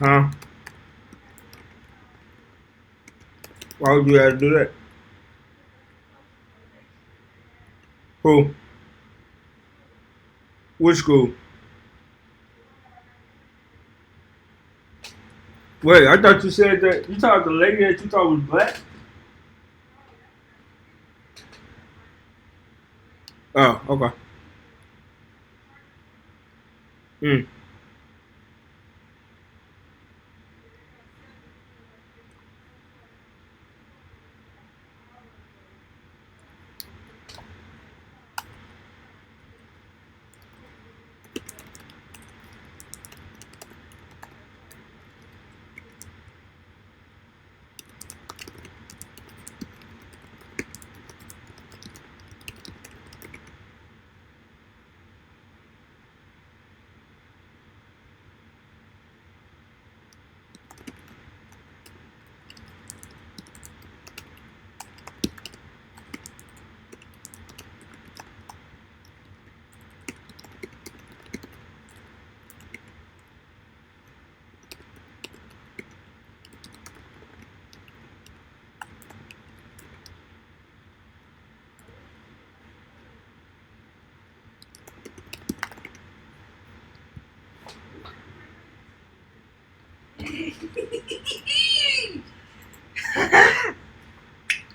Huh? Why would you have to do that? Who? Which school? Wait, I thought you said that you talked to the lady that you thought was black. Oh, okay. Mm.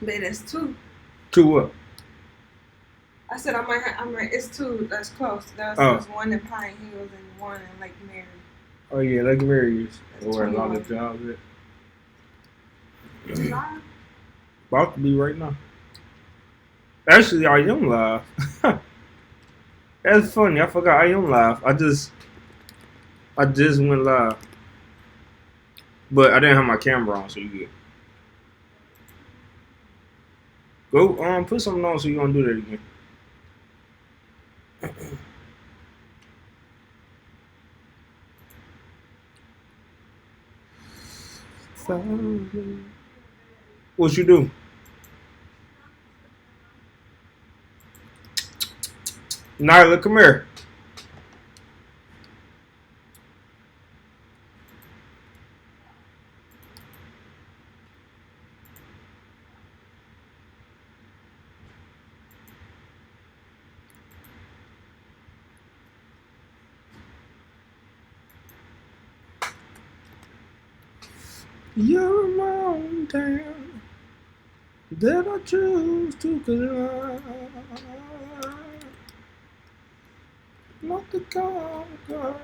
But that's two. To what? I said I might. It's two. That's close. There's one in Pine Hills and one in Lake Mary. Oh yeah, Lake Mary is That's where a lot 21. of jobs at. Live? About to be right now. Actually, I am live. That's funny. I forgot I am live. I just went live, but I didn't have my camera on, so you good. Go put something on so you don't do that again. What you do? Nyla, come here. You're my own town that I choose to climb. Not the conquer.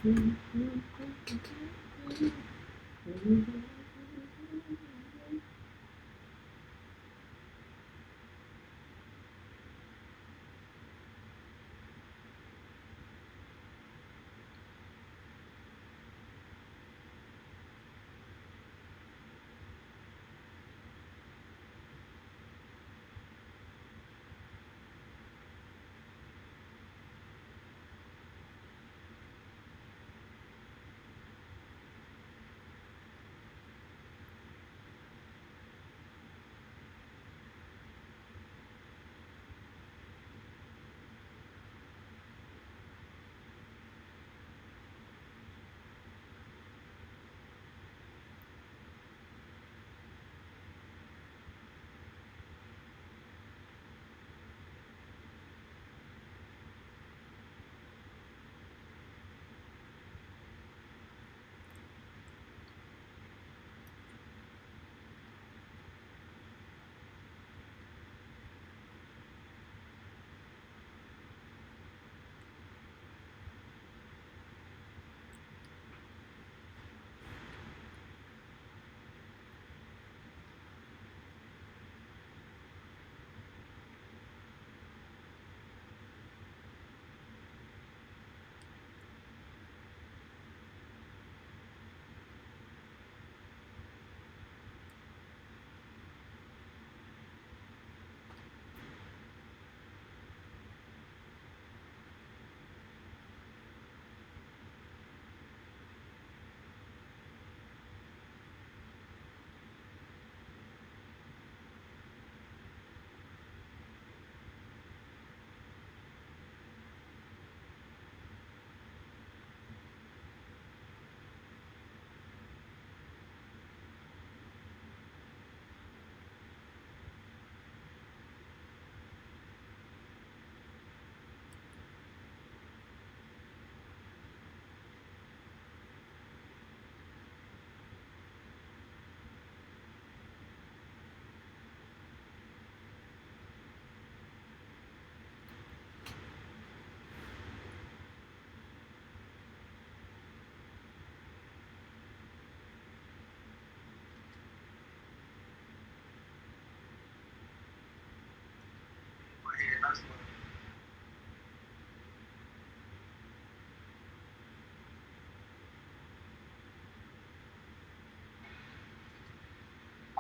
I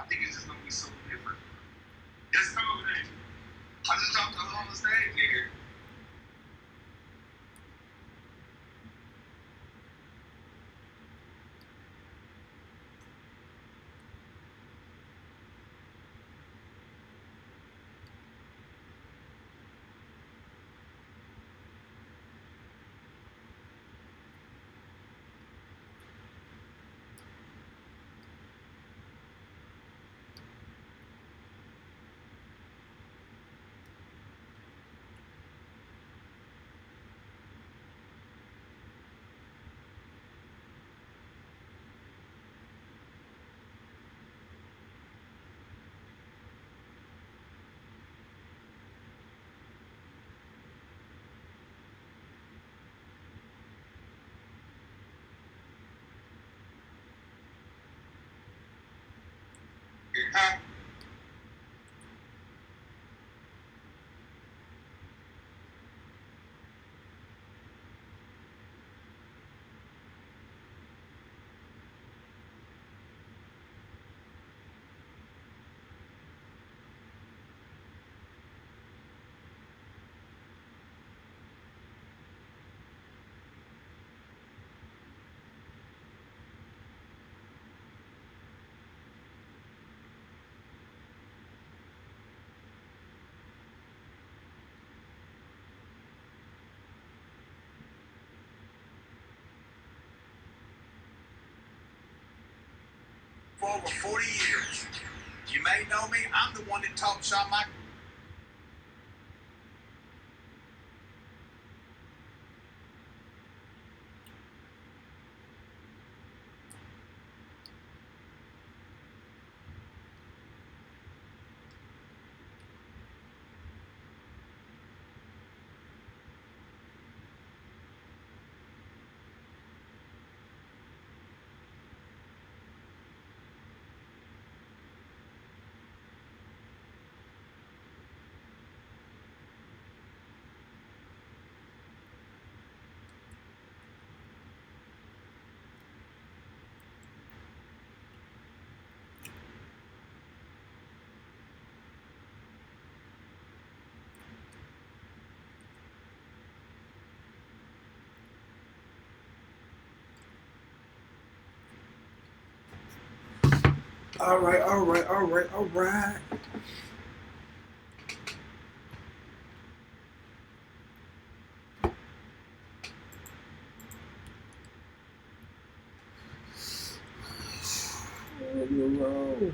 think it's just gonna be so different. It's cool, man. I just jumped on the stage here. Huh? For over 40 years. You may know me. I'm the one that taught Shawn Michaels. All right. Roll.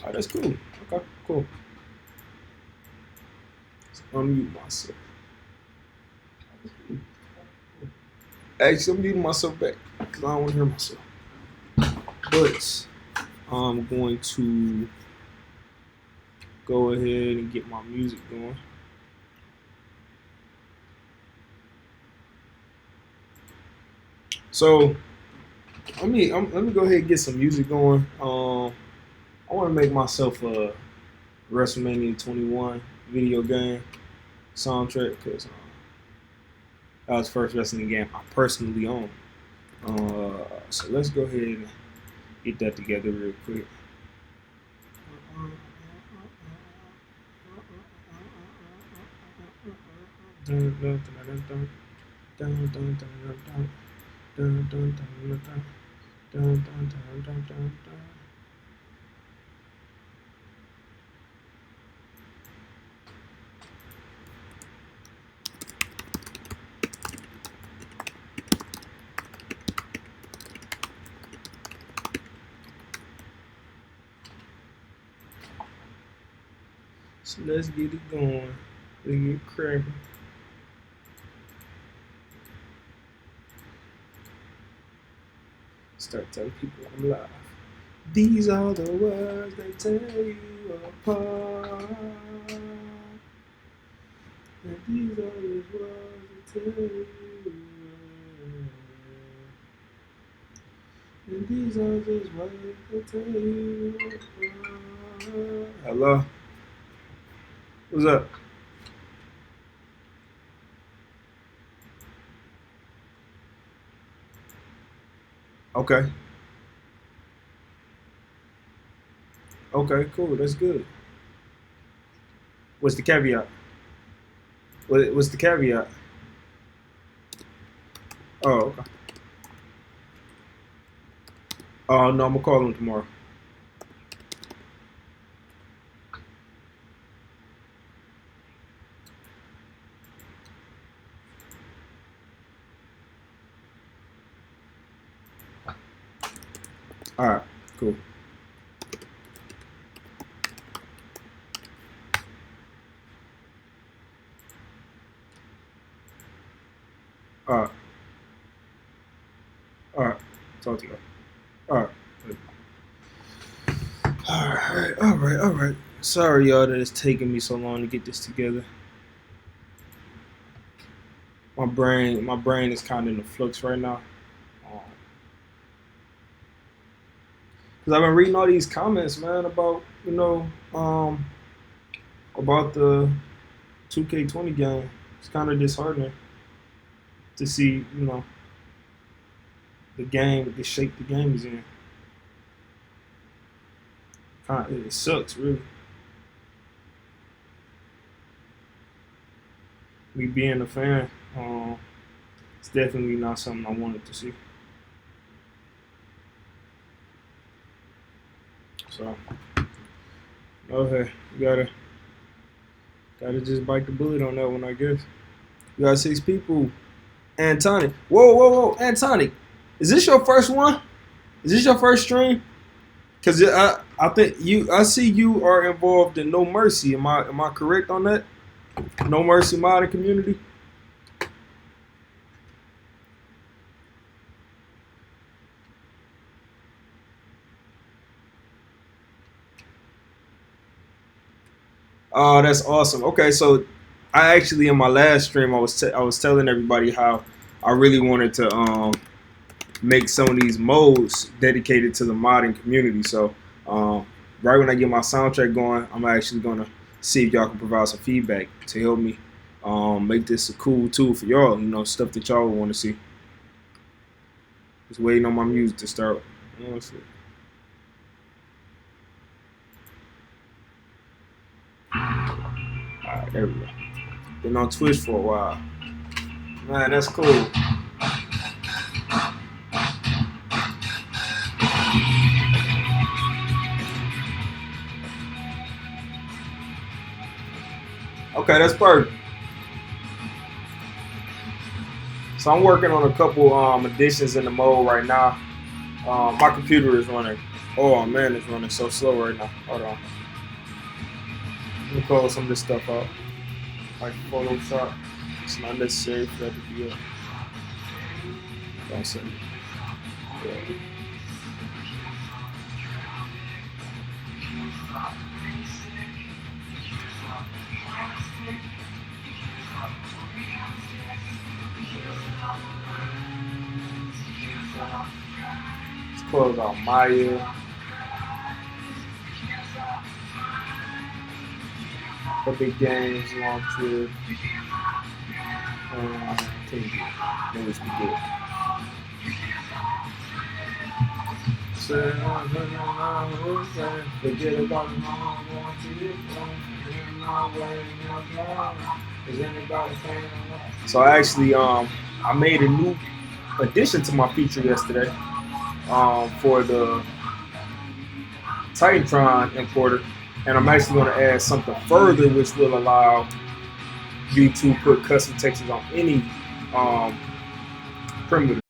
Oh, that's cool. Okay, cool. Let's unmute myself. Actually, I'm muting myself back because I don't want to hear myself. But I'm going to go ahead and get my music going. So let me go ahead and get some music going. I want to make myself a WrestleMania 21 video game soundtrack because that was the first wrestling game I personally own. So let's go ahead and get that together real quick. So let's get it going. Let's get cracking. Start telling people I'm live. These are the words that tear you apart. And these are the words that tear you apart. And these are just words that tear you apart. Hello? What's up? Okay. Okay, cool. That's good. What's the caveat? What's the caveat? Oh, okay. Oh, no, I'm going to call him tomorrow. All right, cool. All right. All right. Talk to you. All right. All right. Sorry, y'all, that it's taking me so long to get this together. My brain is kind of in the flux right now. Because I've been reading all these comments, man, about, about the 2K20 game. It's kind of disheartening to see, the shape the game is in. It sucks, really. Me being a fan, it's definitely not something I wanted to see. So, okay, you gotta just bite the bullet on that one, I guess. We got 6 people. Antonic. Whoa, Antonic. Is this your first one? Is this your first stream? Cause I think I see you are involved in No Mercy. Am I correct on that? No Mercy modding community. Oh, that's awesome. Okay, so I actually in my last stream I was telling everybody how I really wanted to make some of these modes dedicated to the modding community. So right when I get my soundtrack going, I'm actually gonna see if y'all can provide some feedback to help me make this a cool tool for y'all. Stuff that y'all want to see. Just waiting on my music to start. All right, there we go. Been on Twitch for a while. Man, that's cool. Okay, that's perfect. So I'm working on a couple additions in the mode right now. My computer is running. Oh man, it's running so slow right now. Hold on. Let me close some of this stuff out. Like Photoshop. It's not necessary for that to be up. Don't say. Yeah. Let's close out Maya. Epic Games launcher. Continue. Then we can do it. Forget about So I actually I made a new addition to my feature yesterday for the Titantron importer, and I'm actually going to add something further which will allow you to put custom textures on any primitive.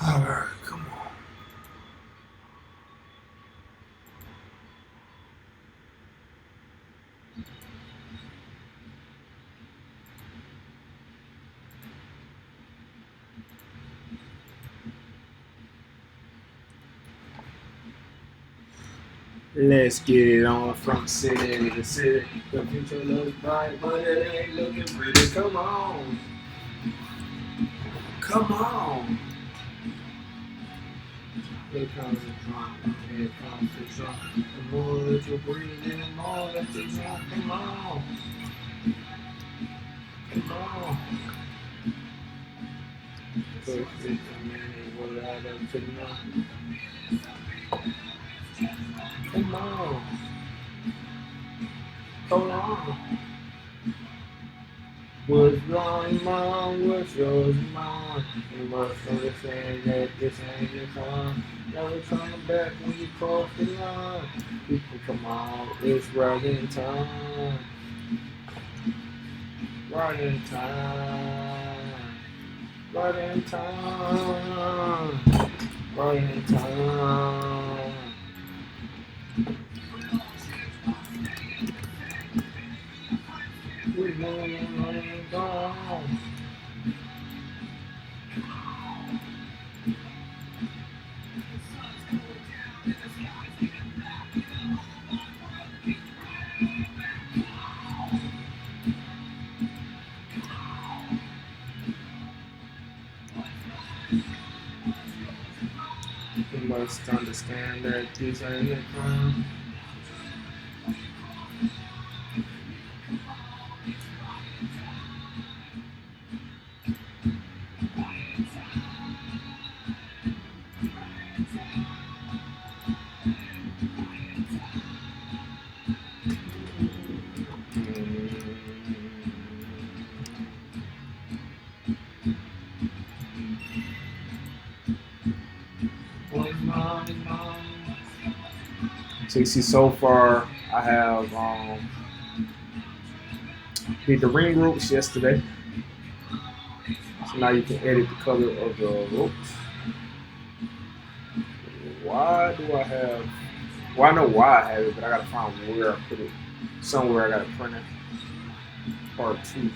All right, come on. Let's get it on from city to city. The future looks bright, but it ain't looking pretty. Come on. Come on. Here comes the drum. Here comes the drum. The more that you breathe in, the more that you drum. Come on. Come on. Perfect a minute without up to nothing. Come on. Hold on. What's wrong, Mom? What's yours, Mom? You must understand that this ain't your time. Never turn back when you cross the line. People, come on, it's right in time. Right in time. Right in time. Right in time. We're going gone. You must understand that this ain't a crime. So you see, so far I have did the ring ropes yesterday. So now you can edit the color of the ropes. Why do I have? Well, I know why I have it, but I gotta find where I put it. Somewhere I gotta print it. Part 2.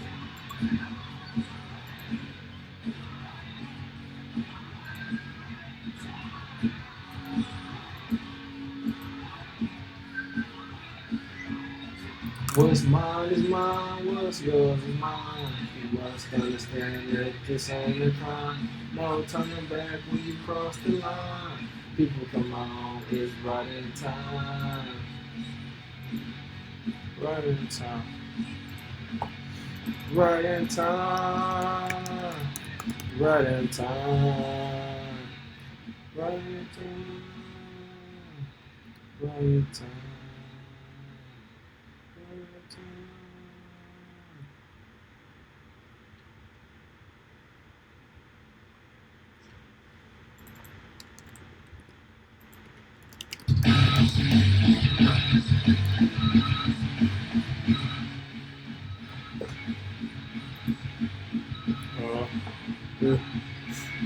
What's mine is mine, what's yours is mine. You must understand that this ain't a crime. No turning back when you cross the line. People, come on, it's right in time. Right in time. Right in time. Right in time. Right in time. Right in time.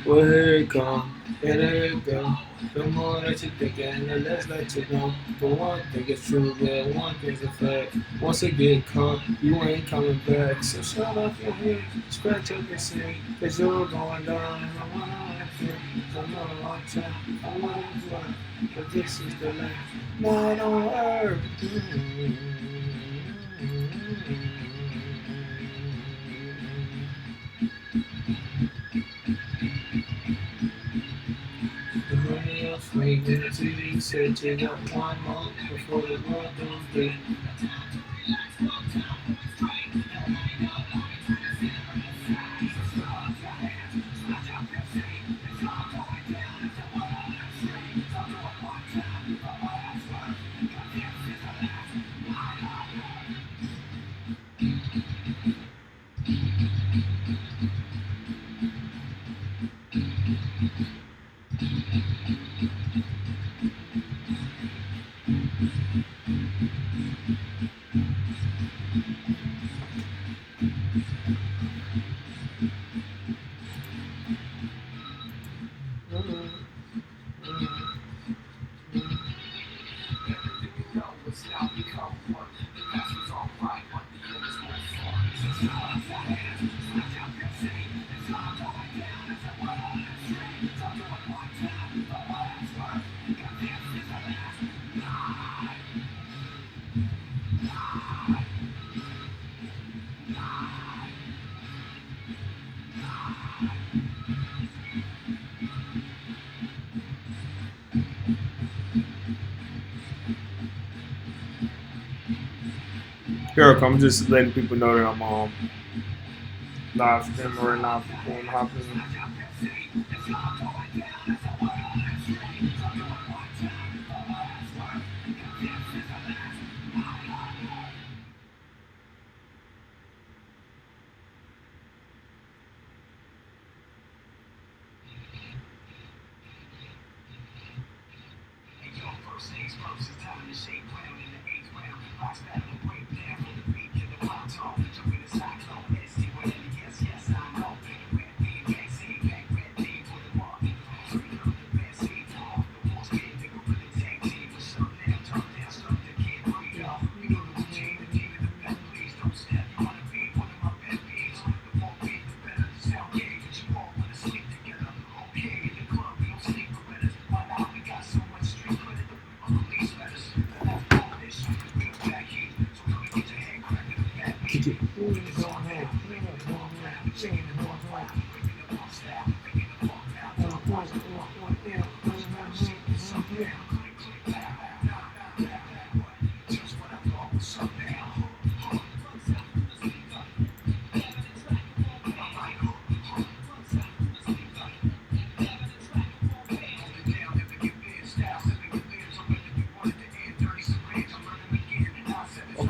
Well, here it come, and here it go. The more that you thinking, the less that you know. But one thing is true, yeah, one thing's a fact. Once it get caught, you ain't coming back. So shut off your head, scratch up your sin, cause you're going down. And I wanna feel, I'm not a long time, I wanna fly, but this is the last night on earth. Make the TV said you got one more before the world don't do. Here I come. I'm just letting people know that I'm live streaming right now. People wanna hop in.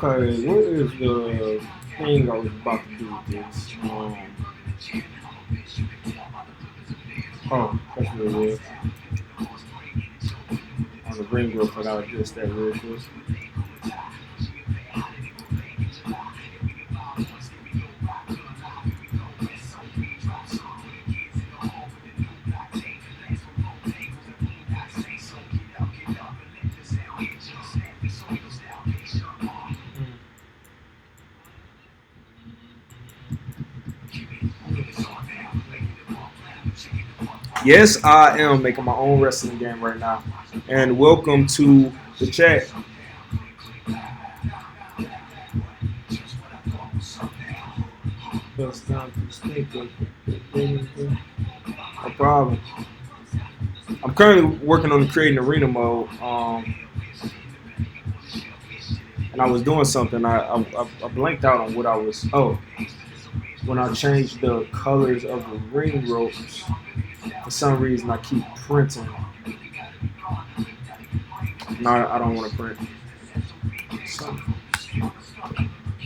Okay, what is the thing I was about to do with this? Oh, that's what it is. On the ring group, I gotta adjust that real quick. Yes, I am making my own wrestling game right now. And welcome to the chat. No problem. I'm currently working on creating arena mode. And I was doing something. I blanked out on what I was. Oh, when I changed the colors of the ring ropes. For some reason, I keep printing. No, I don't want to print. So,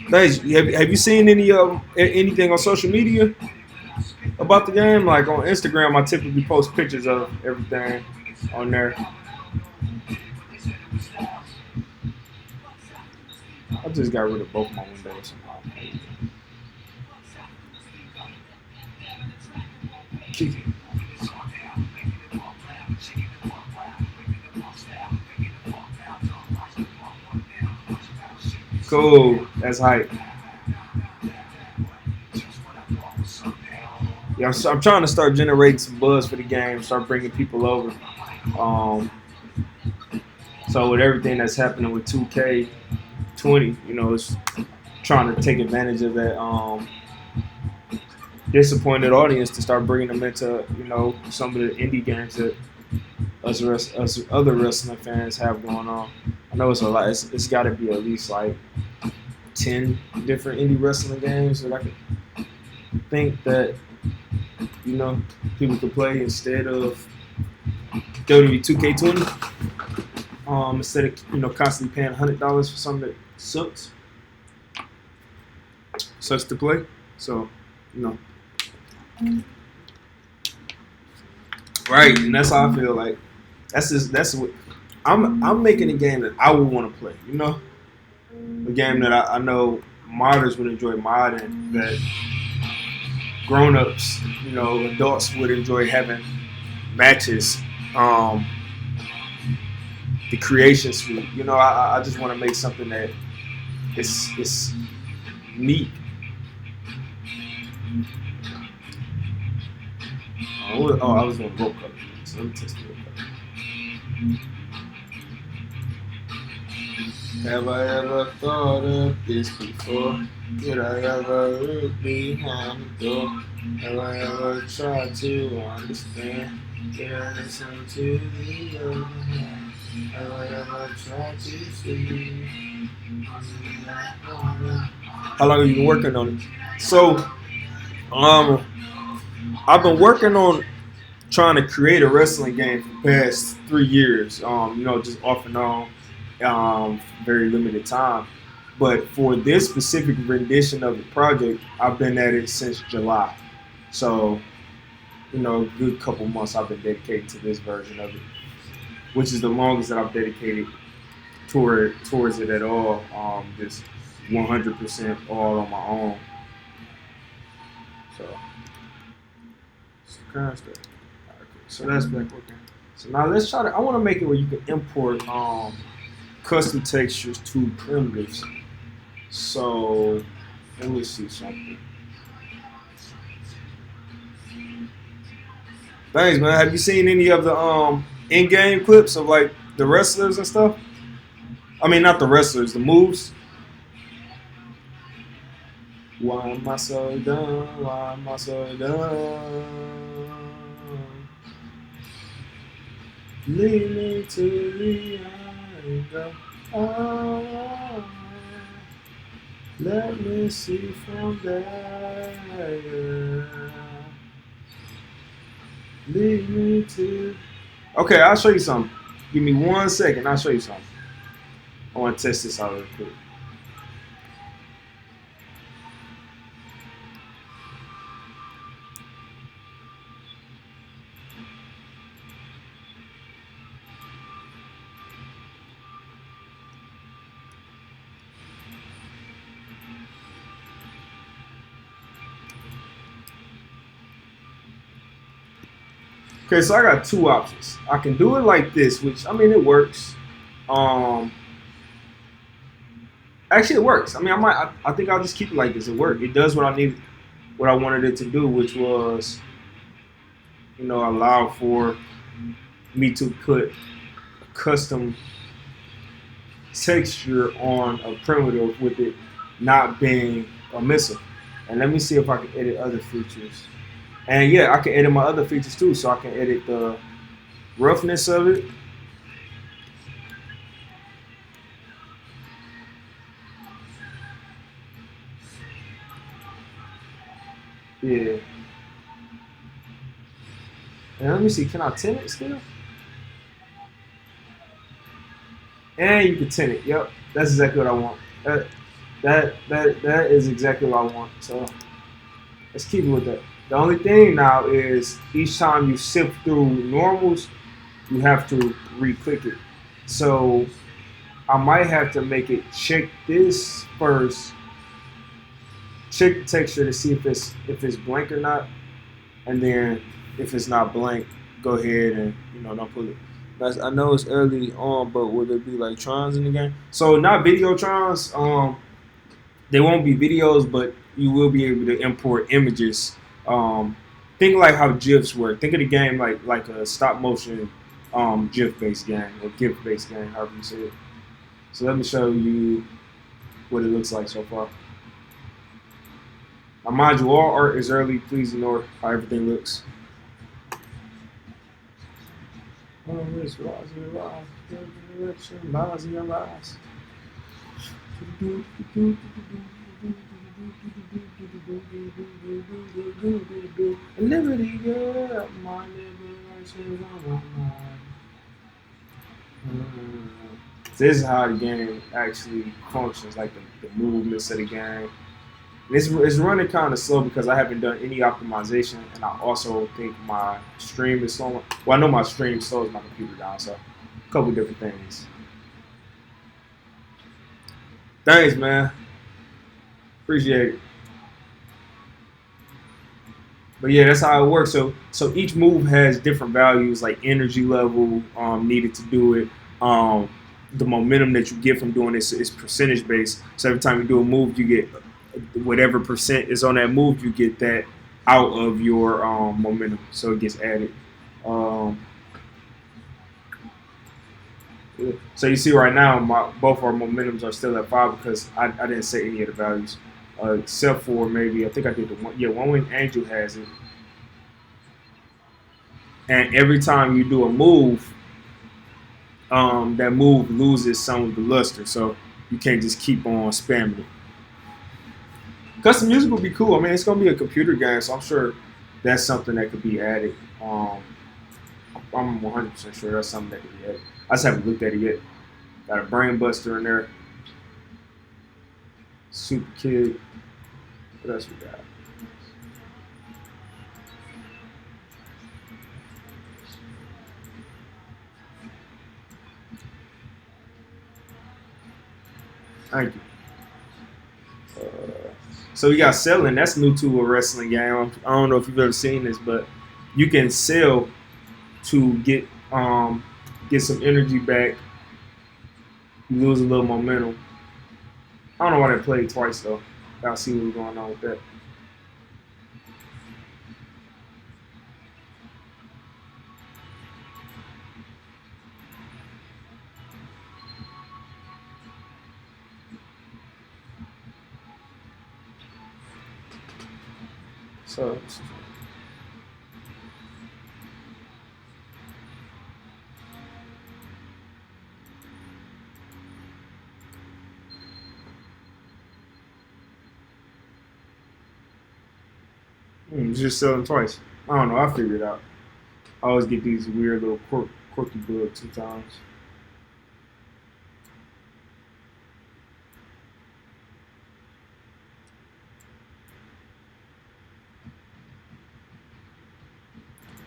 guys, have you seen anything on social media about the game? Like on Instagram, I typically post pictures of everything on there. I just got rid of both my windows somehow. Cool. That's hype. Yeah, I'm trying to start generating some buzz for the game, start bringing people over. So with everything that's happening with 2K20, it's trying to take advantage of that disappointed audience to start bringing them into, some of the indie games that us other wrestling fans have going on. I know it's a lot. It's got to be at least like 10 different indie wrestling games that I could think that people could play instead of WWE 2K20. Instead of constantly paying $100 for something that sucks to play. So right, and that's how I feel like. That's what I'm making a game that I would want to play. A game that I know modders would enjoy modding, that grown-ups, adults would enjoy having matches. The creation suite. I just want to make something that it's neat. I was doing rope cut. So let me test the rope cut. Have I ever thought of this before? Did I ever look behind the door? Have I ever tried to understand? Yeah, listen to the other hand. Have I ever tried to see? How long have you been working on it? So, I've been working on trying to create a wrestling game for the past 3 years. Just off and on, very limited time. But for this specific rendition of the project, I've been at it since July. So, a good couple months I've been dedicated to this version of it, which is the longest that I've dedicated towards it at all. Just 100% all on my own. So, it's kind of stuff. Okay, so that's back working. So now let's try to. I want to make it where you can import custom textures to primitives. So let me see something. Thanks, man. Have you seen any of the in-game clips of like the wrestlers and stuff? I mean, not the wrestlers, the moves. Why am I so dumb? Why am I so dumb? Lead me to the end. Oh, let me see from there. Lead me to. Okay, I'll show you something. Give me 1 second. I'll show you something. I want to test this out real quick. Okay, so I got two options. I can do it like this, which I mean it works. Actually, it works. I mean, I think I'll just keep it like this. It worked. It does what I needed, what I wanted it to do, which was, allow for me to put a custom texture on a primitive with it not being emissive. And let me see if I can edit other features. And yeah, I can edit my other features too. So I can edit the roughness of it. Yeah. And let me see, can I tint it still? And you can tint it. Yep, that's exactly what I want. That is exactly what I want. So let's keep it with that. The only thing now is each time you sift through normals, you have to re-click it. So I might have to make it check this first. Check the texture to see if it's blank or not, and then if it's not blank, go ahead and don't put it. I know it's early on, but will there be like trons in the game? So not video trons. They won't be videos, but you will be able to import images. Think like how GIFs work. Think of the game like a stop motion GIF based game or GIF based game, however you say it. So let me show you what it looks like so far. Now, mind you, all art is early. Please ignore how everything looks. Liberty, girl, my liberation on my mind. This is how the game actually functions, like the movements of the game. It's running kind of slow because I haven't done any optimization, and I also think my stream is slow. Well, I know my stream slows my computer down, so a couple different things. Thanks, man. Appreciate it. But yeah, that's how it works. So each move has different values, like energy level needed to do it. The momentum that you get from doing this is percentage based. So every time you do a move, you get whatever percent is on that move. You get that out of your momentum, so it gets added. So you see right now, both our momentums are still at 5 because I didn't set any of the values. except for maybe I think I did the one. Yeah, One Winged Angel has it, and every time you do a move, that move loses some of the luster, so you can't just keep on spamming it. Custom music would be cool. I mean, it's gonna be a computer game, so I'm sure that's something that could be added. I'm 100% sure that's something that could be added. I just haven't looked at it yet. Got a brain buster in there. Super Kid. What else we got? Thank you. So we got selling. That's new to a wrestling game. I don't know if you've ever seen this, but you can sell to get some energy back. You lose a little momentum. I don't know why they played twice though. Gotta see what's going on with that. So just selling twice. I don't know. I figured it out. I always get these weird little quirky bugs sometimes.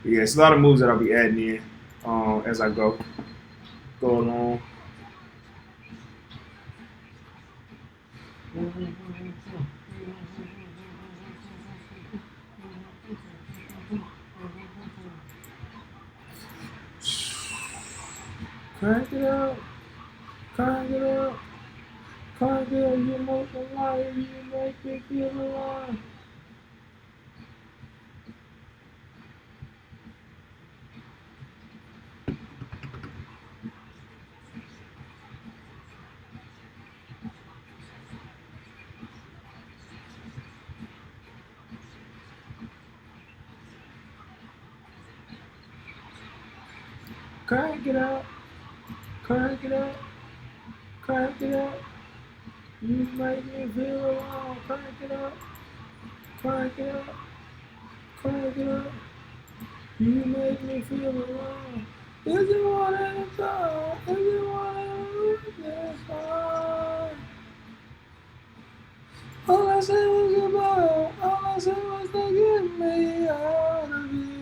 But yeah, it's a lot of moves that I'll be adding in as I go along. Crank it up, crank it up, crank it up. You make me liar, you make me feel alive. Crank it up, crank it up, crank it up. You make me feel alive. Crank it up, crank it up, crank it up. You make me feel alive. Is it one at a time? Is it one at a time? All I said was goodbye. All I said was to get me out of here.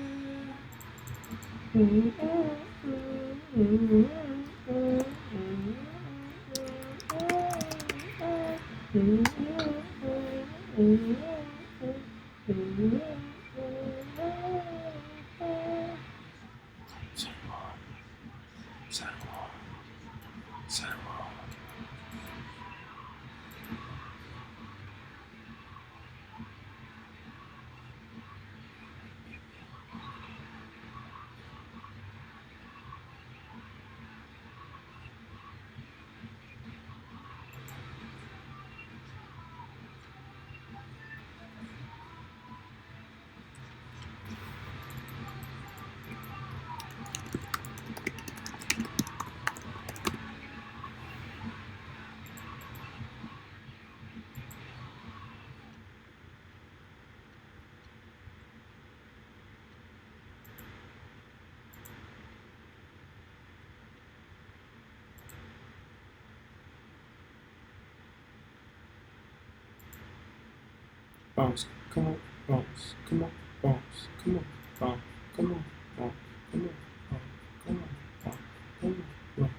Bounce, come on, bounce, come on, bounce, come on, bounce, come on, bounce, come on, bounce, come on, bounce, come on, bounce.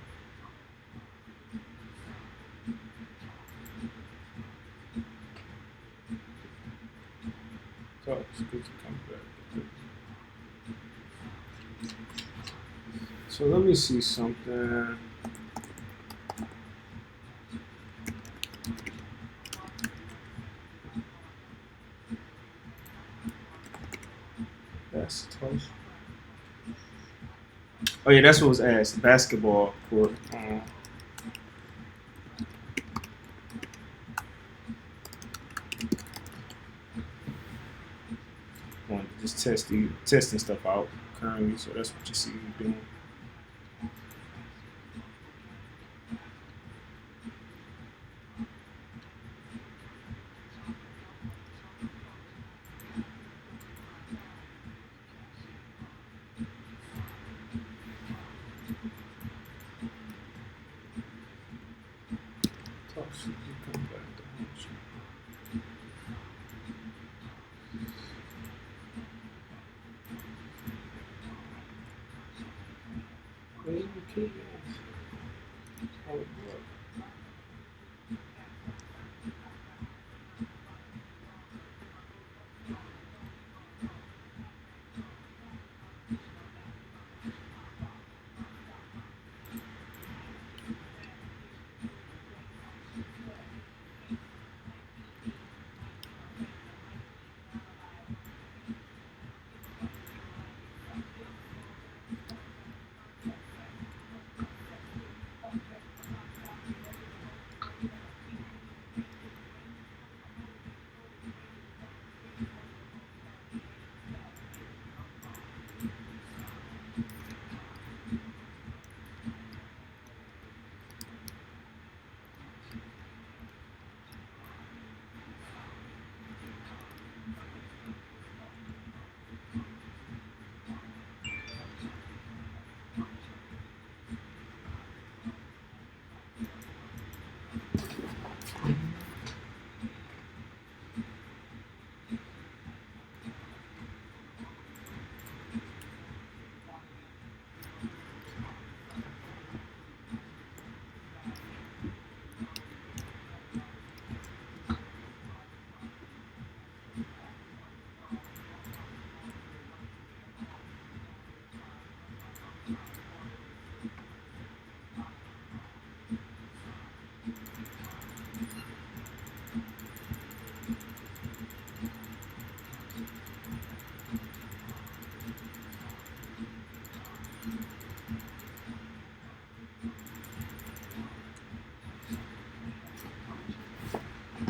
So it's good to come back. So let me see something. That's twice. Oh yeah, that's what was asked. Basketball court. just testing stuff out currently. So that's what you see me doing.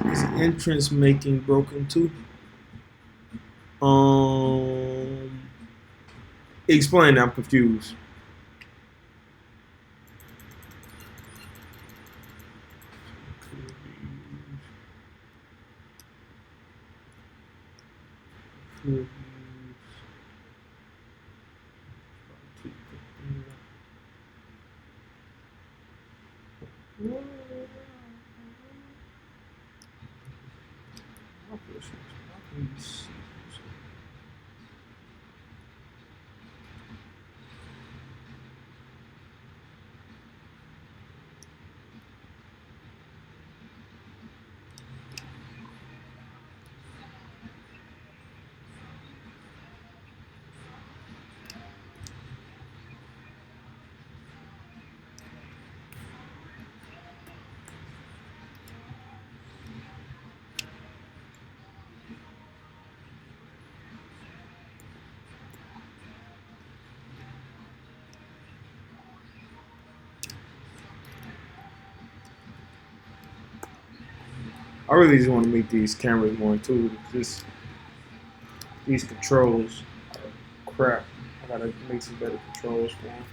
Is entrance making broken too? Explain. I'm confused. I really just want to make these cameras more intuitive. These controls are crap. I gotta make some better controls for them.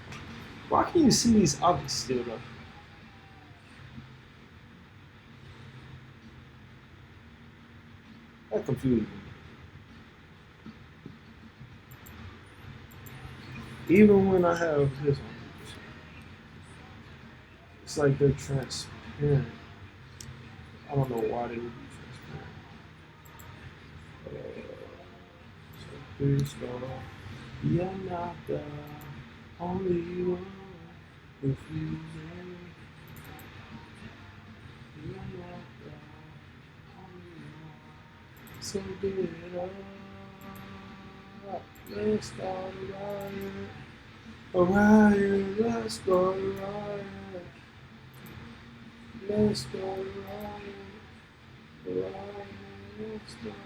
Why can't you see these objects still though? That confuses me. Even when I have this one, it's like they're transparent. I don't know why they would be transparent. So please start off. You're not the only one confusing. You're not the only one. So give it up. Let's start a riot. Let's start a riot. Let's start a riot. Let's start a riot.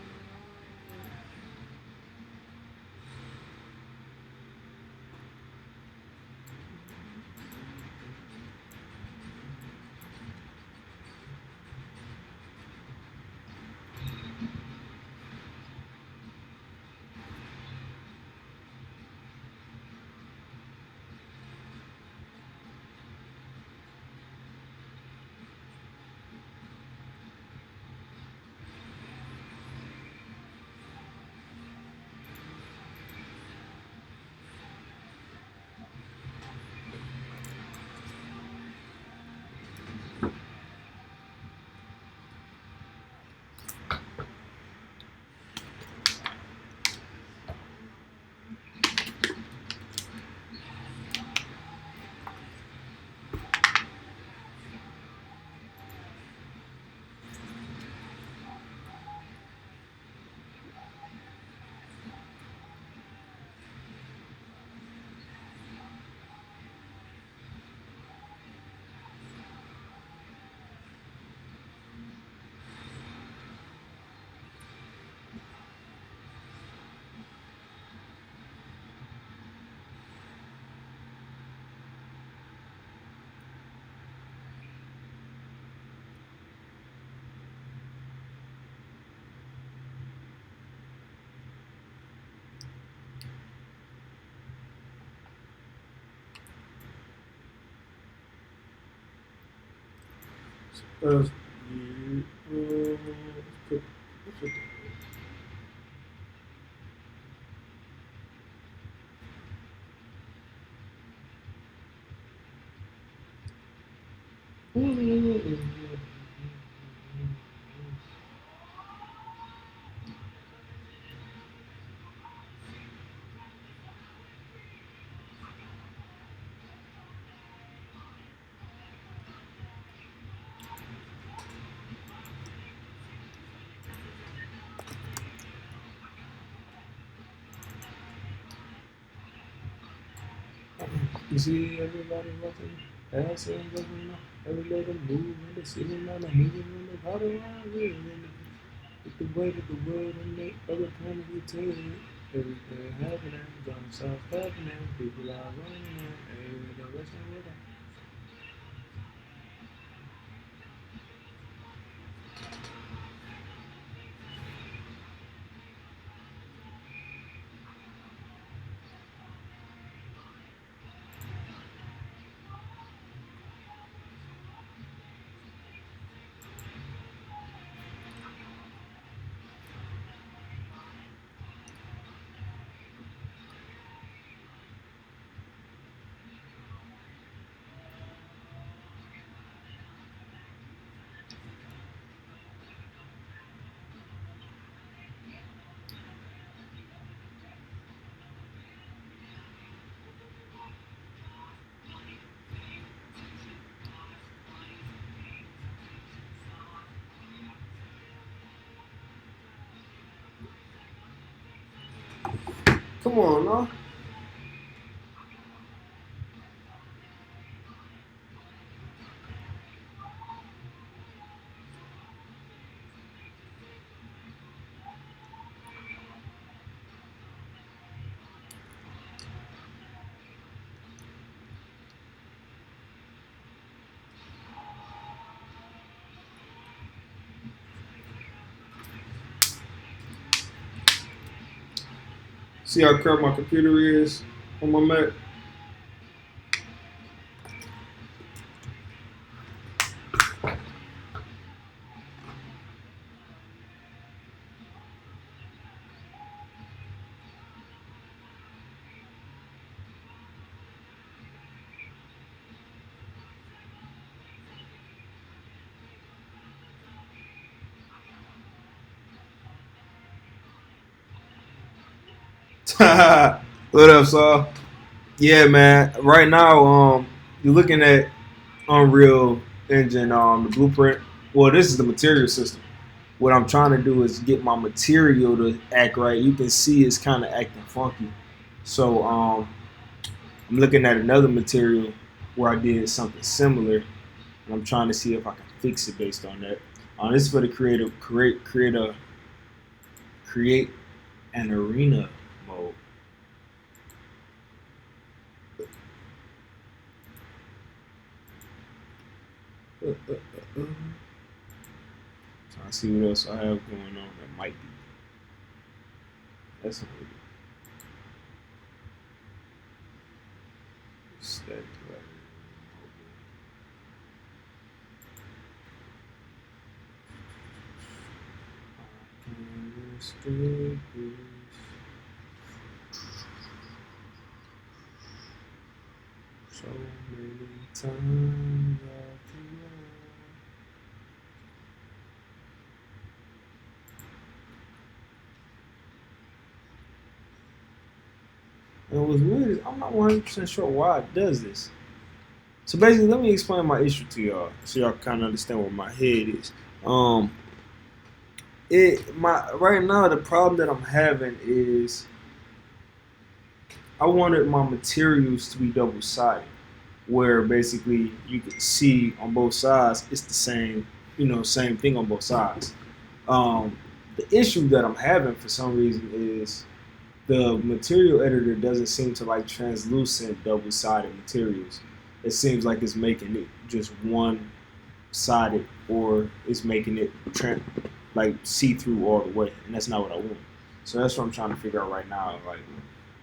Uh, You see everybody watching, passing, looking, every little move, and they sitting on the moving, and they got around with with the weight of the world, and they other planets rotate. Everything happening, gonna stop happening, people are running, and they're rushing with it. Come on, no. See how current my computer is on my Mac? What up, Saul? Yeah, man. Right now, you're looking at Unreal Engine, the blueprint. Well, this is the material system. What I'm trying to do is get my material to act right. You can see it's kind of acting funky. So I'm looking at another material where I did something similar, and I'm trying to see if I can fix it based on that. This is for the create an arena mode. Trying to see what else I have going on that might be. That's a little static. So many times and what's weird is I'm not 100% sure why it does this. So basically, let me explain my issue to y'all, so y'all kind of understand where my head is. Right now the problem that I'm having is I wanted my materials to be double sided, where basically you can see on both sides it's the same, same thing on both sides. The issue that I'm having for some reason is the material editor doesn't seem to like translucent double-sided materials. It seems like it's making it just one-sided, or it's making it like see-through all the way, and that's not what I want. So that's what I'm trying to figure out right now, like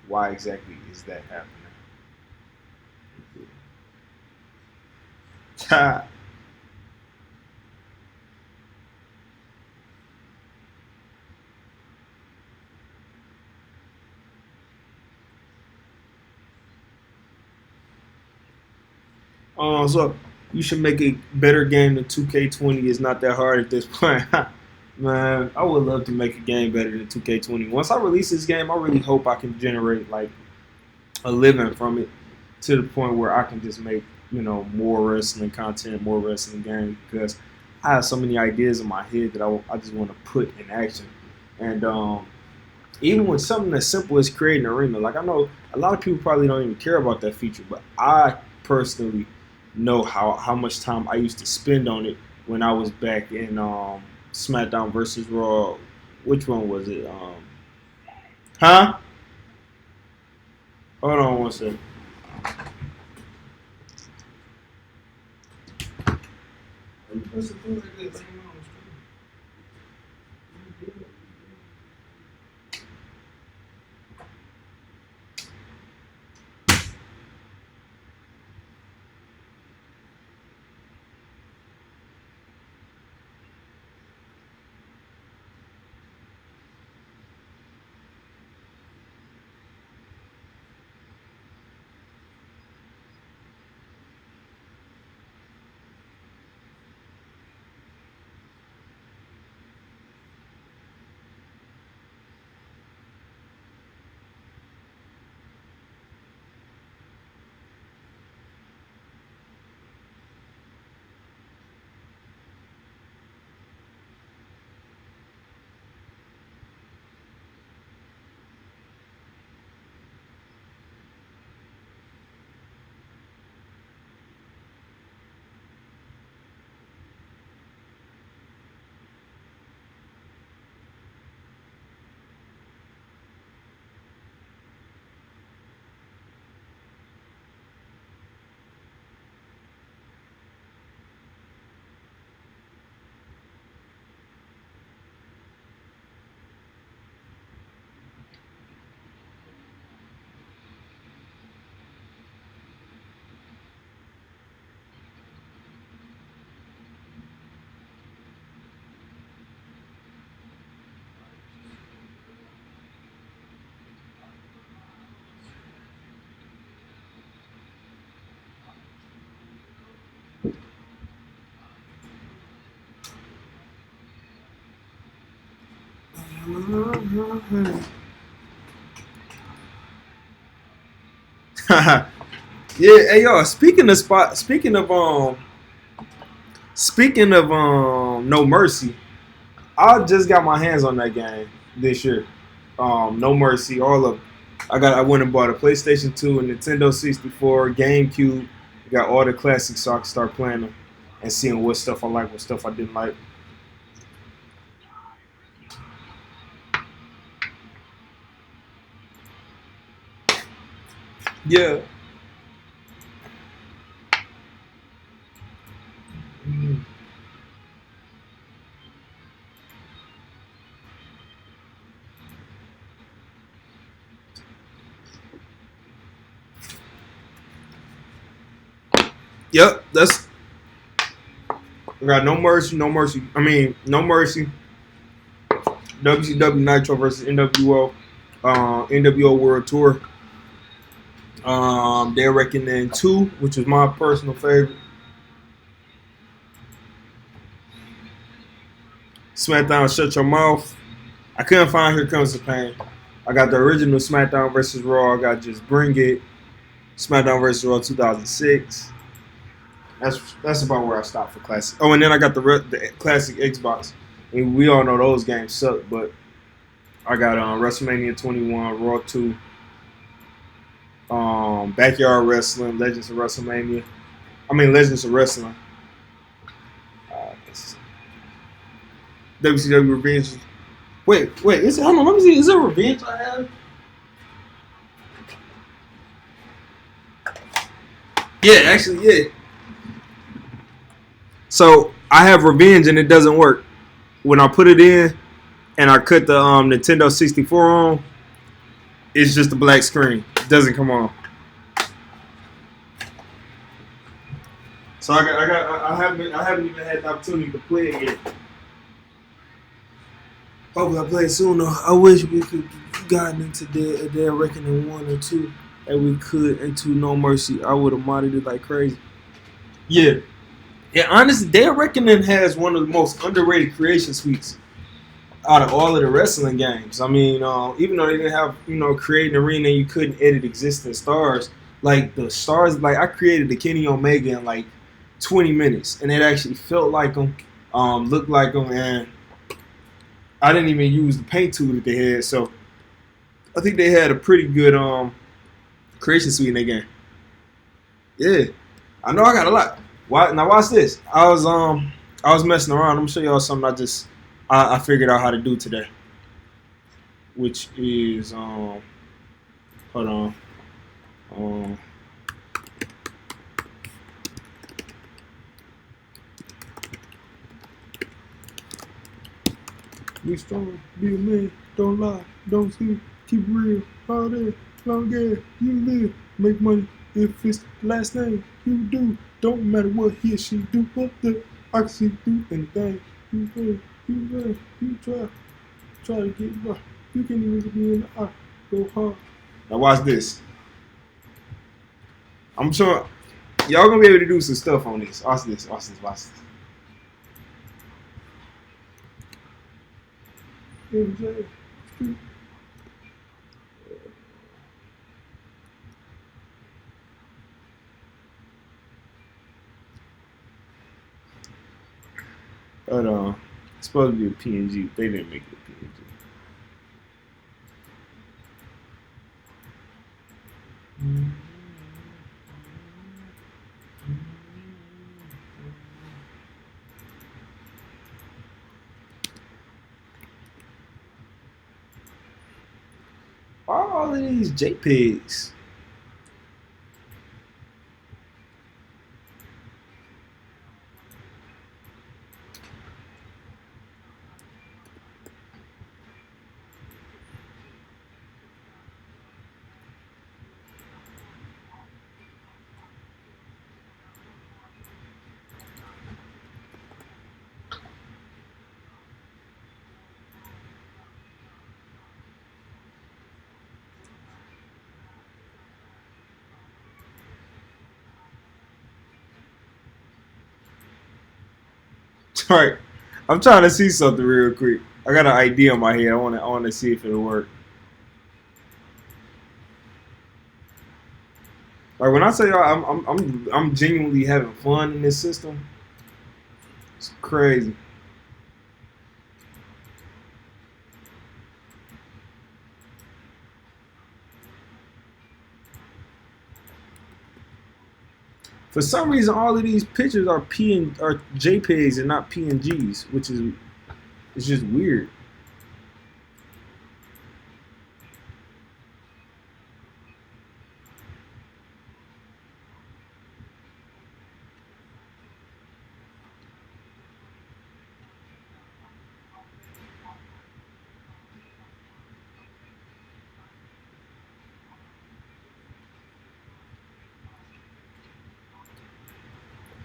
why exactly is that happening? So you should make a better game than 2K20. It's not that hard at this point. Man, I would love to make a game better than 2K20. Once I release this game, I really hope I can generate like a living from it to the point where I can just make, more wrestling content, more wrestling games, because I have so many ideas in my head that I just want to put in action. And even with something as simple as creating an arena, like I know a lot of people probably don't even care about that feature, but I personally know how much time I used to spend on it when I was back in SmackDown versus Raw. Which one was it? Huh? Hold on one second. Yeah, hey yo, speaking of No Mercy, I just got my hands on that game this year. No Mercy, all of I went and bought a PlayStation 2, a Nintendo 64, GameCube. Got all the classics so I can start playing them and seeing what stuff I like, what stuff I didn't like. Yeah. Yep, that's I got No Mercy, No Mercy. I mean, No Mercy. WCW Nitro versus NWO, NWO World Tour. They're reckoning 2, which is my personal favorite. SmackDown Shut Your Mouth. I couldn't find Here Comes the Pain. I got the original SmackDown versus Raw. I got Just Bring It. SmackDown versus Raw 2006. That's about where I stopped for classic. Oh, and then I got the classic Xbox. And we all know those games suck, but I got WrestleMania 21, Raw 2, Backyard Wrestling, Legends of Wrestling. WCW Revenge. Wait, is it? Hold on, let me see. Is it Revenge I have? Yeah, actually, yeah. So I have Revenge and it doesn't work. When I put it in and I cut the Nintendo 64 on, it's just a black screen. It doesn't come on. So I haven't even had the opportunity to play it yet. Hopefully I play it soon. I wish we could gotten into their reckoning 1 or 2 that we could into No Mercy. I would have modded it like crazy. Yeah. Yeah, honestly, Day of Reckoning has one of the most underrated creation suites out of all of the wrestling games. I mean, even though they didn't have, create an arena and you couldn't edit existing stars, like the stars, like I created the Kenny Omega in like 20 minutes, and it actually felt like them, looked like them, and I didn't even use the paint tool that they had. So I think they had a pretty good creation suite in their game. Yeah, I know I got a lot. Now watch this. I was messing around. I'm gonna show y'all something I figured out how to do today, which is hold on um be strong, be a man, don't lie, don't sleep, keep it real, all day, long as you live, make money if it's the last thing you do. Don't matter what he or she do, what the I can see through anything. You fail, you run, you try to get by. You can't even look me in the eye. Go hard. Now watch this. I'm sure y'all gonna be able to do some stuff on this. Watch this, watch this, watch this. MJ. Hold on. It's supposed to be a PNG. They didn't make it a PNG. Why are all of these JPEGs? All right, I'm trying to see something real quick. I got an idea in my head. I want to see if it'll work. Like when I say y'all, I'm genuinely having fun in this system. It's crazy. For some reason, all of these pictures are JPEGs and not PNGs, which is it's just weird.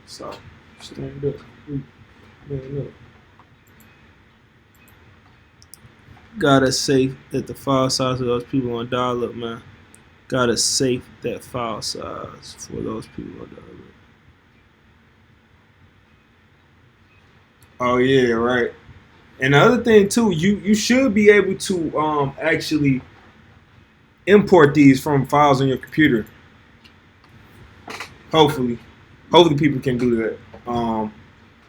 So stand up, man up. Gotta save that the file size of those people on dial up, man. Gotta save that file size for those people on dial up. Oh yeah, right. And the other thing too, you should be able to actually import these from files on your computer. Hopefully, people can do that.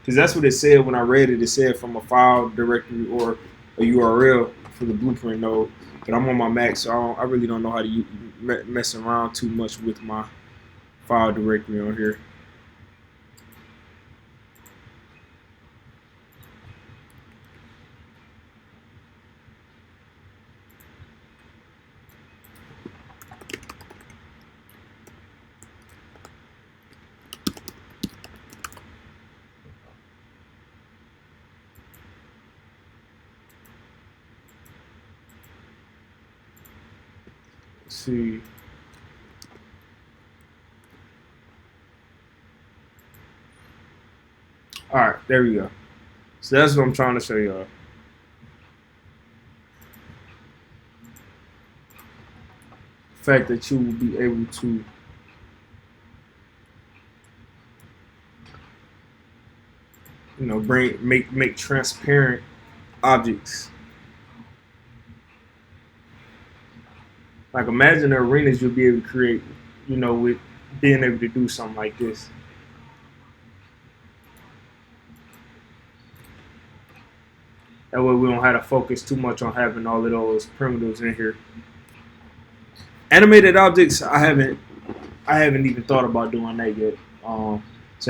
Because that's what it said when I read it. It said from a file directory or a URL for the blueprint node. But I'm on my Mac, so I really don't know how to mess around too much with my file directory on here. Let's see. All right, there we go. So that's what I'm trying to show y'all. The fact that you will be able to make transparent objects. Like imagine the arenas you'll be able to create, with being able to do something like this. That way we don't have to focus too much on having all of those primitives in here. Animated objects, I haven't even thought about doing that yet. So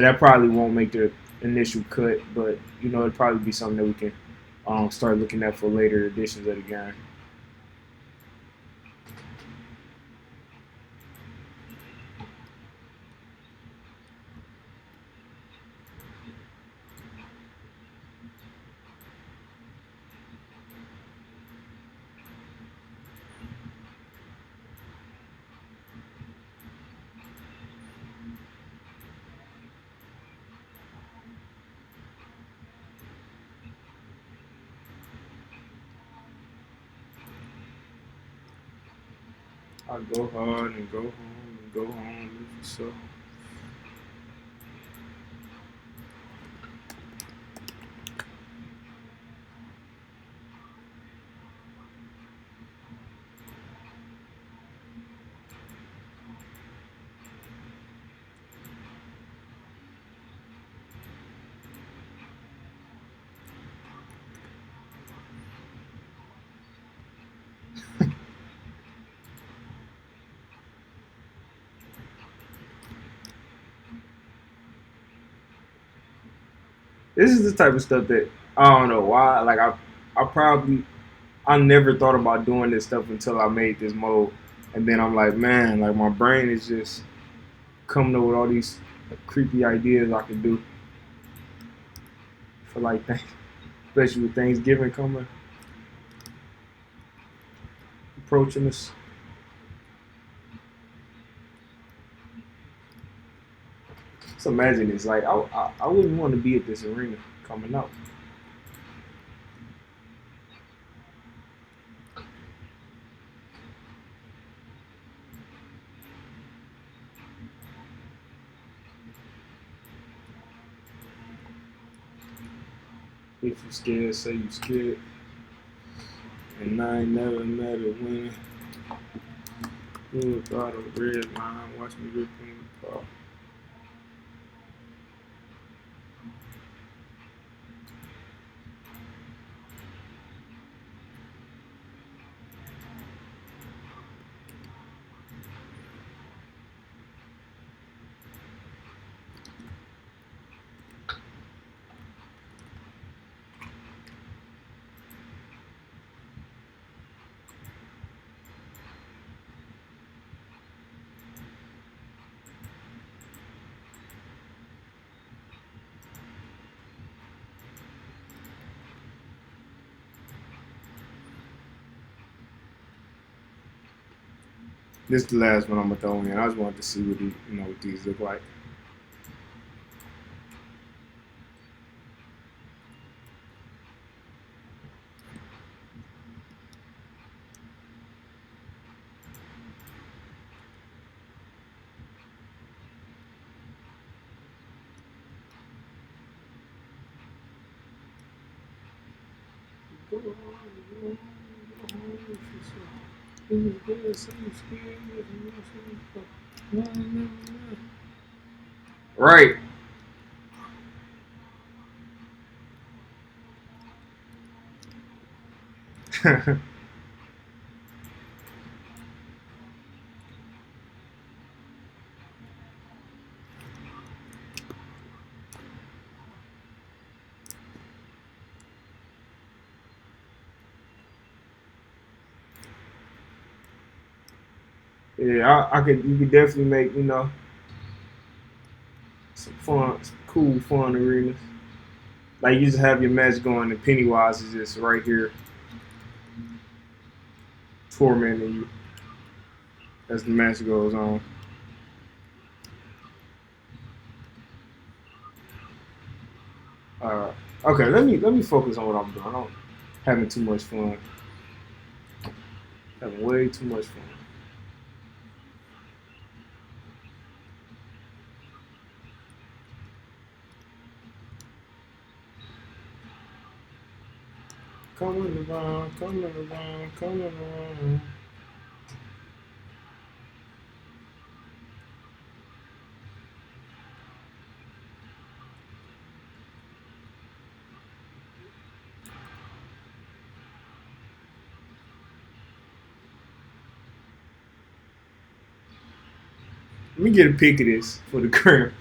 that probably won't make the initial cut, but it'll probably be something that we can start looking at for later editions of the game. I go hard and go home and go home. So. This is the type of stuff that I don't know why. Like I never thought about doing this stuff until I made this mode, and then I'm like, man, like my brain is just coming up with all these creepy ideas I could do for like especially with Thanksgiving coming, approaching us. So imagine this, like I wouldn't want to be at this arena coming up. If you scared, say you scared. And I ain't never met a winner. Who thought of red line? Watch me rip in the car. This is the last one I'm gonna throw in. I just wanted to see what these look like. Right. Yeah, you could definitely make, some cool, fun arenas. Like you just have your match going and Pennywise is just right here tormenting you as the match goes on. Okay, let me focus on what I'm doing. I'm having too much fun. Having way too much fun. Coming around, coming around, coming around. Let me get a pic of this for the current.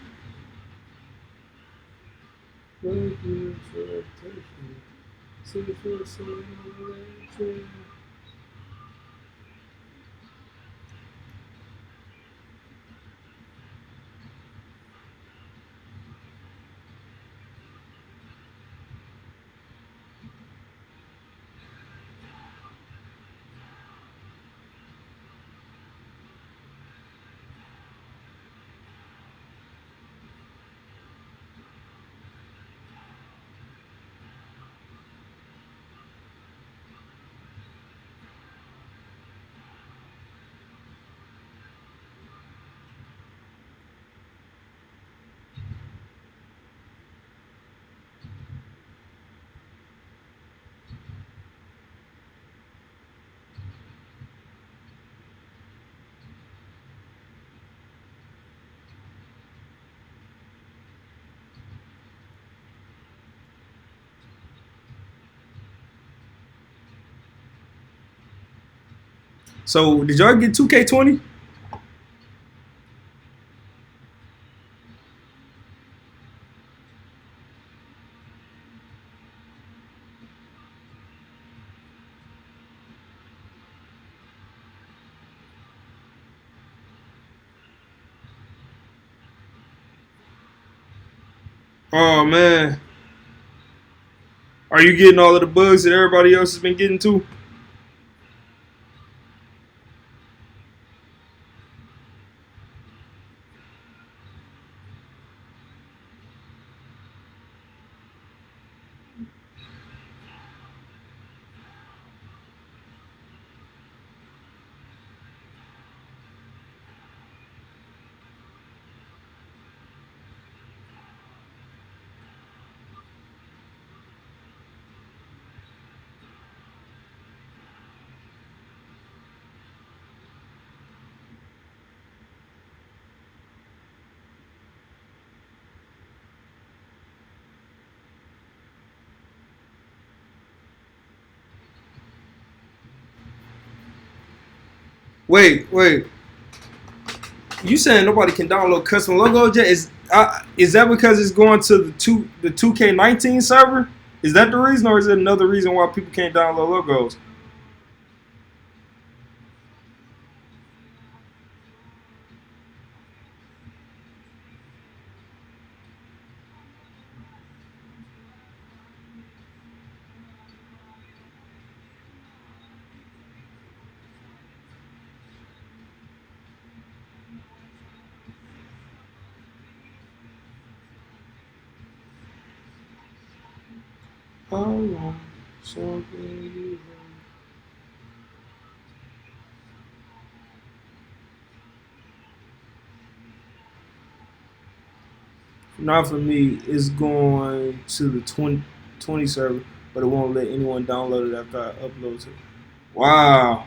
So did y'all get 2K20? Oh man. Are you getting all of the bugs that everybody else has been getting too? Wait. You saying nobody can download custom logos yet? Is that because it's going to the 2K19 server? Is that the reason, or is it another reason why people can't download logos? Oh, something. Not for me. It's going to the 20 server, but it won't let anyone download it after I upload it. Wow.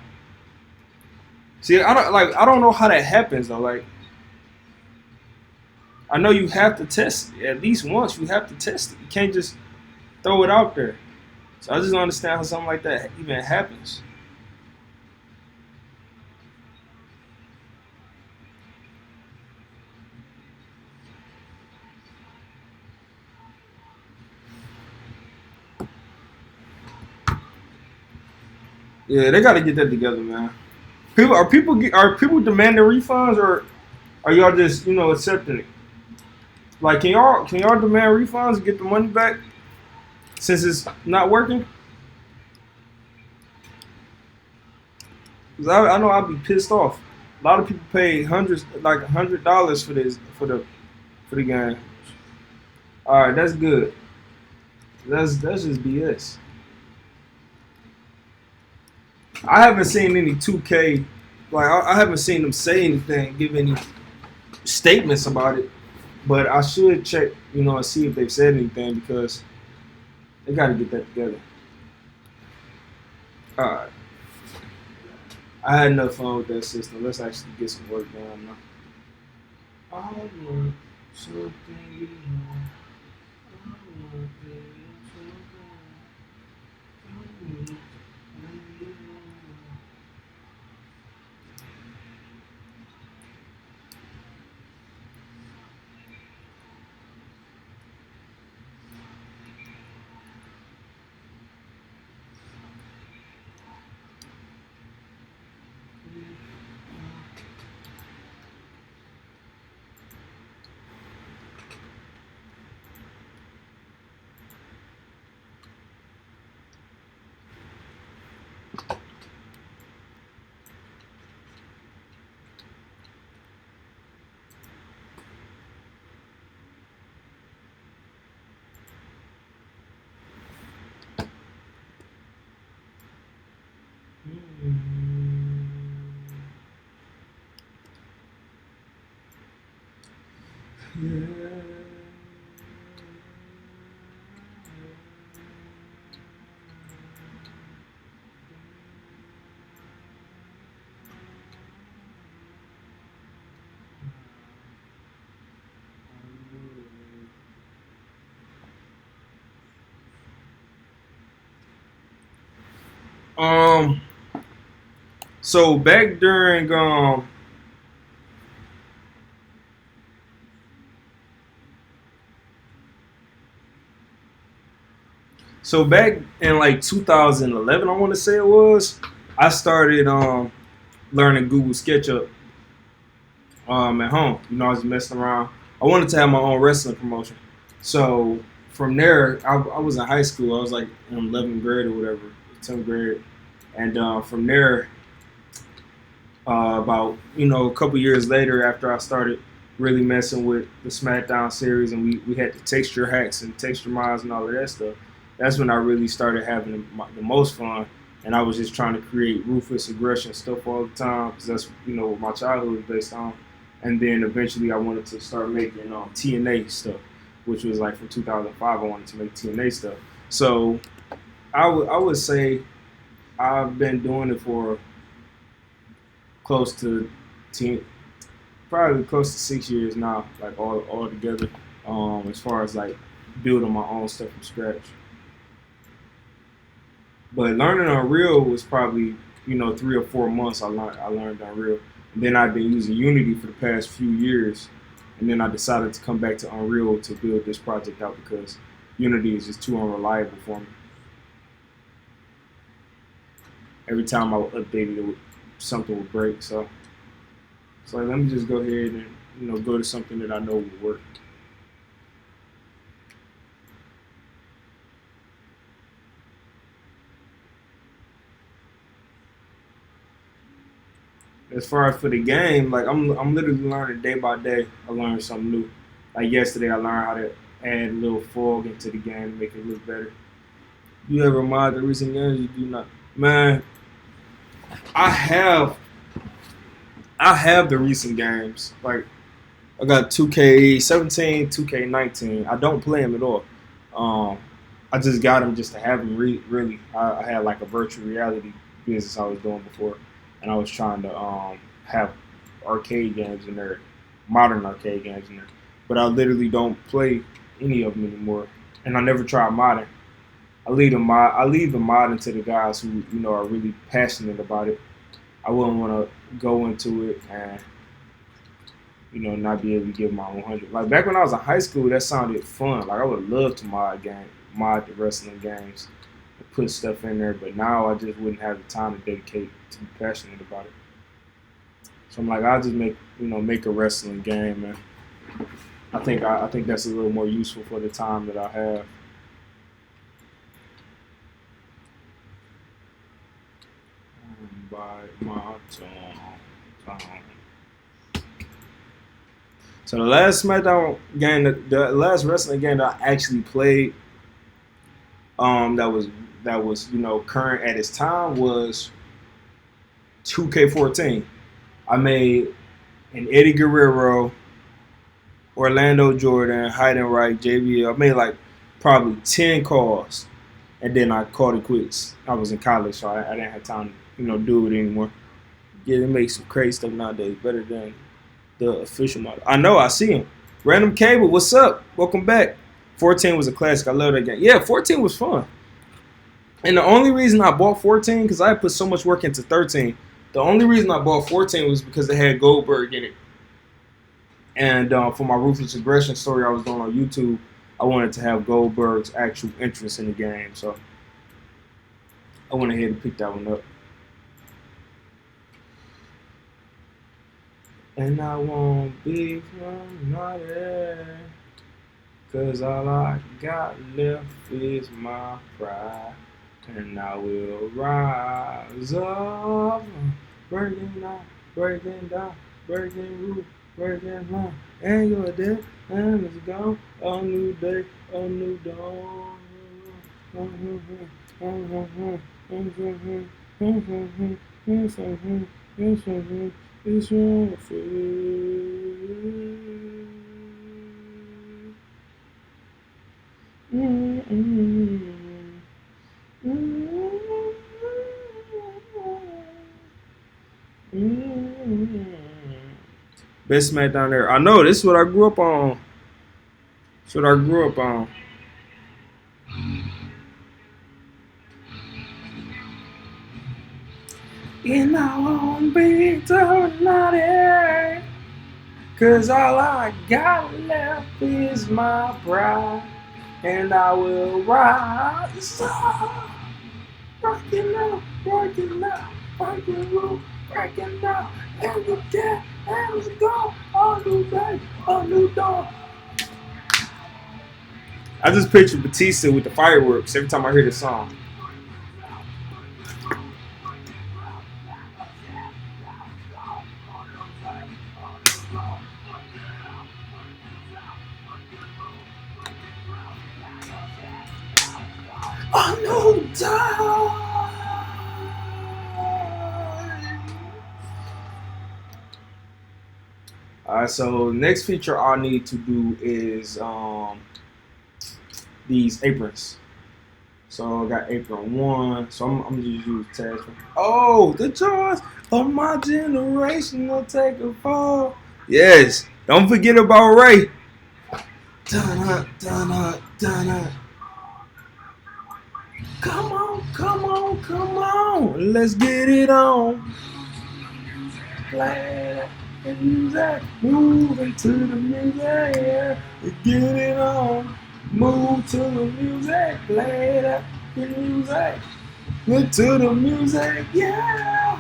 See, I don't know how that happens though. Like, I know you have to test it. At least once. You have to test it. You can't just throw it out there. So I just don't understand how something like that even happens. Yeah, they got to get that together, man. Are people demanding refunds, or are y'all just accepting it? Like, can y'all demand refunds and get the money back since it's not working? Cause I know I'd be pissed off. A lot of people pay hundreds, like $100 for this for the game. All right, that's good. That's just BS. I haven't seen any 2K. Like I haven't seen them say anything, give any statements about it. But I should check, and see if they've said anything because they got to get that together. All right. I had enough fun with that system. Let's actually get some work done now. I want something you know. I want something. Um. So back during so back in like 2011, I want to say it was. I started learning Google SketchUp at home. You know, I was messing around. I wanted to have my own wrestling promotion. So from there, I was in high school. I was like in 11th grade or whatever, 10th grade, and from there, about a couple years later, after I started really messing with the SmackDown series, and we had the texture hacks and texture mods and all of that stuff. That's when I really started having the most fun, and I was just trying to create ruthless aggression stuff all the time because that's what my childhood was based on. And then eventually I wanted to start making TNA stuff, which was like from 2005. I wanted to make TNA stuff. So I would say I've been doing it for close to 10, probably close to 6 years now, like all together. As far as like building my own stuff from scratch. But learning Unreal was probably 3 or 4 months. I learned Unreal, and then I've been using Unity for the past few years, and then I decided to come back to Unreal to build this project out because Unity is just too unreliable for me. Every time I would update it, something would break. So it's like, let me just go ahead and go to something that I know will work. As far as for the game, like I'm literally learning day by day. I learn something new. Like yesterday, I learned how to add a little fog into the game to make it look better. You ever mod the recent games? You do not, man. I have the recent games. Like I got 2K17, 2K19. I don't play them at all. Um, I just got them just to have them. Really, I had like a virtual reality business I was doing before, and I was trying to have arcade games in there, modern arcade games in there. But I literally don't play any of them anymore, and I never tried modding. I leave the modding to the guys who are really passionate about it. I wouldn't want to go into it and not be able to give my 100. Like back when I was in high school, that sounded fun. Like I would love to mod the wrestling games, and put stuff in there. But now I just wouldn't have the time to dedicate to be passionate about it. So I'm like, I'll just make a wrestling game, man. I think that's a little more useful for the time that I have. By my time. So the last SmackDown game, the last wrestling game that I actually played, that was current at its time was 2K14. I made an Eddie Guerrero, Orlando Jordan, Heidenreich, JBL. I made like probably 10 calls, and then I called it quits. I was in college, so I didn't have time to do it anymore. Yeah, they make some crazy stuff nowadays, better than the official model. I know, I see him. Random Cable, what's up? Welcome back. 14 was a classic. I love that game. Yeah, 14 was fun. And the only reason I bought 14, because I put so much work into 13, the only reason I bought 14 was because it had Goldberg in it. And for my Ruthless Aggression story I was doing on YouTube, I wanted to have Goldberg's actual interest in the game. So I went ahead and picked that one up. And I won't be from there, 'cause all I got left is my pride. And I will rise up, breaking down, breaking roof, breaking line. And you're dead, and it's gone. A new day, a new dawn. It's your Best smack down there. I know, this is what I grew up on. This is what I grew up on. And I won't be tonight, 'cause all I got left is my pride. And I will rise up, rocking out, rocking roof, breaking out, and the dead, and it's gone, a new day, a new dawn. I just picture Batista with the fireworks every time I hear this song. A new time. Alright, so next feature I need to do is these aprons. So I got apron 1. So I'm just use tags. Oh, the joys of my generation will take a fall. Yes, don't forget about Ray. Dun-dun, dun-dun, dun-dun. Come on, come on, come on. Let's get it on. Play the music, move into the music, yeah. Get it on. Move to the music, play that music. Look to the music, yeah.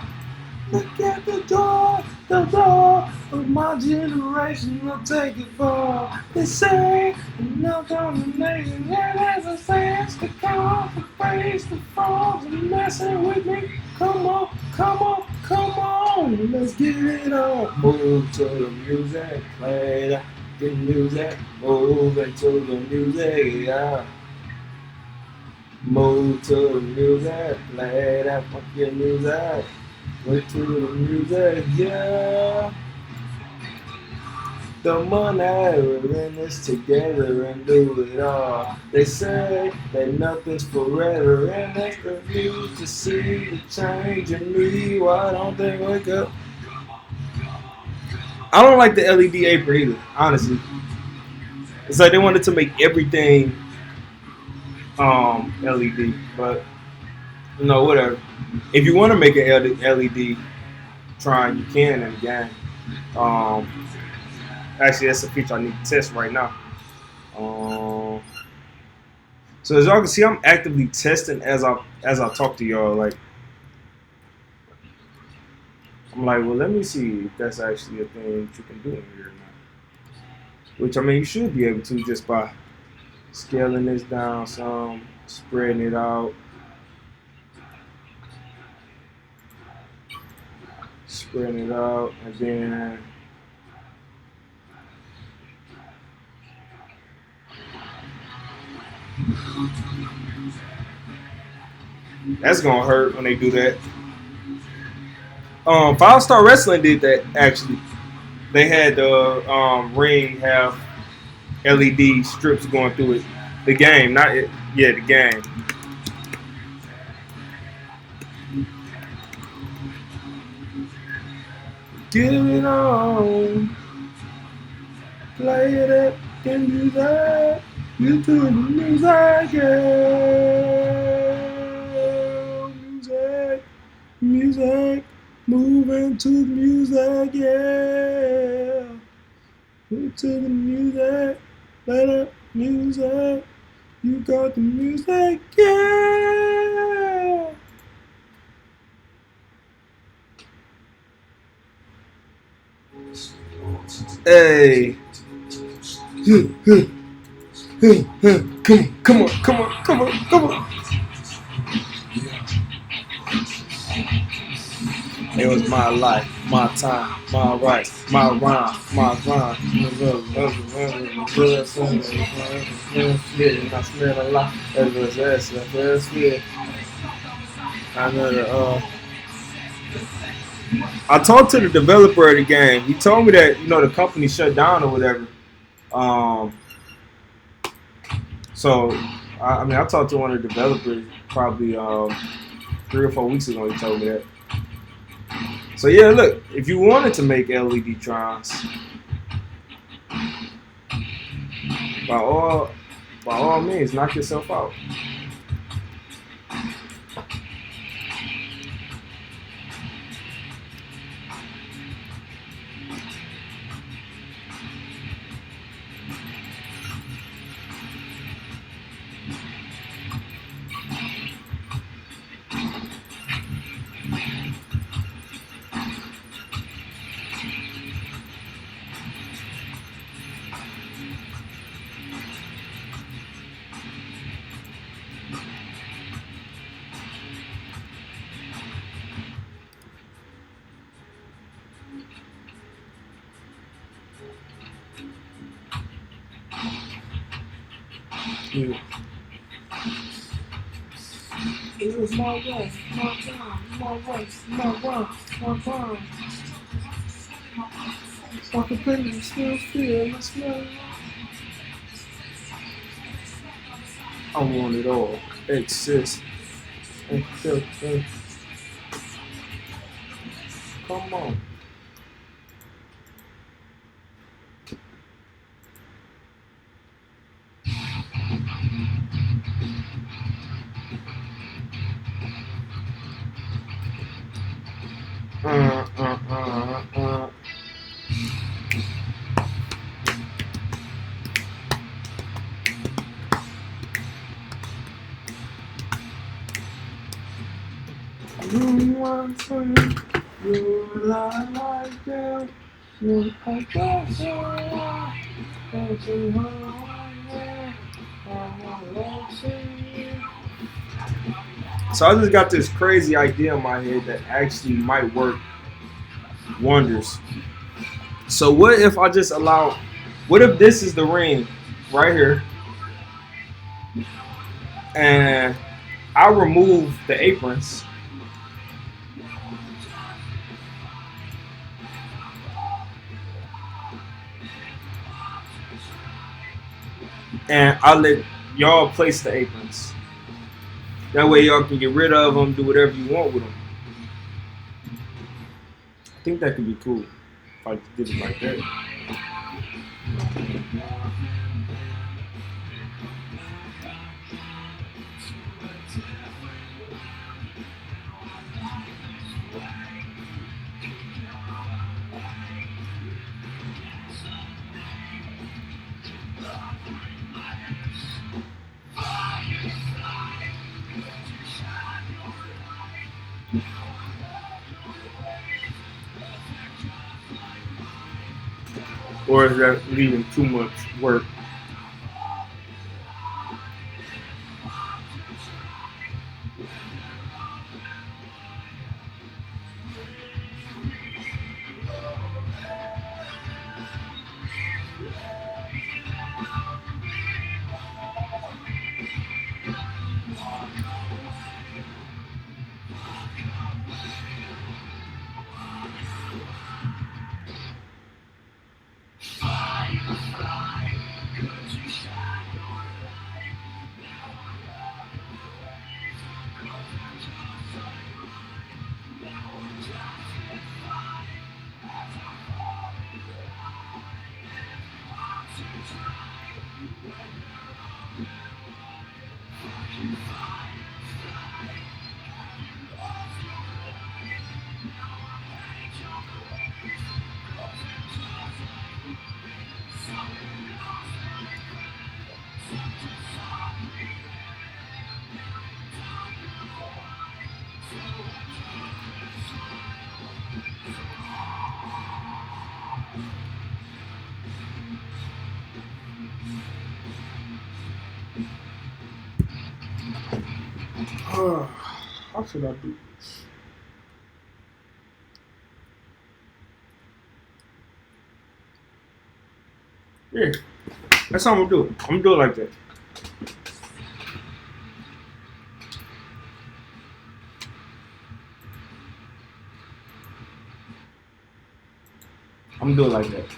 Look at the door of my generation will take it far. They say no condemnation, and as I say, it's the call for face the frogs and messing with me. Come on, come on, come on, let's get it on. Move to the music, play that music, move into the music, yeah. Move to the music, play that fucking music. Went to the music, yeah. The money, we're in this together and do it all. They say that nothing's forever, and they refuse to see the change in me. Why don't they wake up? I don't like the LED apron either, honestly. It's like they wanted to make everything LED, but whatever. If you want to make an LED trying, you can in the game. Actually, that's a feature I need to test right now. So as y'all can see, I'm actively testing as I talk to y'all. Like, I'm like, well, let me see if that's actually a thing that you can do in here now. Which, I mean, you should be able to just by scaling this down some, spreading it out. Spreading it out, and then that's gonna hurt when they do that. 5-Star Wrestling did that actually. They had the ring have LED strips going through it. The game, not it. Yeah, the game. Get it on. Play it up in music. You to the music, yeah. Music, music. Moving to the music, yeah. Move to the music. Let up music. You got the music, yeah. Hey. Come on, come on, come on, come on. It was my life, my time, my right, my rhyme, my rhyme. I smell a lot. I talked to the developer of the game. He told me that the company shut down or whatever. So I talked to one of the developers probably 3 or 4 weeks ago. He told me that. So yeah, look, if you wanted to make LED Trons, by all means, knock yourself out. It was my way, my time, my race, my rhyme, my rhyme. Like a baby, still feel my smell. I want it all. Exist. Come on. So I just got this crazy idea in my head that actually might work wonders. So what if I just what if this is the ring right here and I remove the aprons and I let y'all place the aprons. That way y'all can get rid of them, do whatever you want with them. I think that could be cool if I did it like that. Or is that leaving too much work? How should I do this? Yeah, that's how I'm gonna do it. I'm gonna do it like that. I'm gonna do it like that.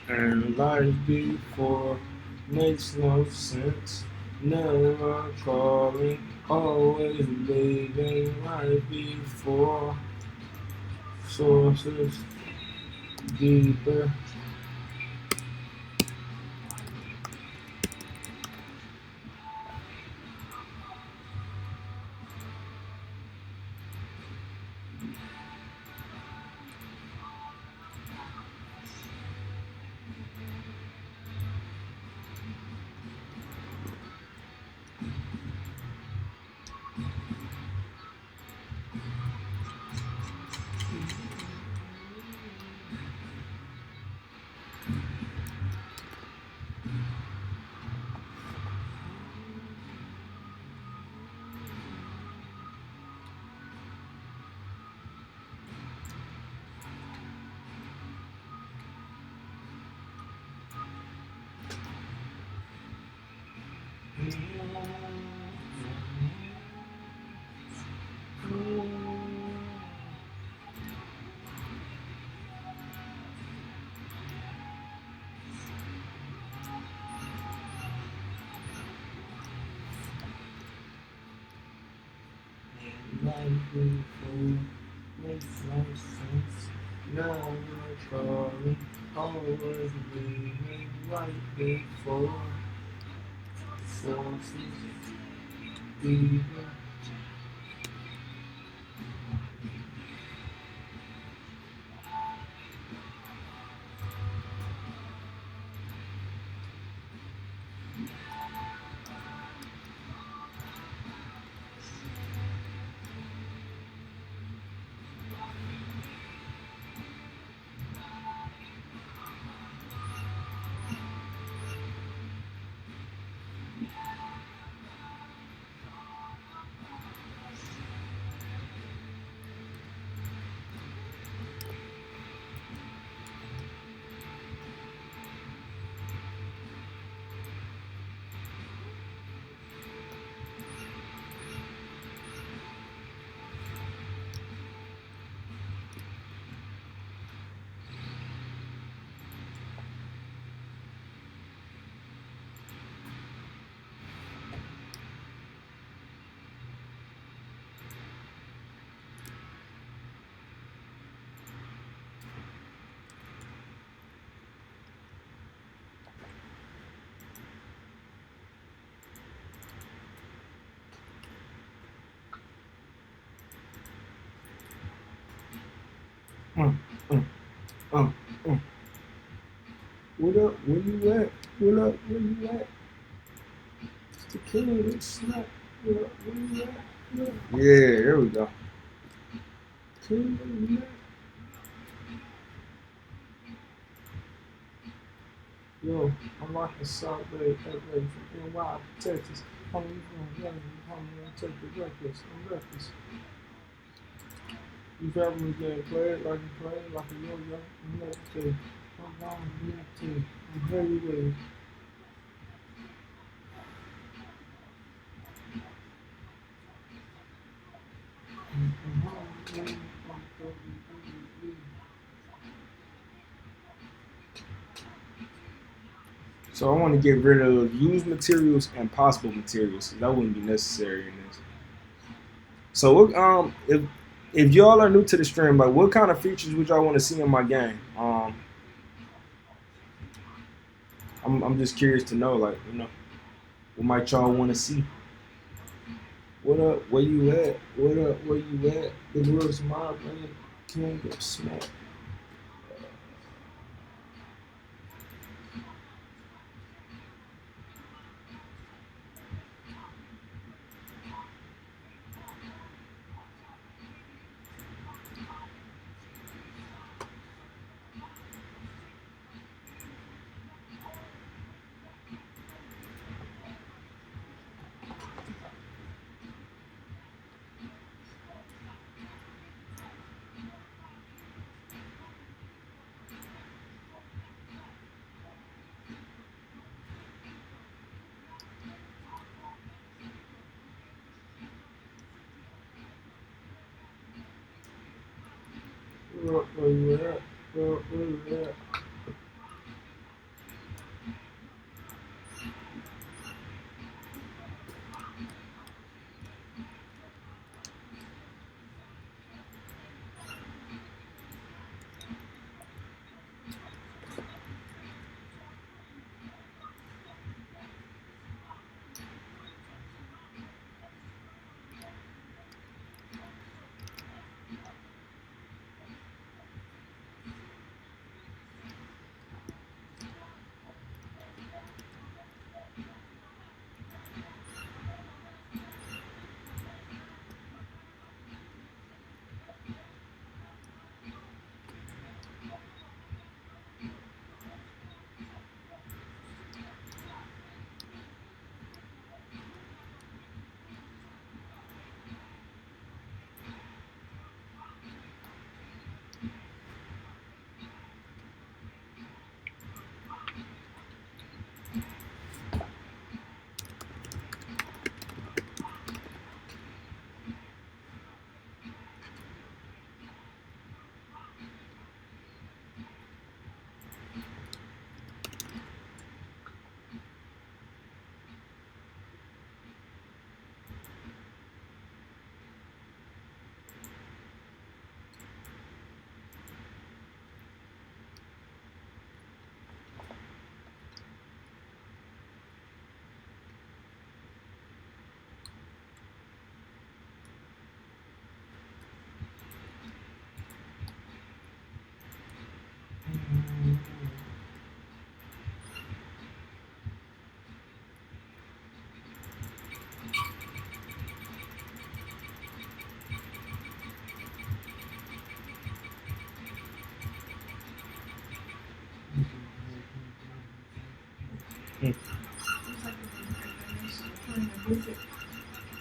And life before makes no sense. Never calling, always leaving right before. Sources deeper. Life before makes no sense. Never calling, always leaving right before. Sources deeper. Mm, mm, mm, mm. What up? Where you at? What up? Where you at? It's the king. It's snap. What up? Where you at? What up? Yeah, there we go. King, where you at? Yo, I'm rocking South Bay, LA from NY, Texas. Homie, you from Young, homie, I take the reckless. I'm reckless. You probably get played like you play, like a yo-yo. I'm meditate. I'm down, meditate. I'm heavyweight. So I want to get rid of used materials and possible materials. So that wouldn't be necessary in this. So if y'all are new to the stream, like what kind of features would y'all want to see in my game? I'm just curious to know, like, what might y'all want to see? What up? Where you at? What up? Where you at? The world's my man. King of smack. What up? Where you at? What up? Where you at?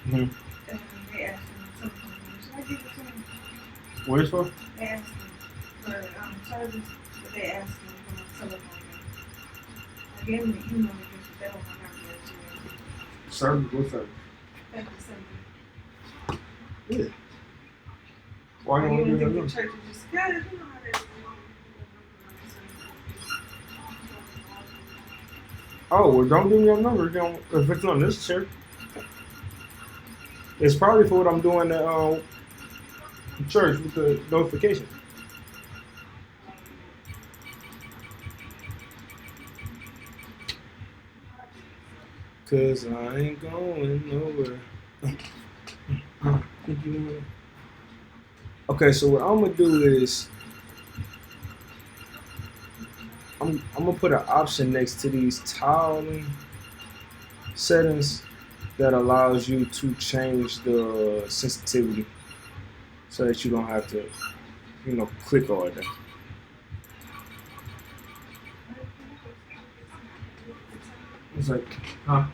Mm-hmm. They asked me something. Should I give it to them? What is for? They asked me for service, but they asked me for my telephone number. I gave them the email address, but they don't remember that. Service? What service? Thank you, Yeah. Why you want to do that? the church is just good. You know how that is. Oh, well, don't give me your number if it's not necessary. It's probably for what I'm doing at church with the notification. Cause I ain't going nowhere. Okay, so what I'm gonna do is I'm gonna put an option next to these tiling settings that allows you to change the sensitivity so that you don't have to, click all that. It's like, huh?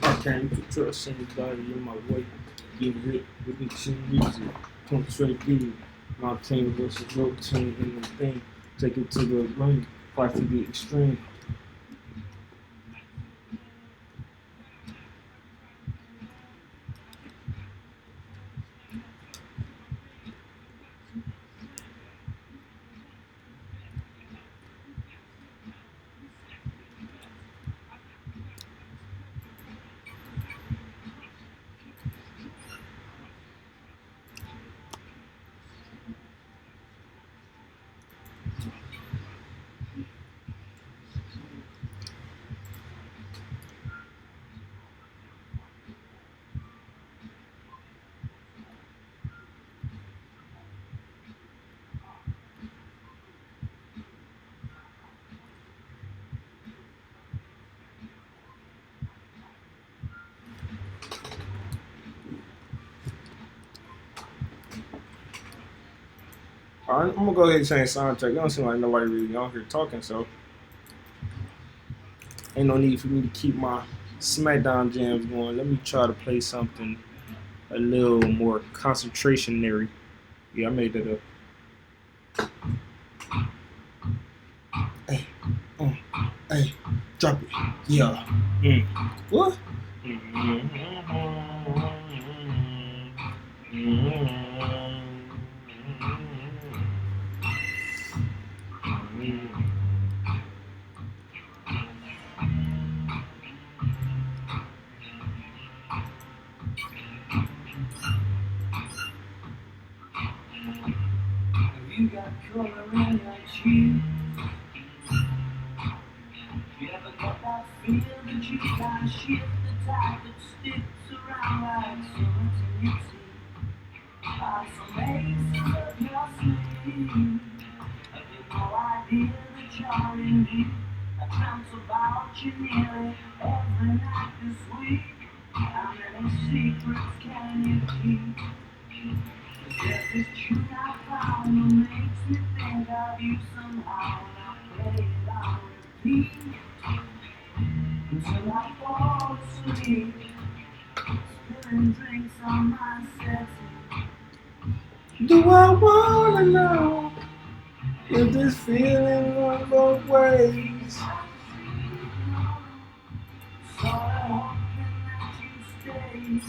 I can't put trust anybody in my way. Get hit with the team music. Come straight deep. My team versus your team in the thing. Take it to the ring. Fight to the extreme. Alright, I'm gonna go ahead and change soundtrack. It don't seem like nobody really on here talking, so ain't no need for me to keep my SmackDown jams going. Let me try to play something a little more concentrationary. Yeah, I made that up. Hey, hey, drop it. Yeah. What? you got color in your cheeks? You ever get that feel that you can't shift the tide that sticks around like certainty? By some aces of your sleeve, I get no idea that you're in deep. I dreamt about you nearly every night this week. How many secrets can you keep? There's this tune I found that makes me think of you somehow, and I play it on repeat until I fall asleep, spilling drinks on my settee. Do I wanna know if this feeling won't go ways? So I'm hoping that you stay.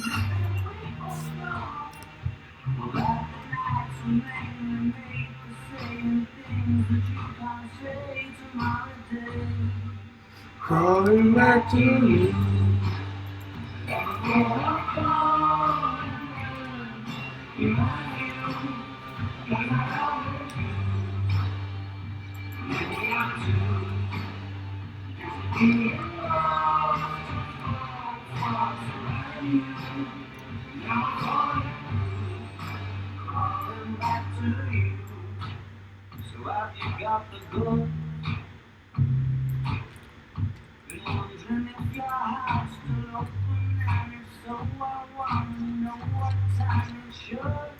Like the nights when they make the same things that you can't say tomorrow day. Crawling back to you. Calling back to you. So have you got the good? Been wondering if your heart's still open, and if so, I want to know what time it should.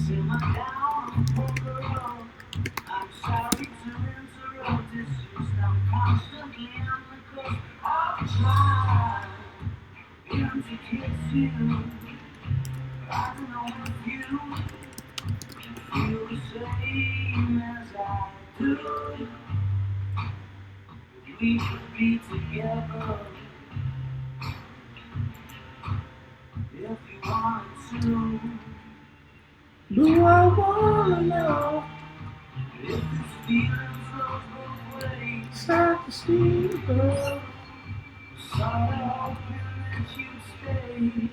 Simmer down and pull her up. I'm sorry to interrupt, it's just I'm constantly on the cusp of trying to kiss you. I don't know if you feel the same as I do. We could be together if you wanted to. Do I wanna know? If this feeling flows both ways, Start to see the girl. so I'm hoping that you'd stay.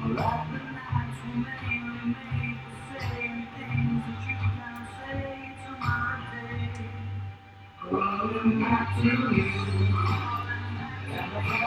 Like the nights when they make the same things that you can't say to my day. Calling back to you. And I feel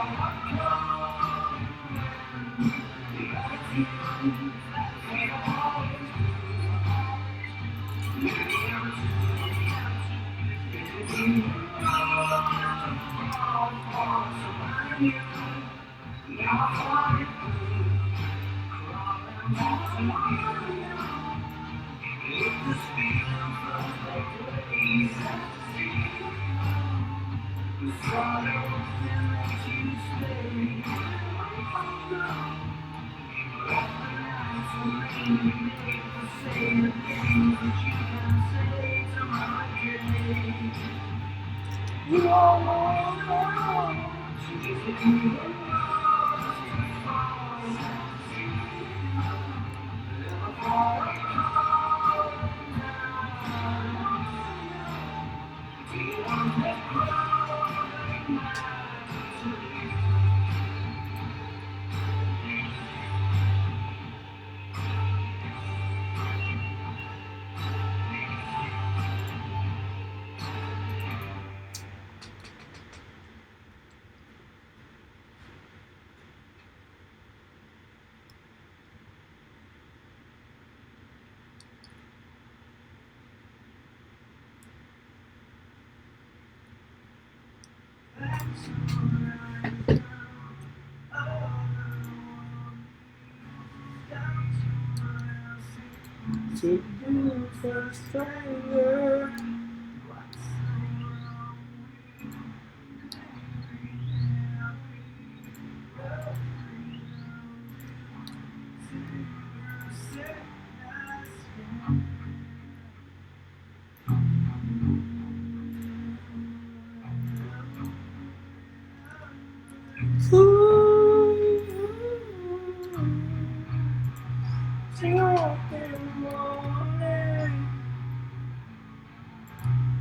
To be first stranger.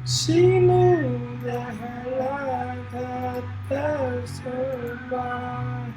She knew that her life had passed her by.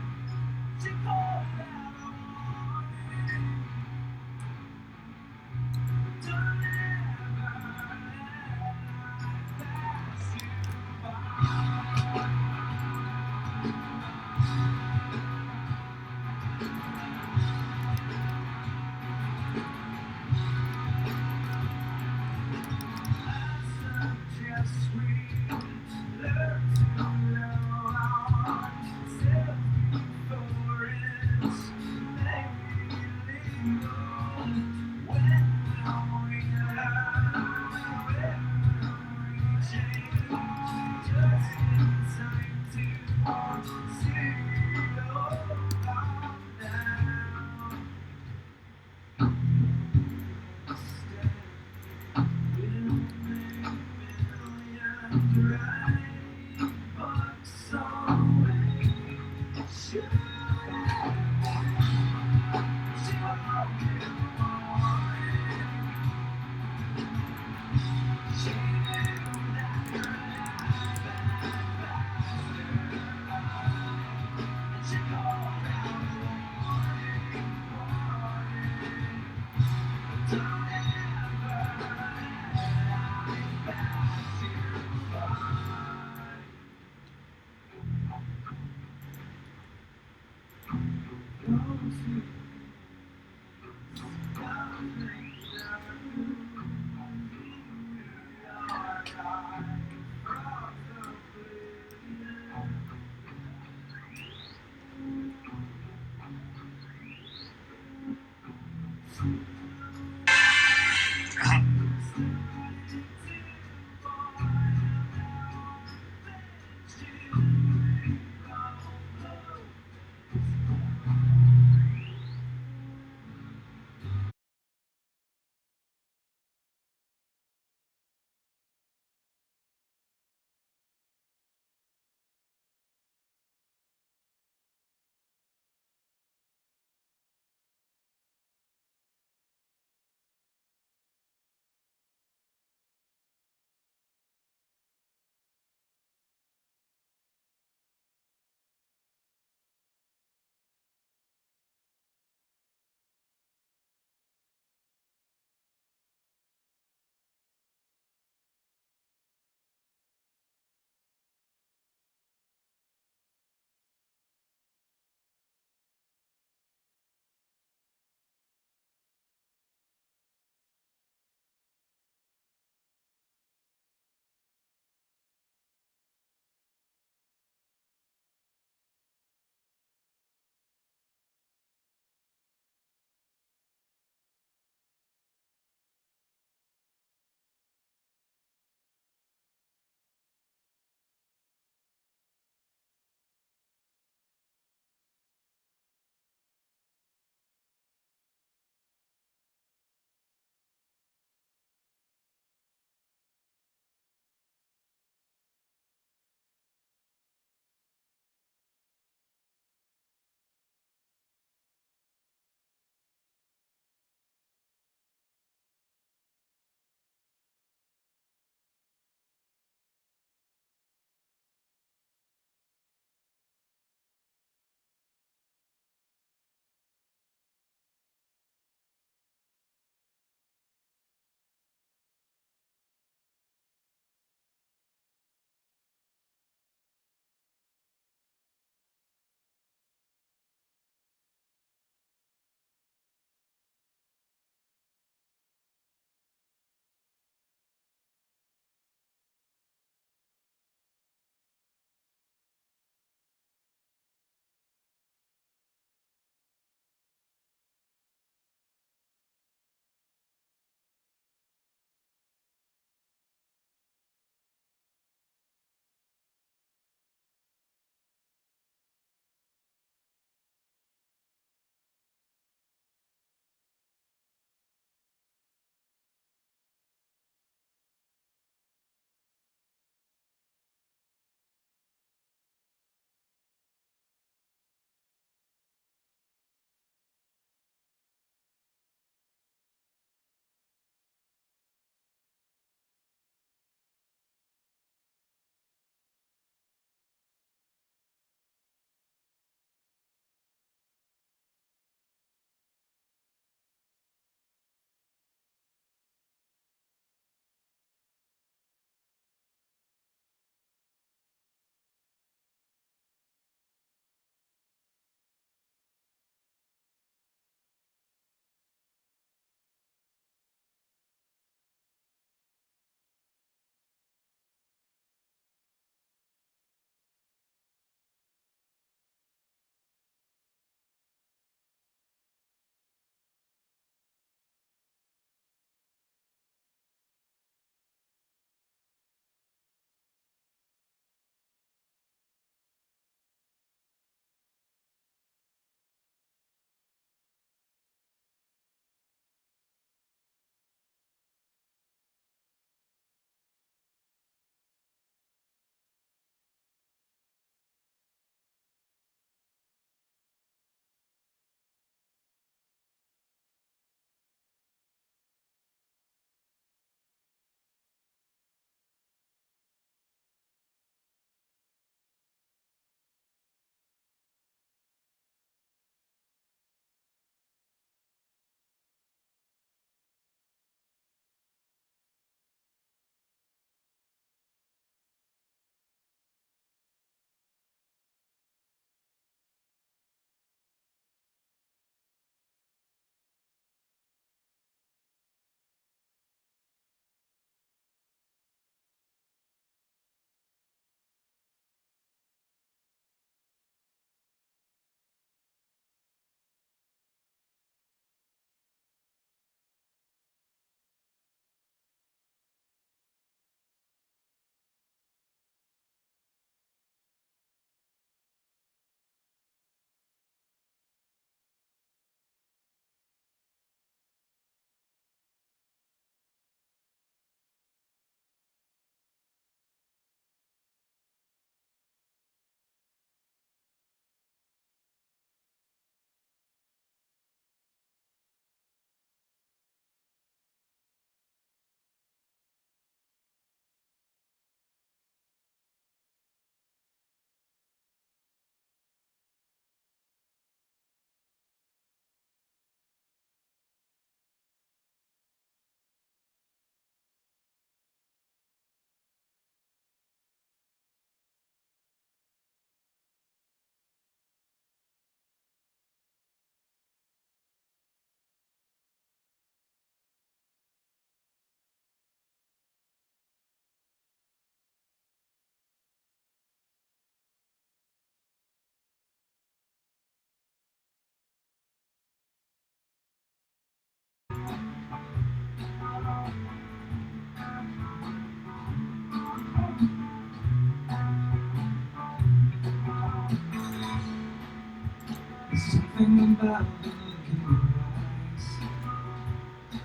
Something about the look in your eyes.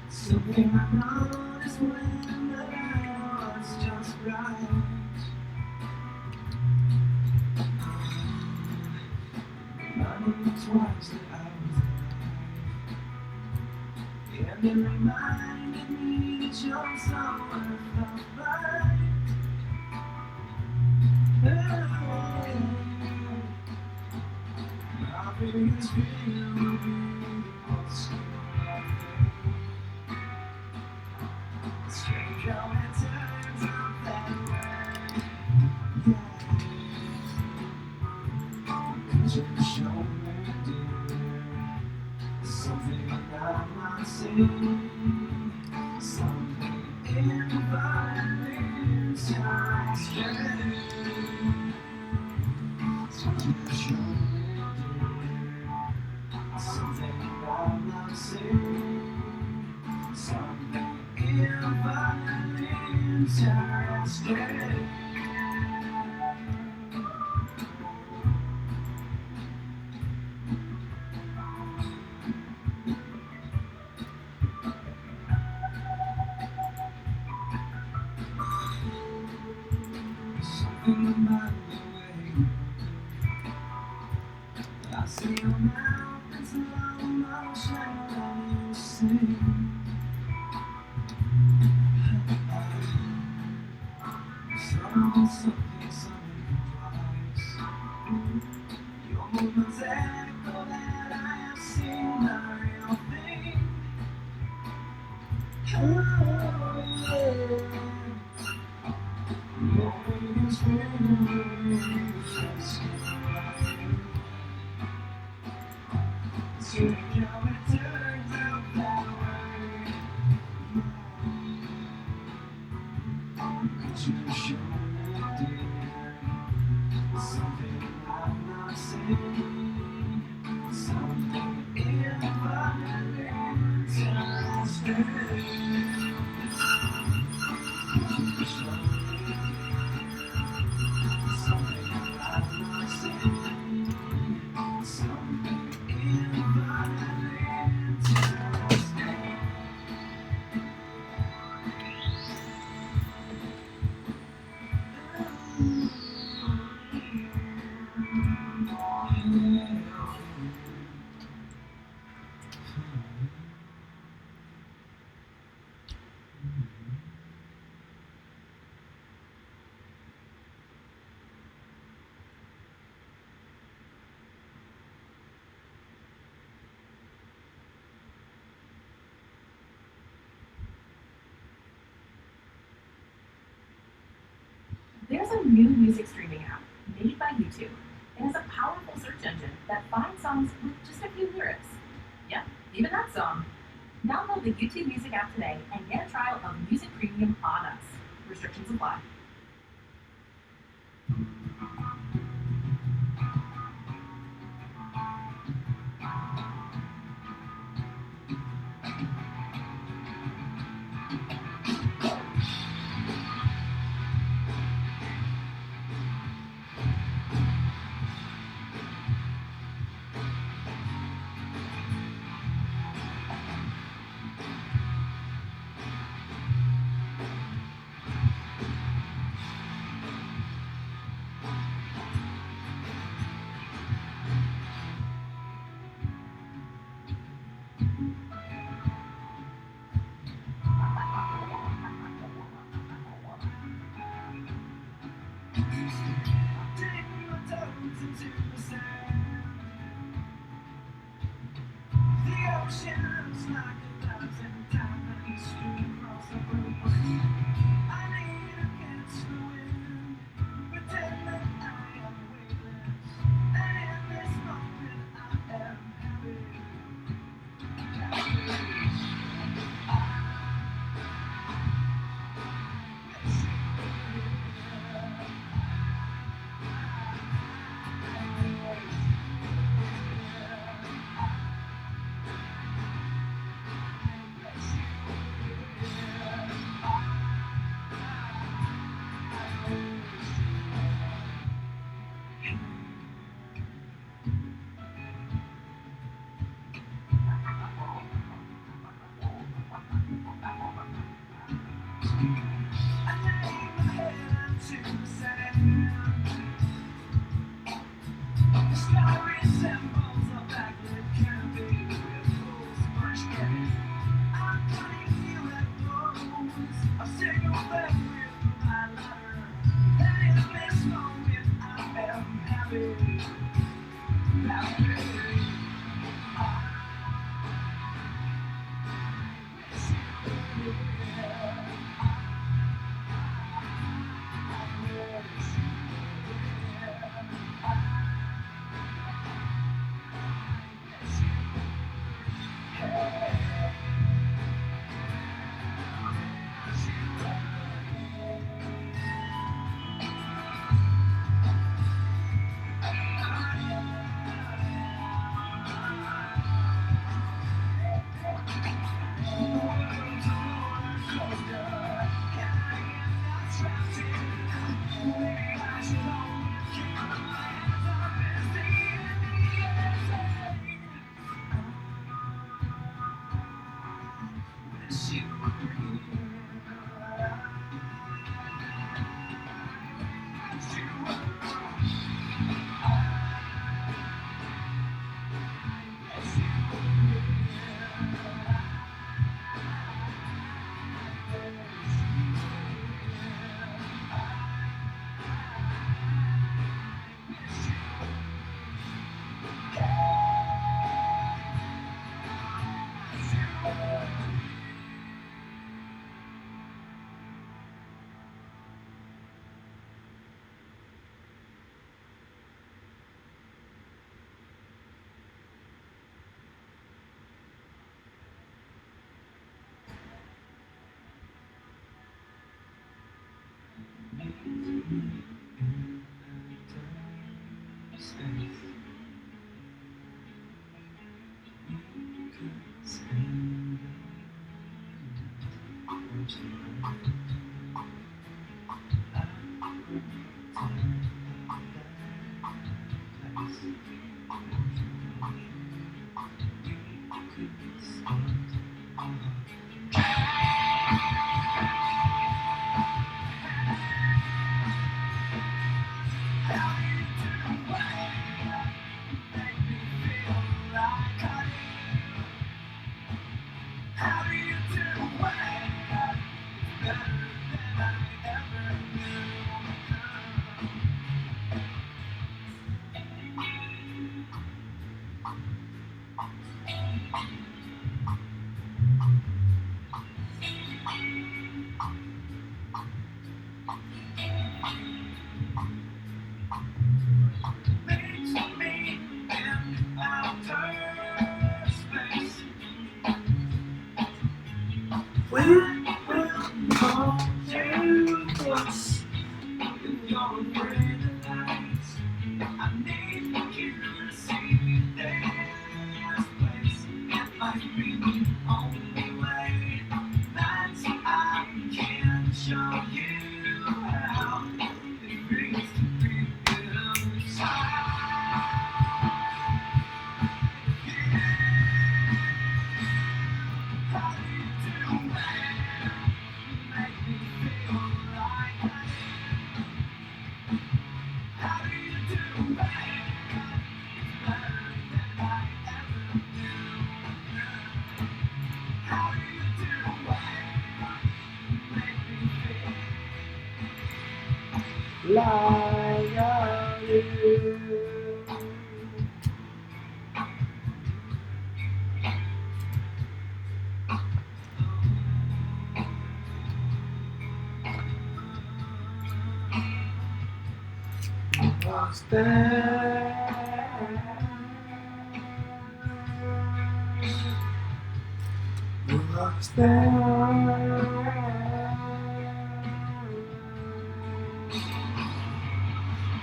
Something I noticed when the light was just right. Reminding me twice that I was alive. And it reminded me that you're somewhere felt right. My biggest fear will be what's strange how it turns out that way. Yeah. Could you show me, dear, something that I'm not seeing? Something in the violence sounds strange. Could you show me, dear, something that I'm not seeing? Something in the violence sounds strange. Something about the way I see your mouth in slow motion when you sing. Something twice. Your movements echo that I have seen the real thing. Oh, yeah. Your biggest fear is just strange how it turns out that way. Could you show me, dear, something I'm not seeing? Something in my lips sounds strange. Could you show me, something I'm not seeing? Something in my lips sounds strange. There's a new music streaming app made by YouTube. It has a powerful search engine that finds songs with just a few lyrics. Yep, even that song. Download the YouTube Music app today and get a trial of Music Premium on us. Restrictions apply. Like I do.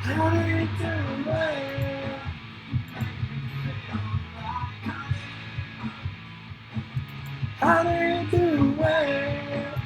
How do you do it? How do you do it?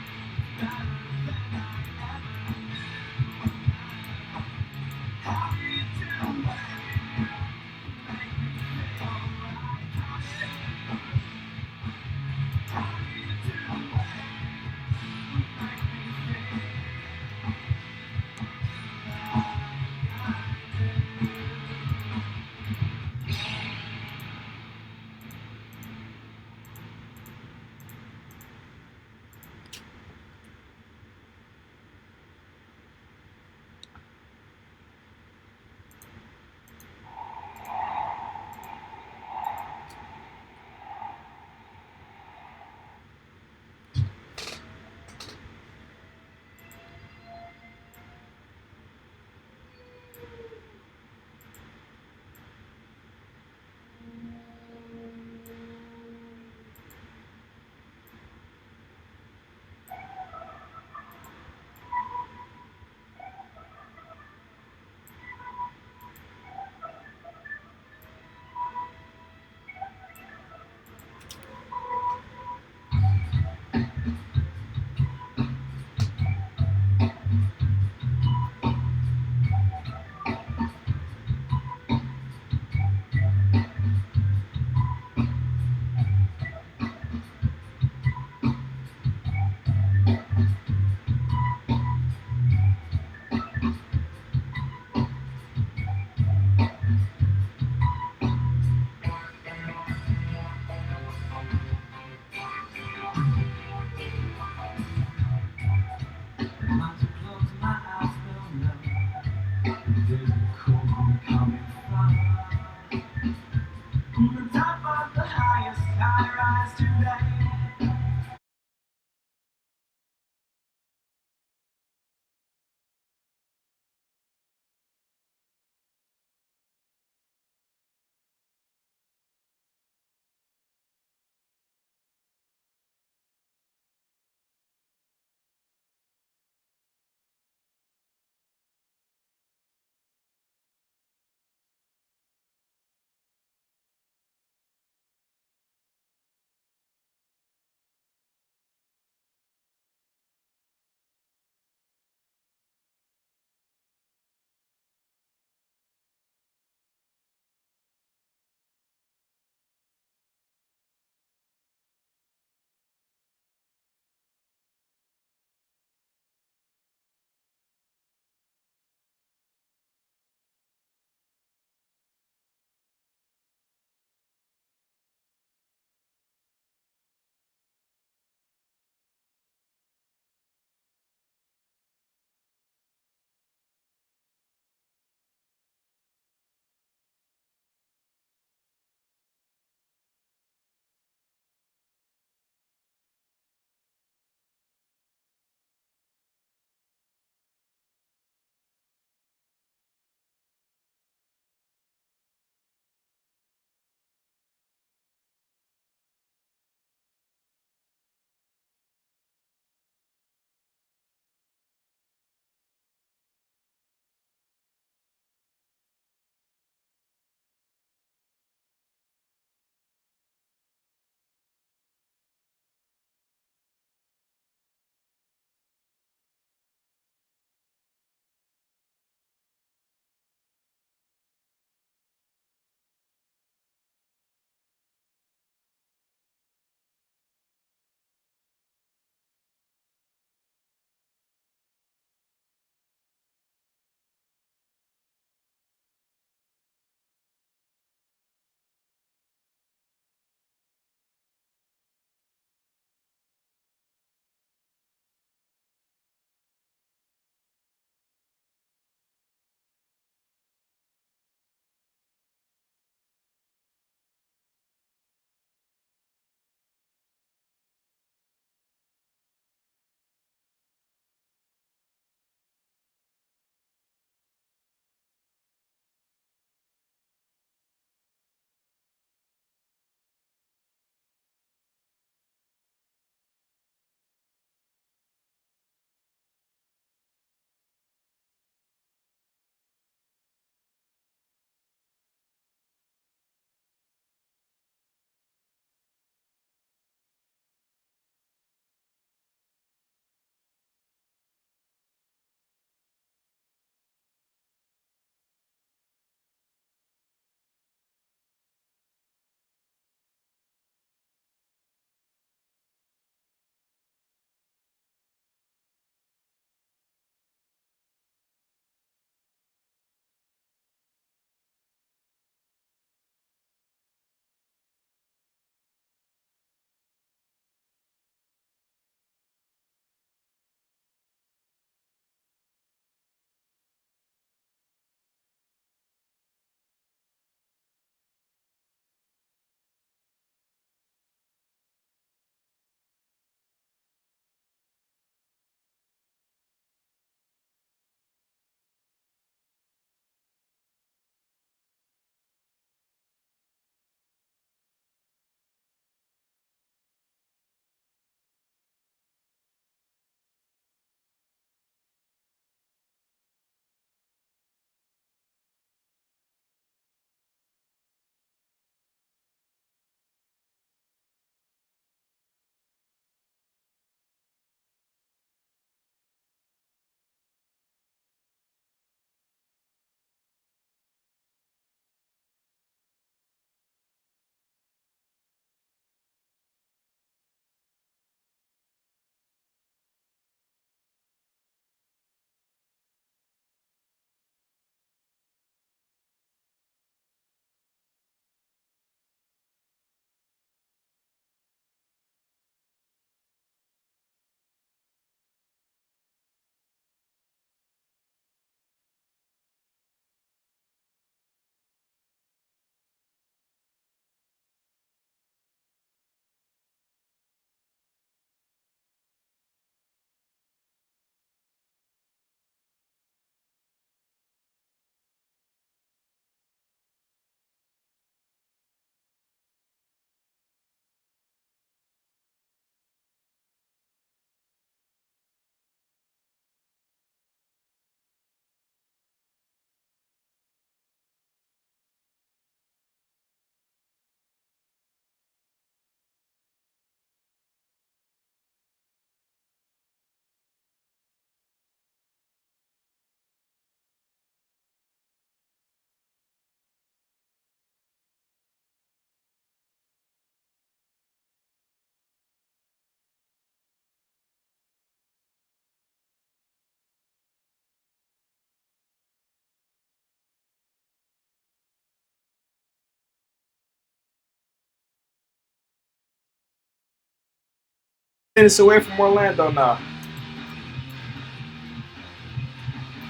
Minutes away from Orlando now.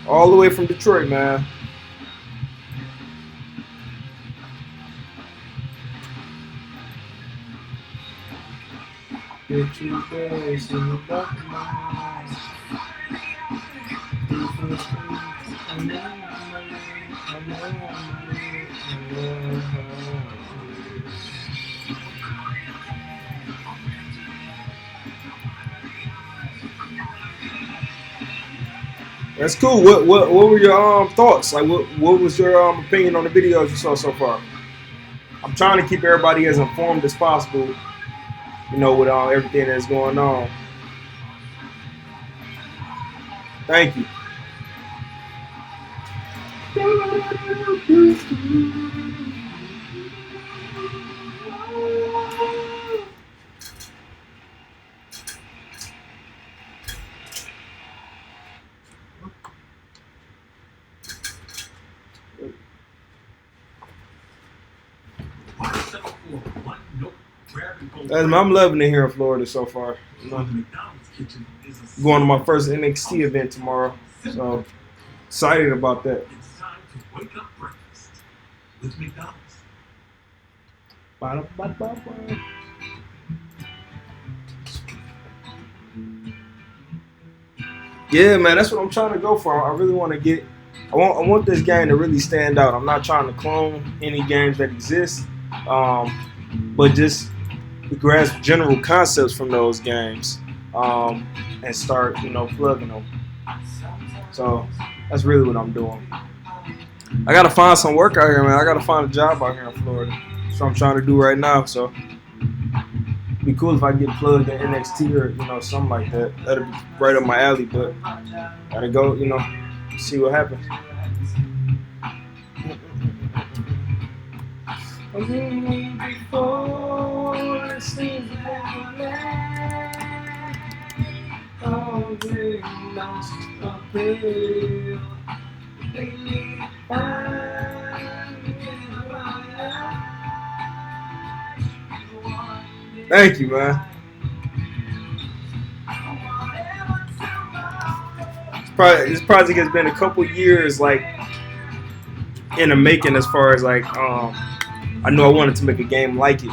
All the way from Detroit, man. Get you face in the back of my eyes. That's cool. What were your thoughts? Like what was your opinion on the videos you saw so far? I'm trying to keep everybody as informed as possible, you know, with everything that's going on. Thank you. I'm loving it here in Florida so far. You know, going to my first NXT event tomorrow, so excited about that. It's time to wake up breakfast with McDonald's. Yeah, man, that's what I'm trying to go for. I really want to get. I want this game to really stand out. I'm not trying to clone any games that exist, but just grasp general concepts from those games and start, you know, plugging them. So that's really what I'm doing. I gotta find some work out here, man. I gotta find a job out here in Florida. That's what I'm trying to do right now. So it'd be cool if I get plugged in NXT or, you know, something like that. That'd be right up my alley. But gotta go, you know, see what happens. Thank you, man. This project has been a couple years, like, in the making, as far as like I knew I wanted to make a game like it,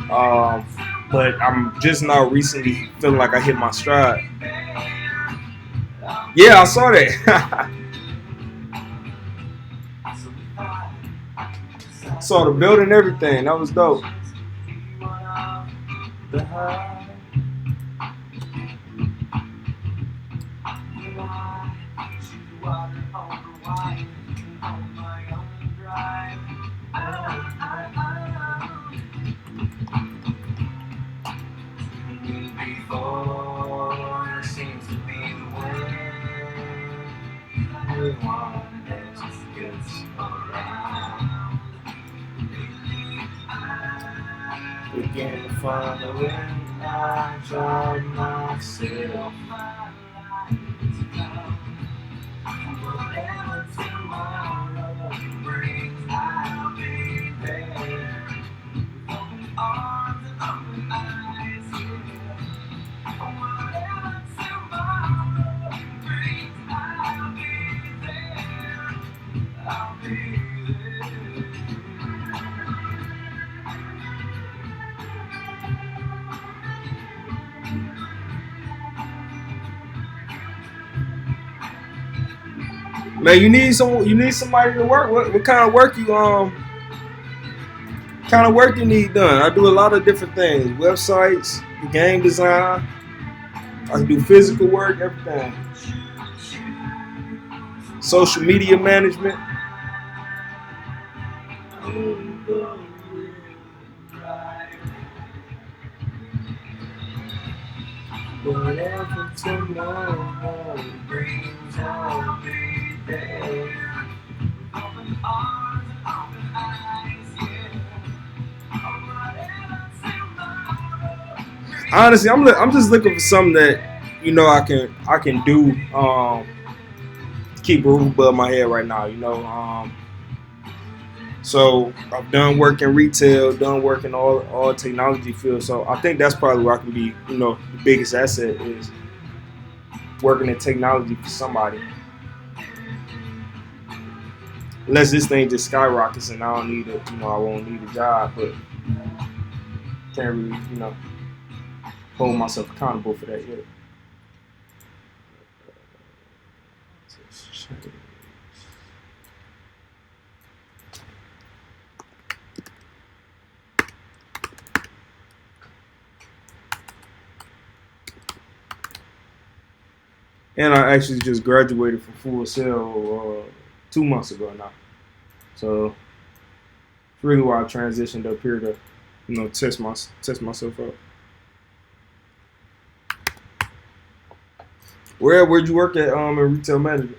but I'm just now recently feeling like I hit my stride. Yeah, I saw that. Saw the building and everything. That was dope. Begin to find a way I drive myself. Whatever tomorrow brings, I'll be there. Open arms and open eyes, yeah. Whatever tomorrow brings, I'll be there. I'll be there. Man, you need somebody to work. What kind of work you need done? I do a lot of different things: websites, game design. I can do physical work, everything. Social media management. Whatever tomorrow brings, I'll be there. Open arms and open eyes, yeah. Honestly, I'm just looking for something that, you know, I can do. Keep a roof above my head right now, you know. So I've done work in retail, done work in all technology fields. So I think that's probably where I can be, the biggest asset is working in technology for somebody. Unless this thing just skyrockets and I don't need it, I won't need a job, but can't really, hold myself accountable for that yet. And I actually just graduated from Full Sail 2 months ago now. So it's really why I transitioned up here to, test myself out. Where'd you work at in retail management?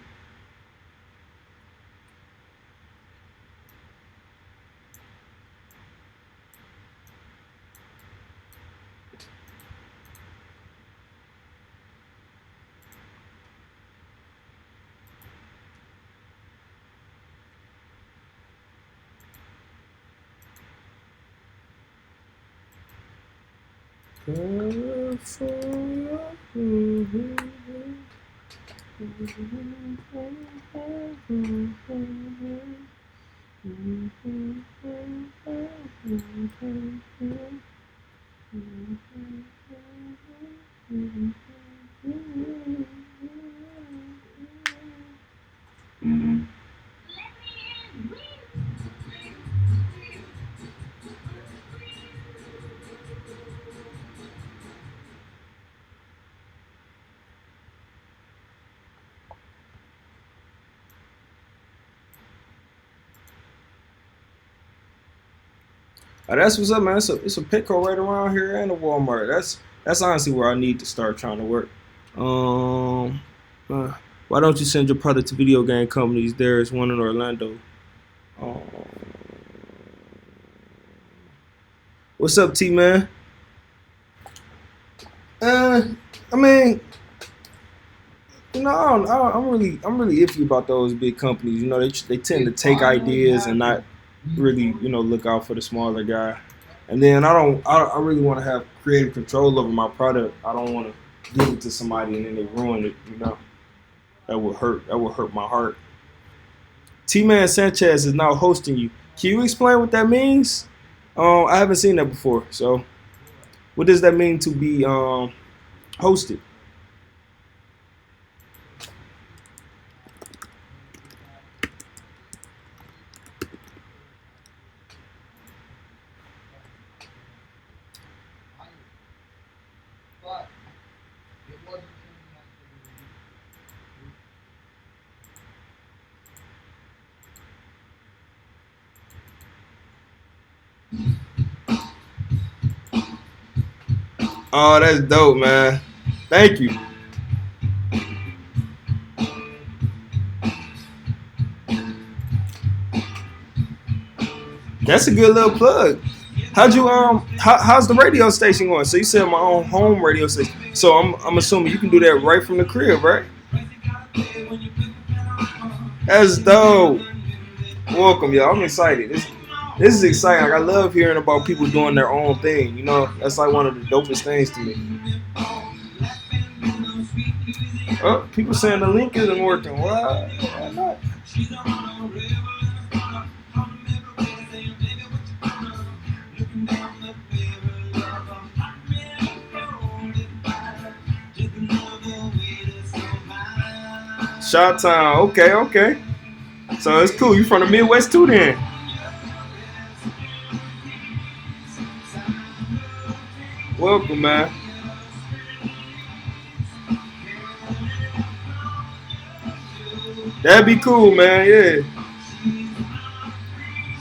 That's what's up, man. It's a Petco right around here and a Walmart. That's honestly where I need to start trying to work. Why don't you send your product to video game companies? There's one in Orlando. What's up, T man? I mean, I'm really iffy about those big companies. They tend to take ideas and not really, look out for the smaller guy. And then I really want to have creative control over my product. I don't want to give it to somebody and then they ruin it. That would hurt my heart. T-Man Sanchez is now hosting you. Can you explain what that means? I haven't seen that before. So, what does that mean to be hosted? Oh, that's dope, man. Thank you. That's a good little plug. How's the radio station going? So you said my own home radio station. So I'm assuming you can do that right from the crib, right? That's dope. Welcome, y'all. I'm excited. This is exciting. Like, I love hearing about people doing their own thing. That's like one of the dopest things to me. Oh, people saying the link isn't working. Why not? Shot Town. Okay. So it's cool. You from the Midwest too, then? Welcome, man. That'd be cool, man. Yeah.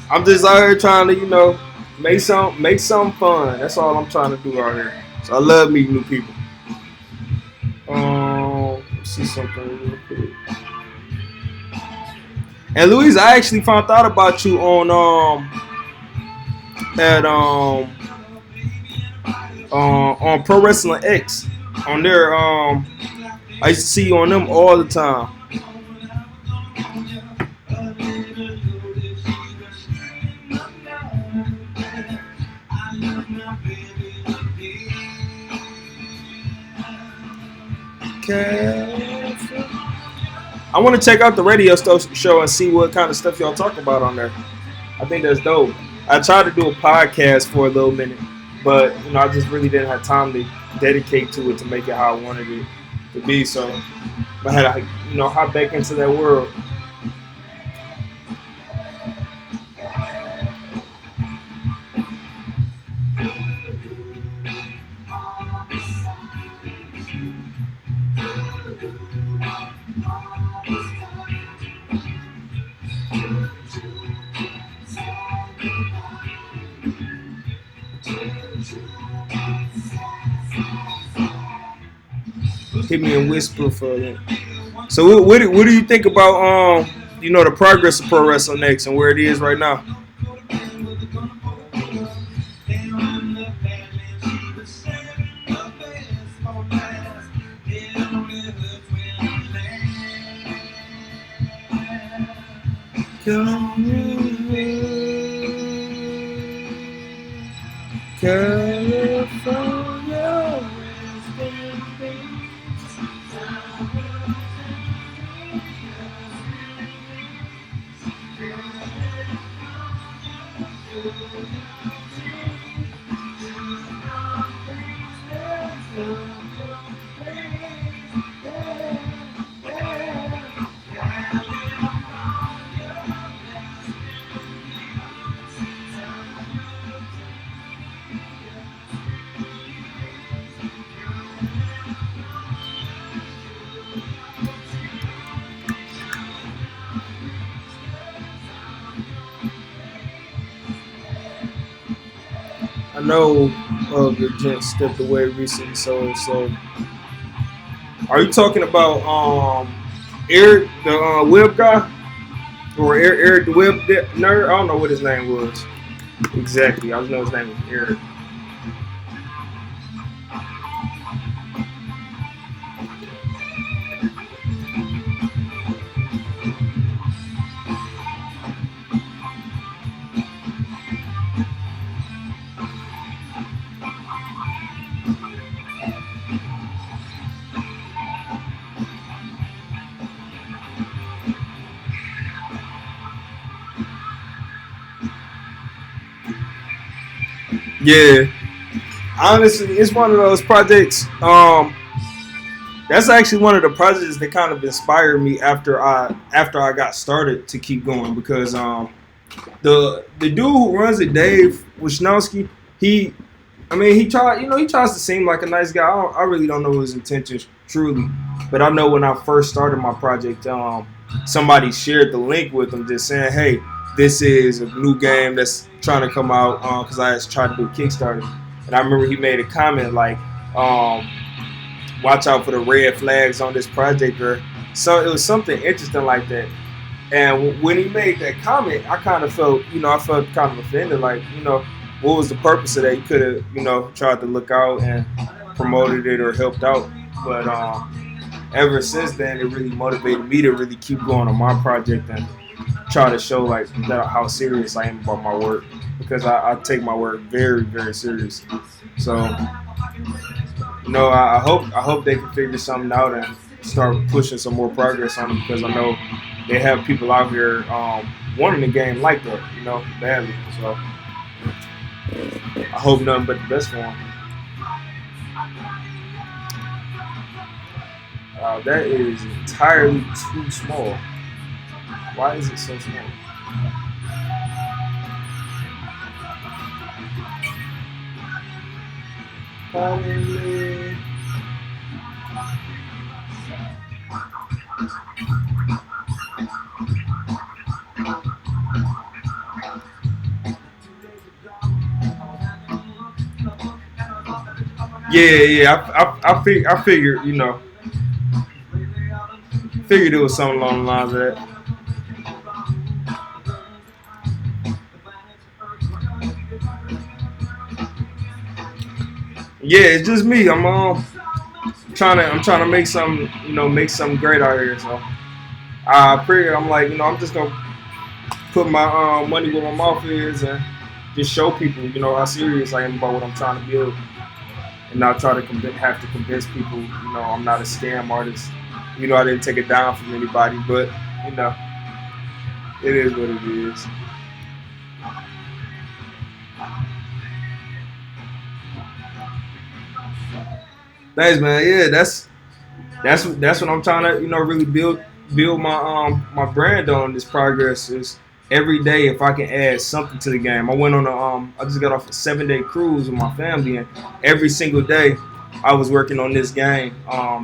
I'm just out here trying to, make something fun. That's all I'm trying to do out here. So I love meeting new people. Let's see something real quick. And Louise, I actually found out about you on Pro Wrestling X. On there, I used to see you on them all the time. I want to check out the radio show and see what kind of stuff y'all talk about on there. I think that's dope. I tried to do a podcast for a little minute, but I just really didn't have time to dedicate to it to make it how I wanted it to be. So I had to, hop back into that world. Hit me and whisper for that. So what do you think about the progress of pro wrestling next and where it is right now? California. I know the gent stepped away recently, so are you talking about Eric the web guy or Eric the web nerd? I don't know what his name was exactly. I just know his name was Eric. Yeah, honestly, it's one of those projects. That's actually one of the projects that kind of inspired me after I got started to keep going because the dude who runs it, Dave Wisnowski, he tries to seem like a nice guy. I really don't know his intentions truly, but I know when I first started my project, somebody shared the link with him, just saying, "Hey, this is a new game that's trying to come out," because I was trying to do a Kickstarter, and I remember he made a comment like, "Watch out for the red flags on this project," or so it was something interesting like that. And when he made that comment, I kind of felt, I felt kind of offended, like, what was the purpose of that? He could have, tried to look out and promoted it or helped out. But ever since then, it really motivated me to really keep going on my project and try to show like how serious I am about my work, because I take my work very, very serious. So, I hope they can figure something out and start pushing some more progress on it, because I know they have people out here wanting the game like that, badly. So I hope nothing but the best for them. That is entirely too small. Why is it so small? Yeah. I figured, figured it was something along the lines of that. Yeah, it's just me. I'm trying to make something great out here. So I figured, I'm like, I'm just gonna put my money where my mouth is and just show people, how serious I am about what I'm trying to build. and not try to have to convince people, I'm not a scam artist. I didn't take it down from anybody, but you know, it is what it is. Thanks, man. Yeah, that's what I'm trying to, really build my brand on. This progress is every day. If I can add something to the game, I went on I just got off a 7-day cruise with my family, and every single day I was working on this game,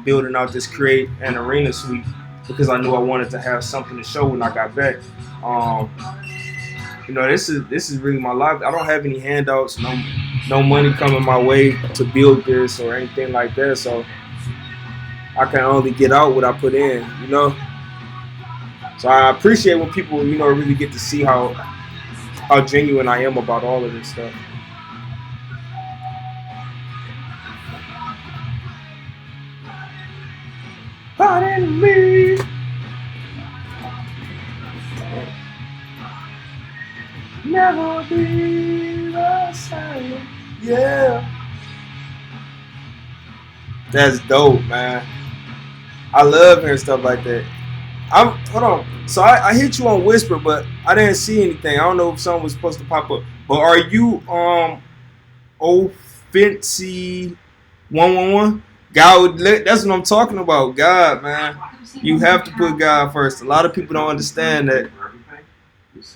building out this create and arena suite because I knew I wanted to have something to show when I got back. Um, this is really my life. I don't have any handouts, no money coming my way to build this or anything like that. So I can only get out what I put in. So I appreciate when people, really get to see how genuine I am about all of this stuff. Pardon me. Never be the same. Yeah. That's dope, man. I love hearing stuff like that. Hold on. So I hit you on Whisper, but I didn't see anything. I don't know if something was supposed to pop up. But are you Offensi 111? God, that's what I'm talking about. God, man. You have to put God first. A lot of people don't understand that.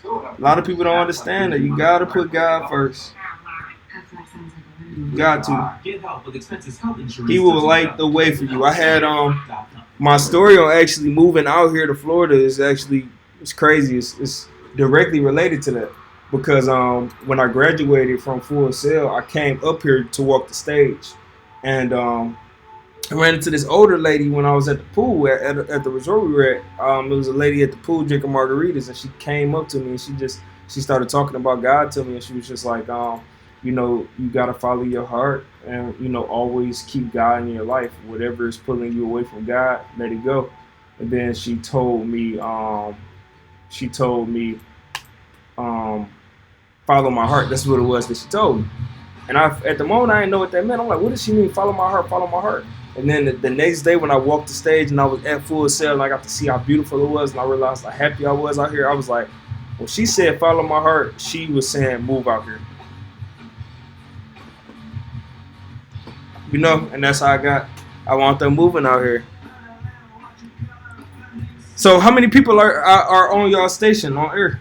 A lot of people don't understand that. You gotta put God first. You got to. He will light the way for you. I had my story on actually moving out here to Florida it's crazy. It's directly related to that because when I graduated from Full Sail, I came up here to walk the stage, and I ran into this older lady when I was at the pool at the resort we were at. It was a lady at the pool drinking margaritas, and she came up to me and she started talking about God to me, and she was just like, you gotta follow your heart and always keep God in your life. Whatever is pulling you away from God, let it go. And then she told me, follow my heart. That's what it was that she told me. And at the moment I didn't know what that meant. I'm like, what does she mean? Follow my heart, follow my heart. And then the next day when I walked the stage and I was at Full Sail and I got to see how beautiful it was and I realized how happy I was out here, I was like, when she said follow my heart, she was saying move out here. And that's how I want them moving out here. So how many people are on y'all station on air?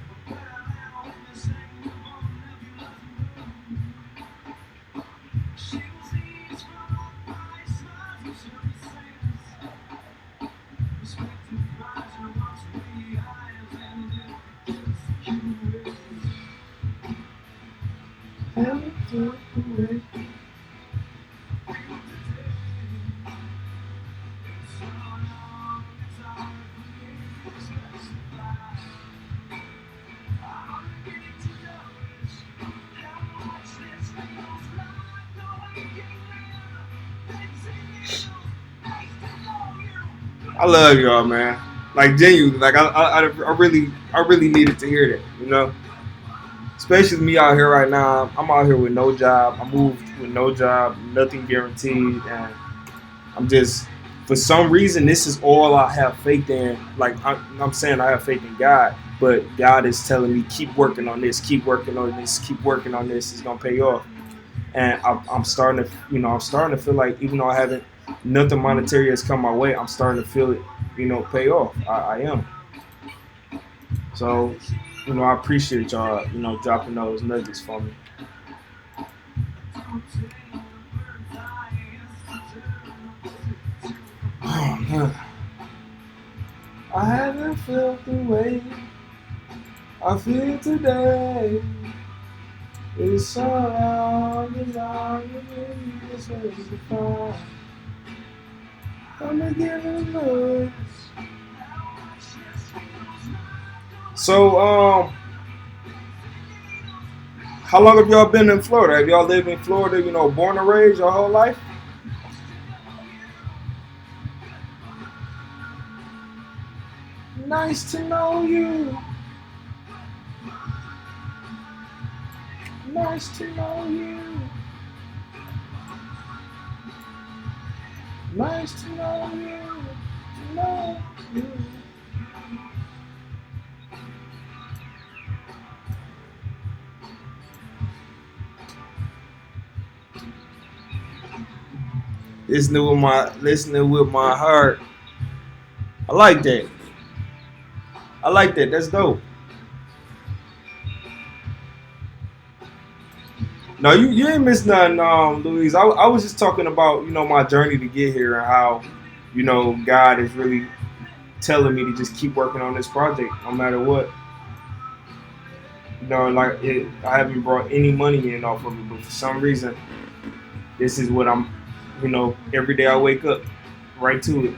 I love y'all, man. Like genuinely, like I really needed to hear that, Especially me out here right now. I'm out here with no job. I moved with no job, nothing guaranteed, and I'm just, for some reason, this is all I have faith in. Like I'm saying, I have faith in God, but God is telling me keep working on this, keep working on this, keep working on this. It's gonna pay off, and I'm starting to feel like even though I haven't. Nothing monetary has come my way. I'm starting to feel it, pay off. I am. So, I appreciate y'all, dropping those nuggets for me. Oh, man. I haven't felt the way I feel today. It's so long as it's ready to fall. I'm giving love. So, how long have y'all been in Florida? Have y'all lived in Florida, born and raised your whole life? Nice to know you. Nice to know you. Nice to know you. To know you. Listening with my heart. I like that. I like that. That's dope. No, you ain't missed nothing, Louise. I was just talking about, my journey to get here and how, God is really telling me to just keep working on this project no matter what. I haven't brought any money in off of it, but for some reason, this is what I'm, every day I wake up right to it.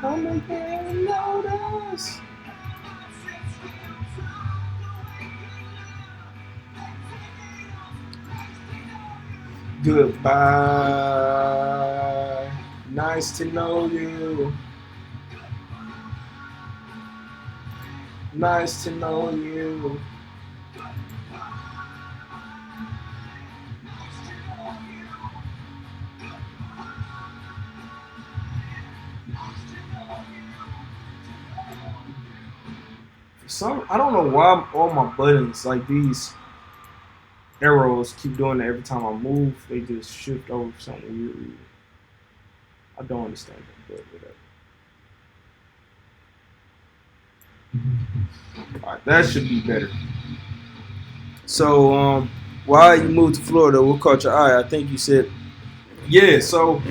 I'm making notice. Goodbye. Nice to know you. Nice to know you. I don't know why all my buttons, like these arrows, keep doing that every time I move. They just shift over for something weird. I don't understand that, but whatever. Alright, that should be better. So, why you moved to Florida? What caught your eye? I think you said, yeah. So,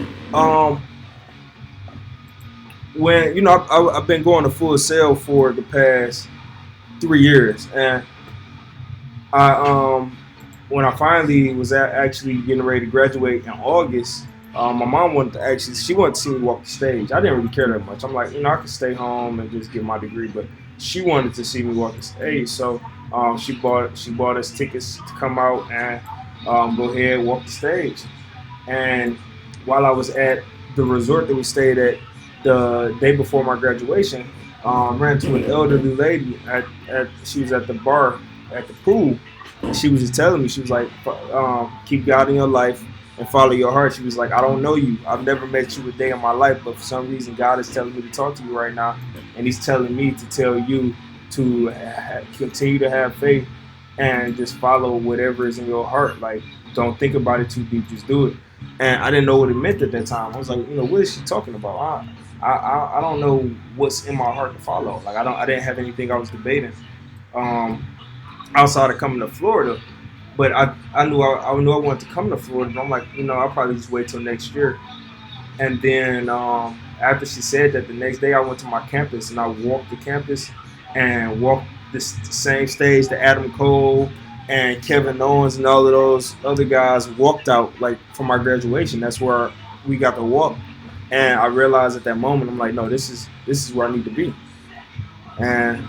when I've been going to Full Sail for the past 3 years, and when I finally was actually getting ready to graduate in August, my mom she wanted to see me walk the stage. I didn't really care that much. I'm like, I could stay home and just get my degree, but she wanted to see me walk the stage, so she bought us tickets to come out and go ahead and walk the stage. And while I was at the resort that we stayed at the day before my graduation, ran into an elderly lady she was at the bar at the pool, and she was just telling me, she was like, keep God in your life and follow your heart. She was like, I don't know you, I've never met you a day in my life, but for some reason God is telling me to talk to you right now, and he's telling me to tell you to continue to have faith and just follow whatever is in your heart. Like, don't think about it too deep, just do it. And I didn't know what it meant at that time. I was like, what is she talking about? I don't know what's in my heart to follow. Like, I didn't have anything I was debating outside of coming to Florida. But I knew I wanted to come to Florida. But I'm like, I'll probably just wait till next year. And then after she said that, the next day I went to my campus and I walked the campus and walked the same stage that Adam Cole and Kevin Owens and all of those other guys walked out, like, for my graduation. That's where we got to walk. And I realized at that moment, I'm like, no, this is where I need to be. And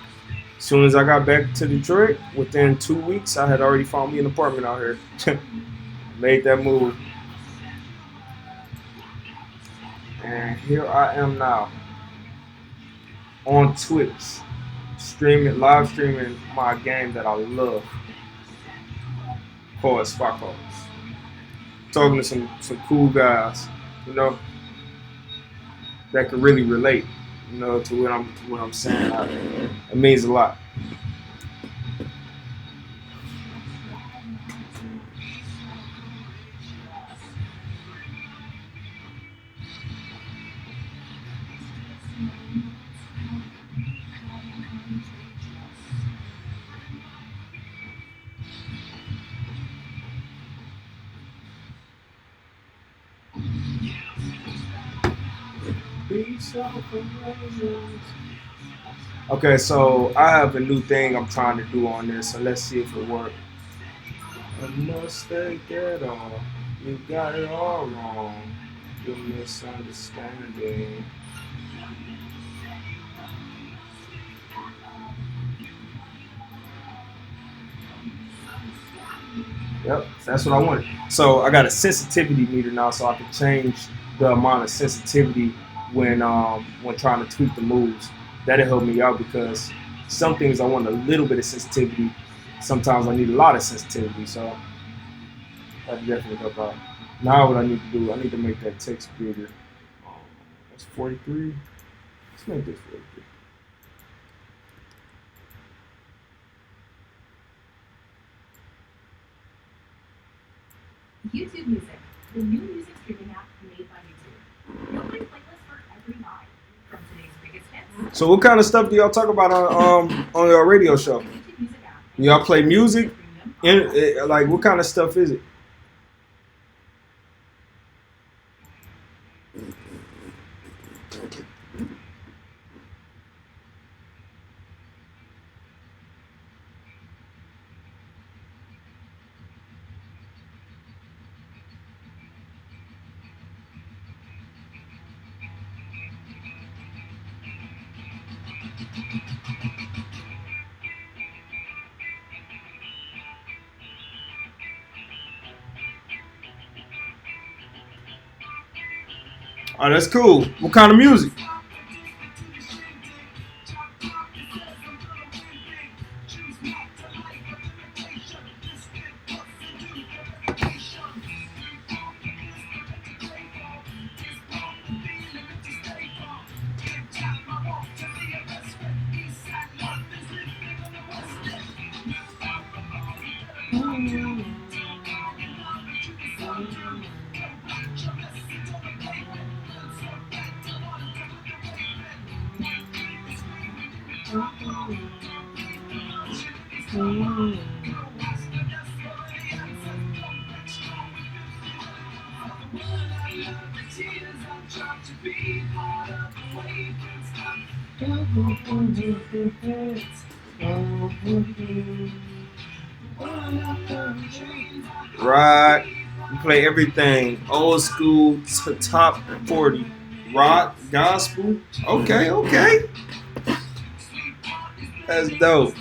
as soon as I got back to Detroit, within 2 weeks, I had already found me an apartment out here. Made that move. And here I am now on Twitch, live streaming my game that I love, called Callerz. Talking to some cool guys, that could really relate, to what I'm saying. It means a lot. Okay, so I have a new thing I'm trying to do on this, so let's see if it works. A mistake at all. You got it all wrong. You're misunderstanding. Yep, that's what I wanted. So I got a sensitivity meter now, so I can change the amount of sensitivity when trying to tweak the moves. That'll help me out because some things I want a little bit of sensitivity, sometimes I need a lot of sensitivity, so that definitely help out. Now what I need to do, I need to make that text bigger. That's 43. Let's make this 43. YouTube Music, the new music streaming app made by YouTube. You'll find playlists for every vibe, from today's biggest hits. So what kind of stuff do y'all talk about on your radio show? YouTube Music app. Y'all play music? Like what kind of stuff is it? Oh, that's cool. What kind of music? Right. We play everything. Old school top 40. Rock, gospel. Okay. That's dope.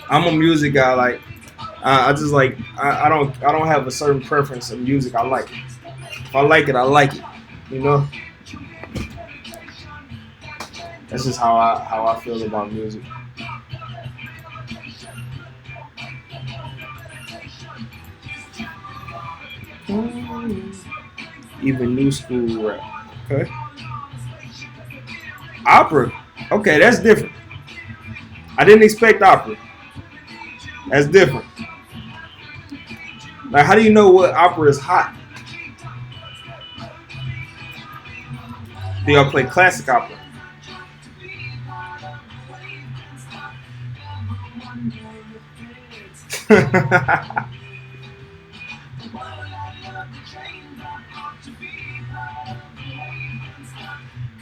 I'm a music guy. Like I just like I don't have a certain preference of music. I like it. If I like it, I like it. You know. That's just how I feel about music. Even new school rap. Okay. Opera. Okay, that's different. I didn't expect opera. That's different. Like, how do you know what opera is hot? Do y'all play classic opera?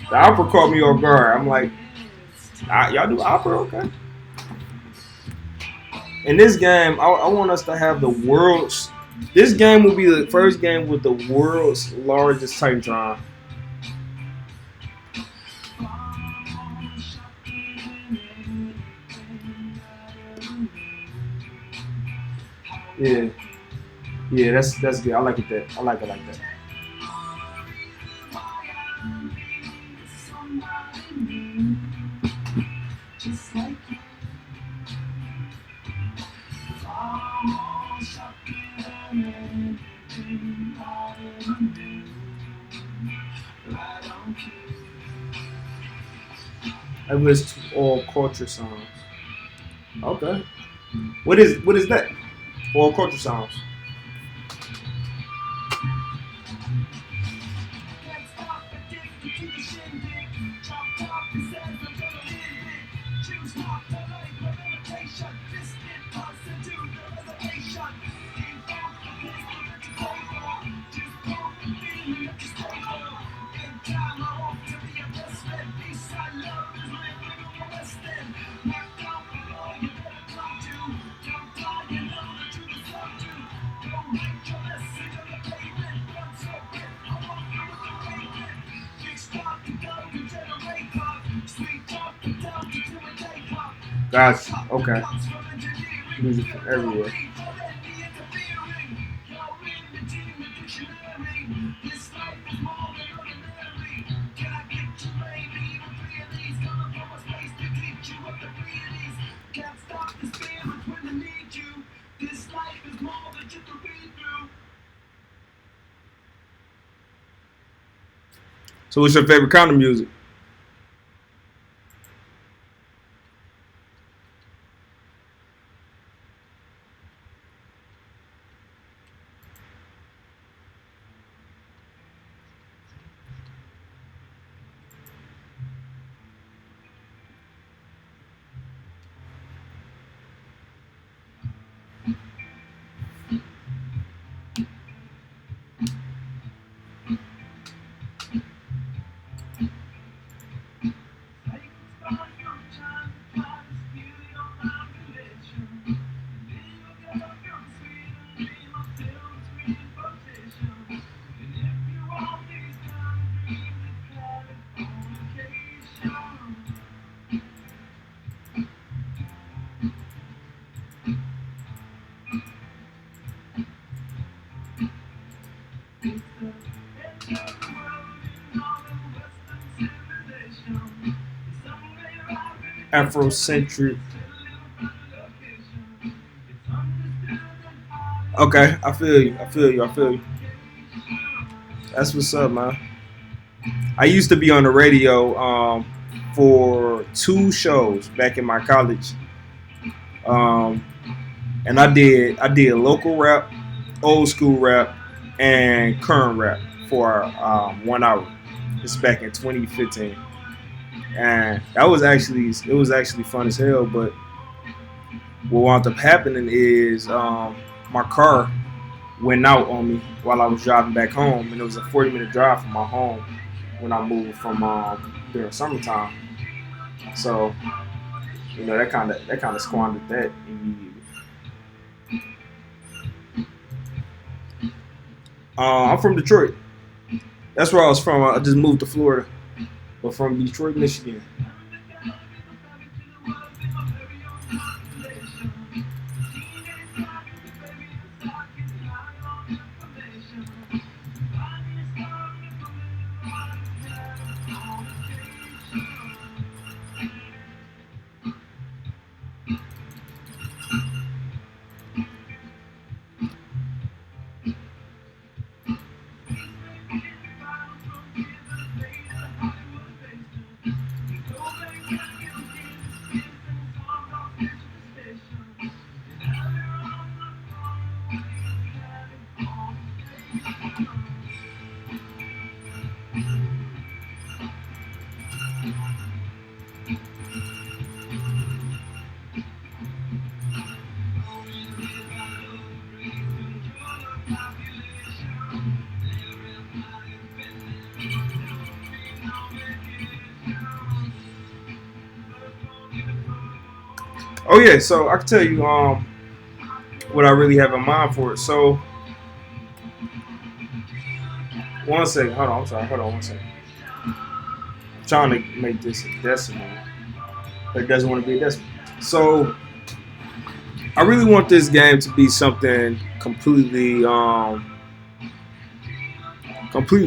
The opera caught me off guard. I'm like, y'all do opera? Okay. In this game, I want us to have the world's. This game will be the first game with the world's largest Titantron. Yeah, that's good. I like it like that. I listen to all culture songs. Okay. What is that? All culture songs. Gotcha. Okay. Music from everywhere. So what's your favorite kind of music? Afrocentric. Okay, I feel you. I feel you. I feel you. That's what's up, man. I used to be on the radio for two shows back in my college, um, and I did local rap, old school rap, and current rap for 1 hour. This is back in 2015, and it was actually fun as hell. But what wound up happening is my car went out on me while I was driving back home, and it was a 40-minute drive from my home when I moved from during summertime. So that kind of squandered that immediately. I'm from Detroit. That's where I was from. I just moved to Florida, but from Detroit, Michigan. Oh yeah, so I can tell you what I really have in mind for it. So one second, hold on, I'm sorry, hold on one second. I'm trying to make this a decimal, but it doesn't want to be a decimal. So I really want this game to be something completely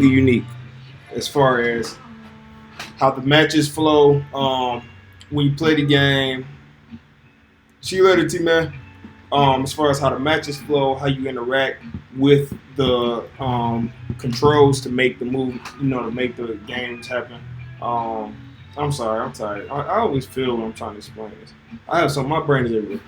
unique as far as how the matches flow. When you play the game, see you later, T man. As far as how the matches flow, how you interact with the controls to make the move, to make the games happen. I'm sorry, I'm tired. I always feel when I'm trying to explain this. My brain is everywhere.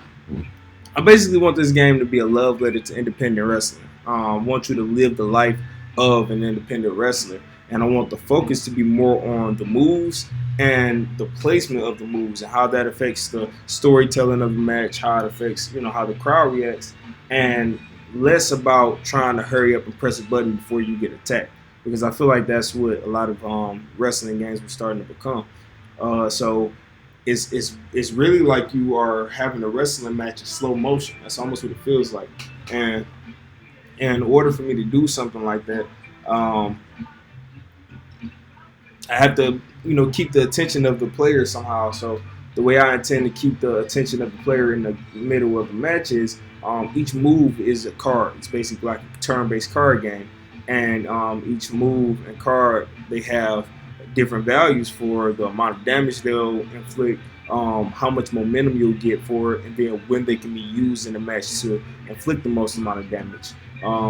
I basically want this game to be a love letter to independent wrestling. I want you to live the life of an independent wrestler, and I want the focus to be more on the moves and the placement of the moves and how that affects the storytelling of the match, how it affects how the crowd reacts, and less about trying to hurry up and press a button before you get attacked, because I feel like that's what a lot of wrestling games were starting to become. So it's really like you are having a wrestling match in slow motion. That's almost what it feels like. And in order for me to do something like that, I have to, keep the attention of the player somehow. So the way I intend to keep the attention of the player in the middle of the match is each move is a card. It's basically like a turn-based card game, and each move and card, they have different values for the amount of damage they'll inflict, how much momentum you'll get for it, and then when they can be used in the match to inflict the most amount of damage.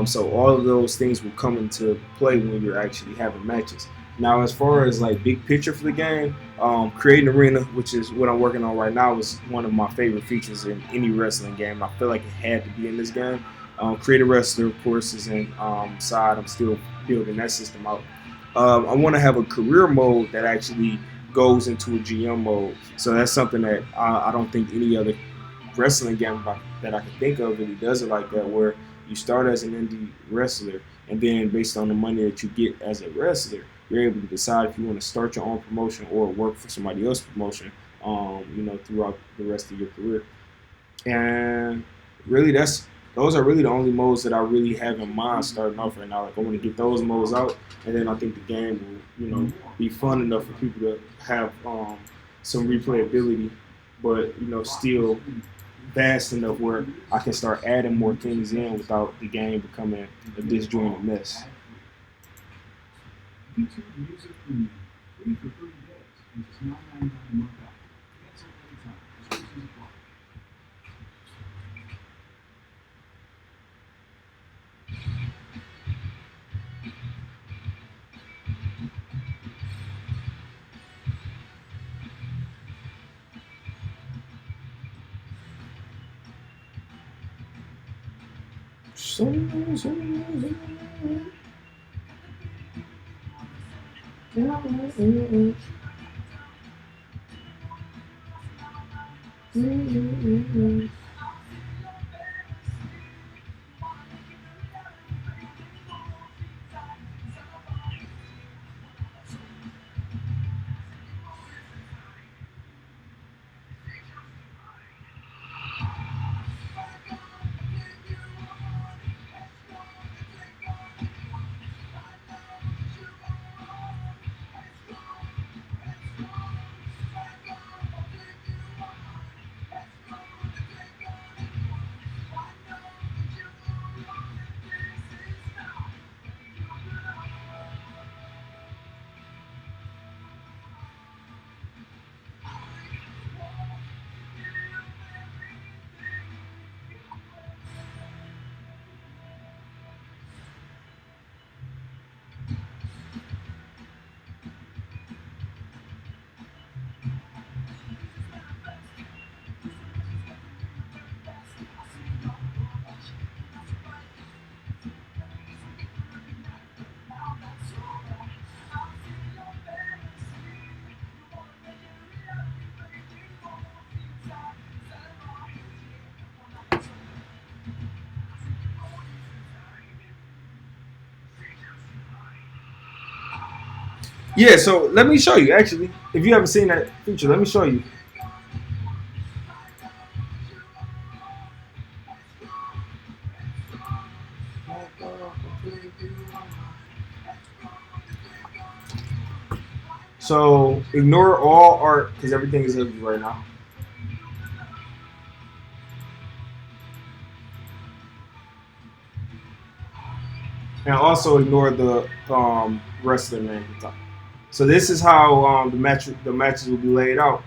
So all of those things will come into play when you're actually having matches. Now, as far as like big picture for the game, creating arena, which is what I'm working on right now, is one of my favorite features in any wrestling game. I feel like it had to be in this game. Create a wrestler, of course, is in side. I'm still building that system out. I want to have a career mode that actually goes into a GM mode. So that's something that I don't think any other wrestling game that I can think of really does it like that, where you start as an indie wrestler, and then based on the money that you get as a wrestler, you're able to decide if you want to start your own promotion or work for somebody else's promotion, throughout the rest of your career. And really, those are really the only modes that I really have in mind starting off right now. Like I want to get those modes out, and then I think the game will, be fun enough for people to have some replayability, but still vast enough where I can start adding more things in without the game becoming a disjointed mess. YouTube Music Premium, free for 30 days, and just $9.99 a month out. Cancel anytime. Restrictions apply. Yeah, so let me show you. Actually, if you haven't seen that feature, let me show you. So ignore all art because everything is ugly right now. And also ignore the wrestler name. So this is how the matches will be laid out.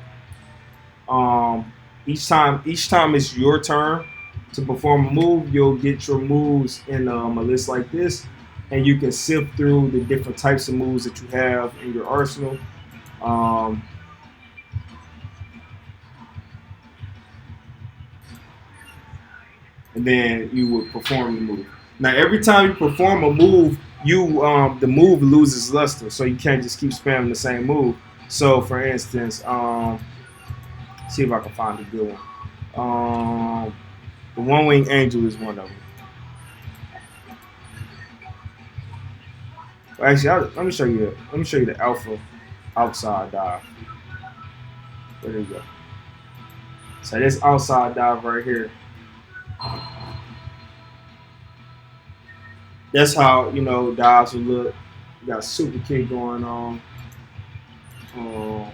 Um, each time it's your turn to perform a move, you'll get your moves in a list like this, and you can sift through the different types of moves that you have in your arsenal. Um, and then you would perform the move. Now, every time you perform a move, the move loses luster, so you can't just keep spamming the same move. So, for instance, see if I can find a good one. The One Wing Angel is one of them. Well, actually, let me show you. Let me show you the Alpha outside dive. There you go. So this outside dive right here. That's how dives will look. You got super kick going on. Um,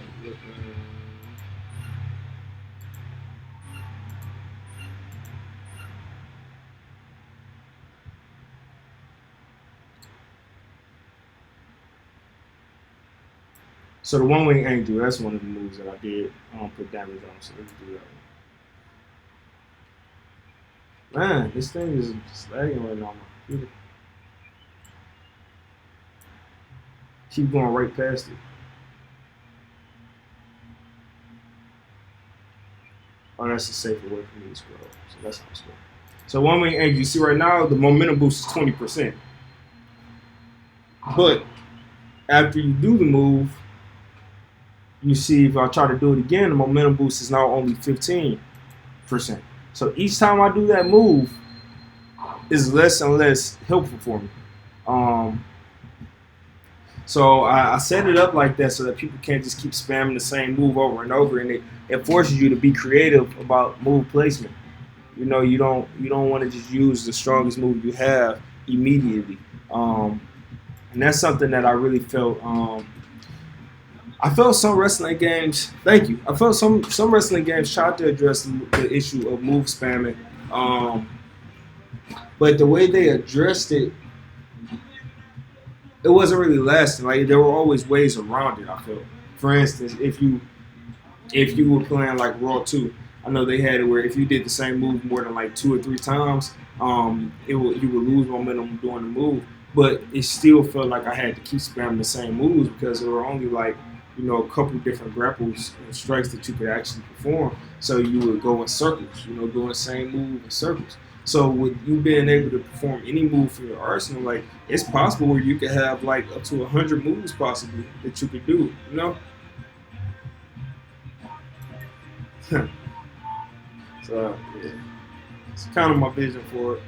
So the One Wing Angel, that's one of the moves that I did put damage on. So let's do that one. Man, this thing is just lagging right now on my computer. keep going right past it. Oh, that's a safer way for me to scroll. So that's how I'm scrolling. So one way, and you see right now, the momentum boost is 20%. But after you do the move, you see if I try to do it again, the momentum boost is now only 15%. So each time I do that move, is less and less helpful for me. Um, so I set it up like that so that people can't just keep spamming the same move over and over, and it forces you to be creative about move placement. You don't want to just use the strongest move you have immediately, and that's something that I really felt. I felt some wrestling games. Thank you. I felt some wrestling games tried to address the issue of move spamming, but the way they addressed it, it wasn't really lasting. Like there were always ways around it. I felt. For instance, if you were playing like Raw 2, I know they had it where if you did the same move more than like 2 or 3 times, you would lose momentum doing the move. But it still felt like I had to keep spamming the same moves because there were only like a couple different grapples and strikes that you could actually perform. So you would go in circles, doing the same move in circles. So with you being able to perform any move from your arsenal, like it's possible where you could have like up to 100 moves possibly that you could do. So yeah, it's kind of my vision for it.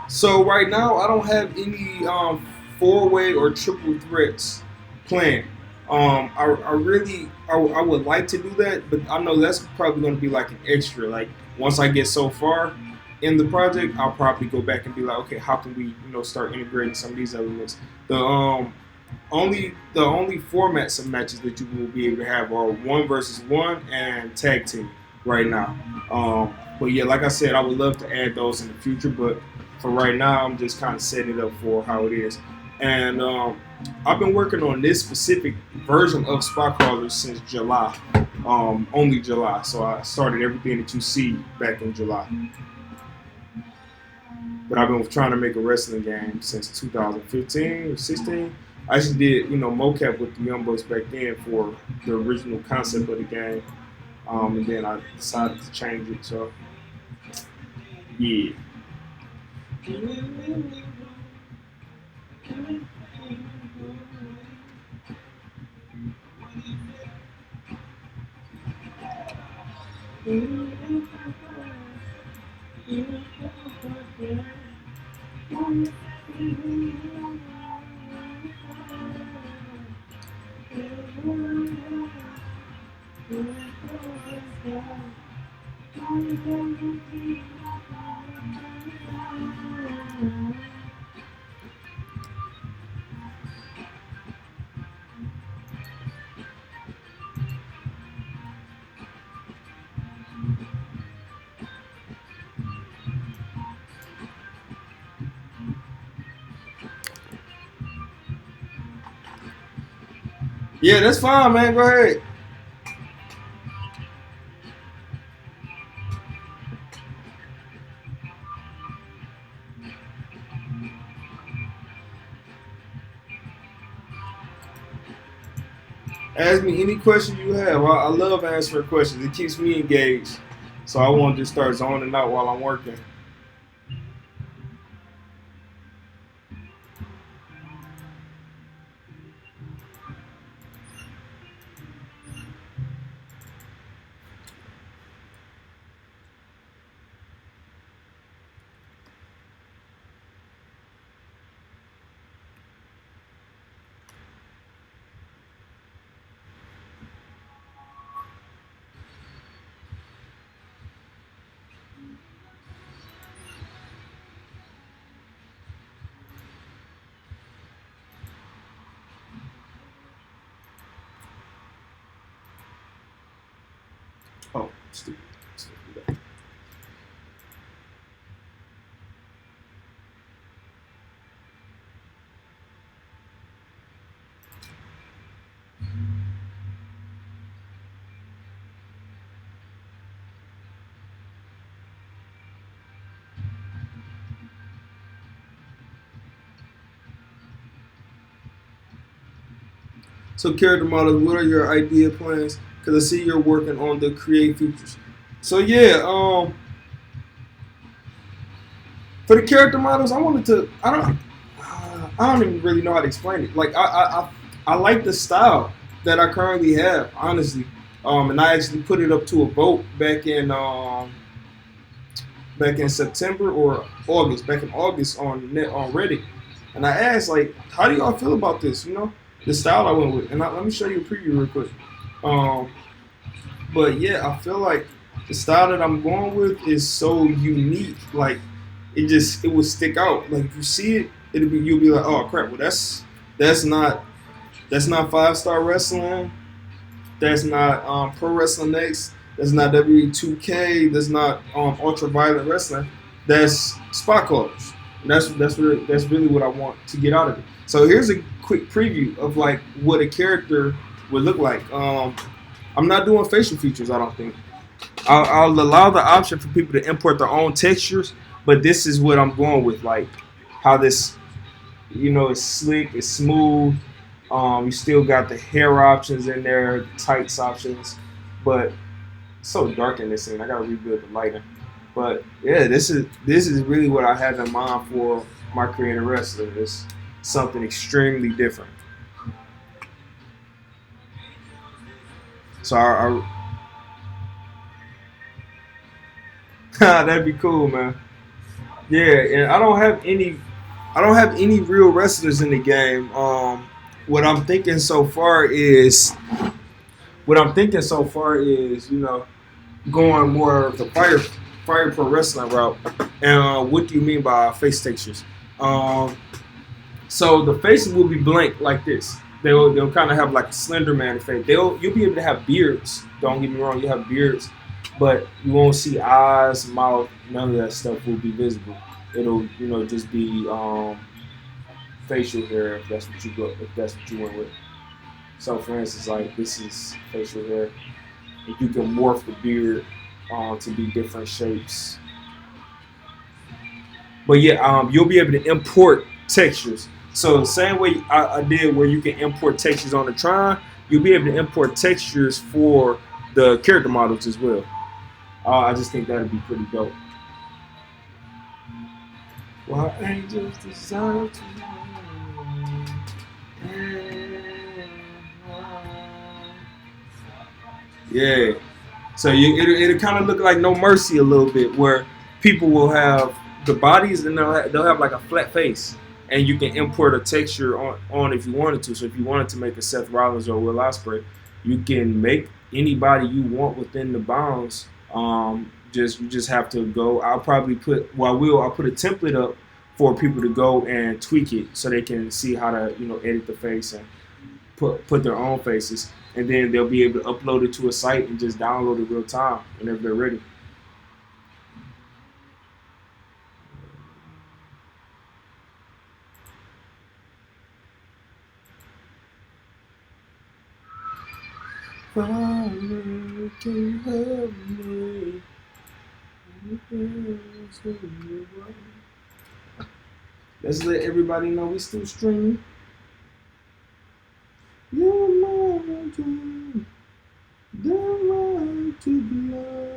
So right now, I don't have any four-way or triple threats planned. I would like to do that, but I know that's probably going to be like an extra. Like once I get so far in the project, I'll probably go back and be like, okay, how can we, start integrating some of these elements? The only formats of matches that you will be able to have are 1 versus 1 and tag team right now. But yeah, like I said, I would love to add those in the future, but for right now, I'm just kind of setting it up for how it is. And I've been working on this specific version of Spot Callerz since July, only July. So I started everything that you see back in July. But I've been trying to make a wrestling game since 2015 or 16. I actually did, mocap with the Young Bucks back then for the original concept of the game. And then I decided to change it. So, yeah. Yeah, that's fine, man. Go ahead. Ask me any question you have. I love answering questions. It keeps me engaged. So I want to just start zoning out while I'm working. Oh, stupid. Stupid. So character models, what are your idea plans? Because I see you're working on the create features. So yeah, for the character models, I wanted to. I don't even really know how to explain it. Like I like the style that I currently have, honestly. And I actually put it up to a vote back in September or August, back in August on Reddit, and I asked like, how do y'all feel about this? You know, the style I went with, and let me show you a preview real quick. Um, but yeah, I feel like the style that I'm going with is so unique. Like it will stick out. Like if you see it, you'll be like, oh crap, well that's not that's not 5 star wrestling. That's not Pro Wrestling X. That's not W2K. That's not Ultraviolet Wrestling. That's spot callers. And that's really what I want to get out of it. So here's a quick preview of like what a character would look like. I'm not doing facial features. I don't think. I'll allow the option for people to import their own textures, but this is what I'm going with. Like how this, it's slick, it's smooth. You still got the hair options in there, the tights options, but it's so dark in this scene. I gotta rebuild the lighting. But yeah, this is really what I have in mind for my creative wrestler. It's something extremely different. So that'd be cool, man. Yeah, and I don't have any real wrestlers in the game. What I'm thinking so far is what I'm thinking so far is, going more of the fire pro wrestling route. And what do you mean by face textures? Um, so the faces will be blank like this. They'll kind of have like a Slender Man face. You'll be able to have beards. Don't get me wrong, you have beards, but you won't see eyes, mouth. None of that stuff will be visible. It'll just be facial hair if that's what you went with. So for instance, like this is facial hair. And you can morph the beard to be different shapes. But yeah, you'll be able to import textures. So the same way I did where you can import textures on the Tron, you'll be able to import textures for the character models as well. I just think that'd be pretty dope. Why angels desire to yeah. So it'll kind of look like No Mercy a little bit, where people will have the bodies and they'll have like a flat face, and you can import a texture on if you wanted to. So if you wanted to make a Seth Rollins or Will Ospreay, you can make anybody you want within the bounds. You just have to go. I'll put a template up for people to go and tweak it so they can see how to edit the face and put their own faces, and then they'll be able to upload it to a site and just download it real time whenever they're ready. Father, can you help me? Let's let everybody know we still streaming. You know to the right to blood.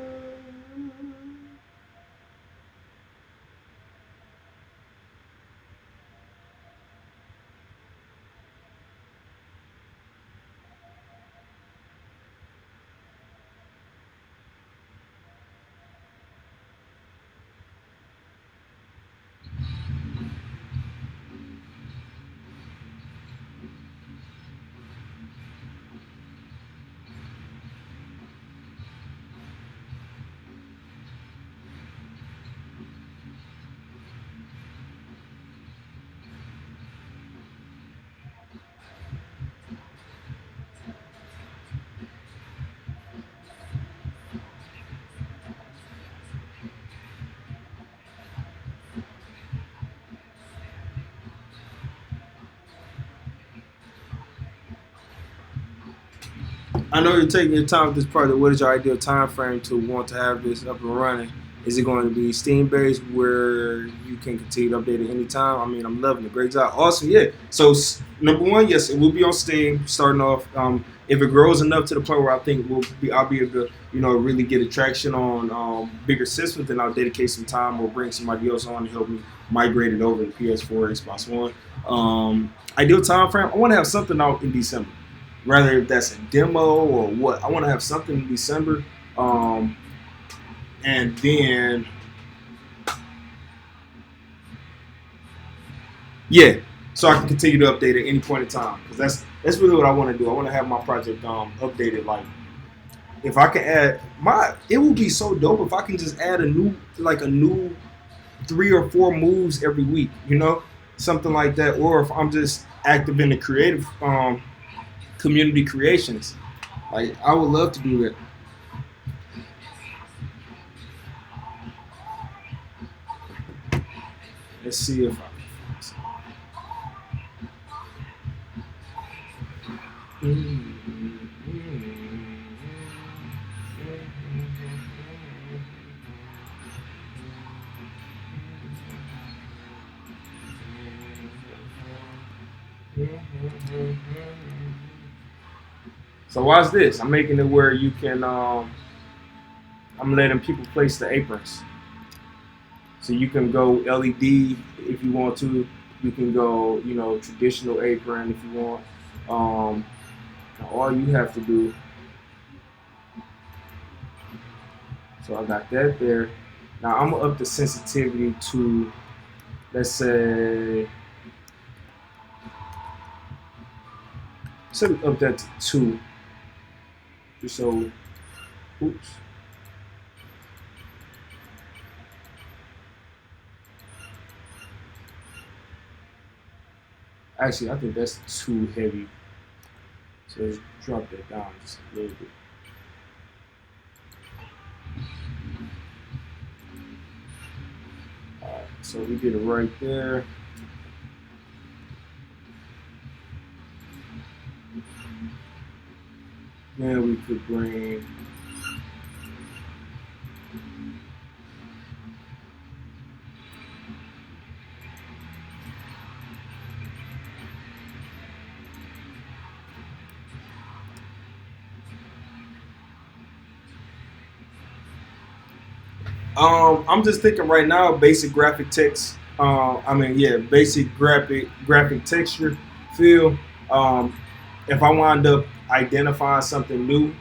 I know you're taking your time with this project. What is your ideal time frame to want to have this up and running? Is it going to be Steam based where you can continue to update it anytime? I mean, I'm loving it. Great job. Awesome. Yeah. So number one, yes, it will be on Steam starting off. If it grows enough to the point where I think I'll be able to, really get attraction on bigger systems, then I'll dedicate some time or bring somebody else on to help me migrate it over to PS4, Xbox One. Ideal time frame, I want to have something out in December. Rather if that's a demo or what, I want to have something in December, and then yeah, so I can continue to update at any point in time because that's really what I want to do. I want to have my project updated. Like if I can add it would be so dope if I can just add a new 3 or 4 moves every week, something like that. Or if I'm just active in the creative community creations, like I would love to do that. Let's see if I So watch this. I'm making it where you can. I'm letting people place the aprons. So you can go LED if you want to. You can go, traditional apron if you want. All you have to do. So I got that there. Now I'm gonna up the sensitivity to, let's say, up that to 2. Just so, oops. Actually, I think that's too heavy. So let's drop that down just a little bit. Alright, so we did it right there. Then we could bring I'm just thinking right now, basic graphic text. Basic graphic texture feel. If I wind up identifying something new,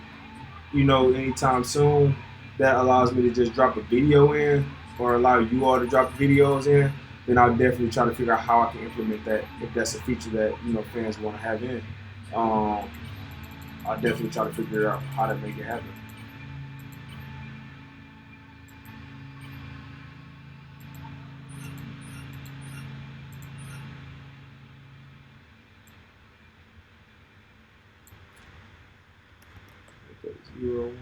anytime soon, that allows me to just drop a video in or allow you all to drop videos in, then I'll definitely try to figure out how I can implement that if that's a feature that fans want to have in. I'll definitely try to figure out how to make it happen. Zero.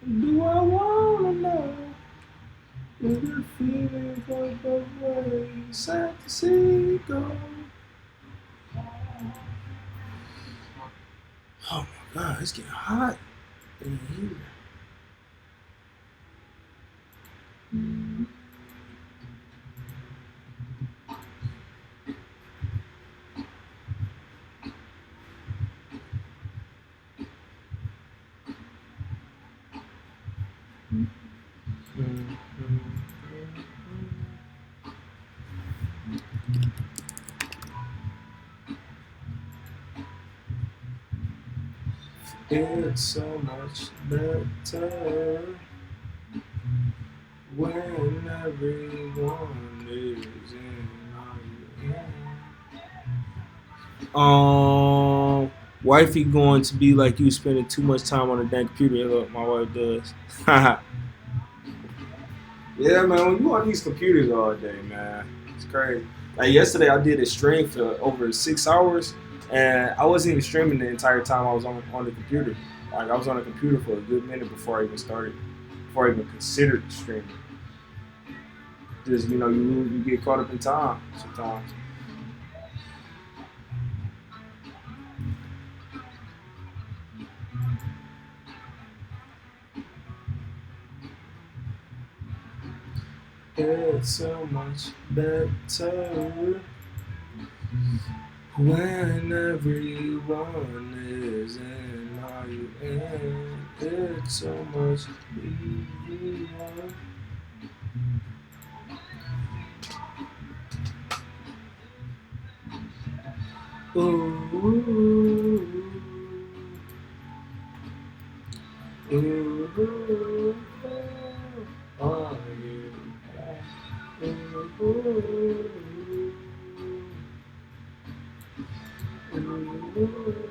Do I wanna know if you're feeling like the way sad to see go? Oh my God, it's getting hot in here. It's so much better when everyone is in wifey going to be like you spending too much time on the dang computer. Look, my wife does. Yeah, man, when you on these computers all day, man, it's crazy. Like yesterday, I did a stream for over 6 hours, and I wasn't even streaming the entire time I was on the computer. Like I was on the computer for a good minute before I even started, before I even considered streaming. Just you get caught up in time sometimes. It's so much better when everyone is in. Are you in? It's so much easier. Ooh, ooh, ooh, are you? Ooh, ooh,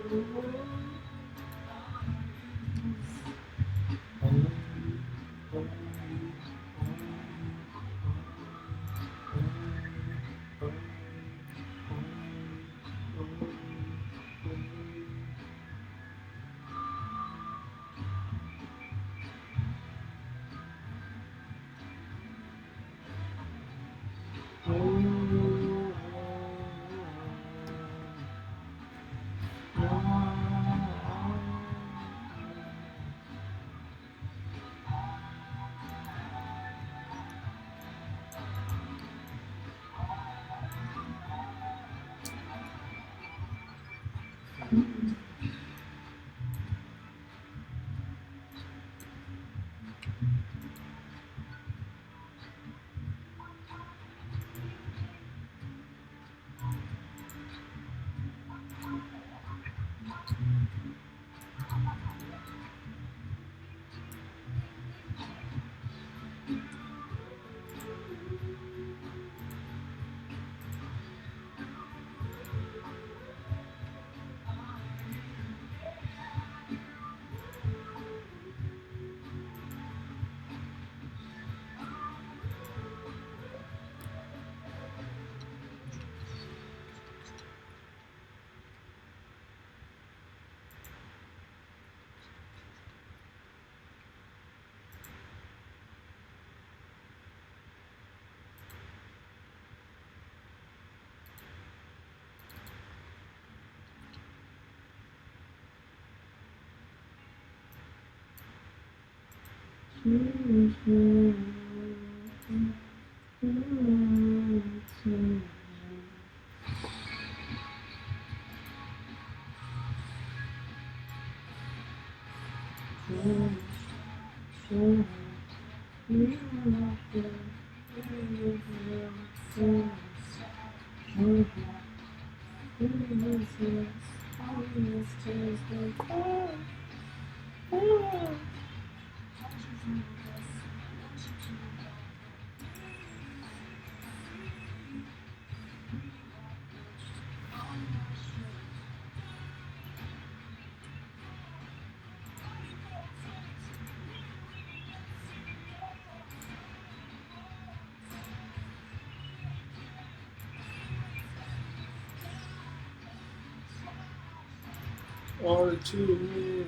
all the children.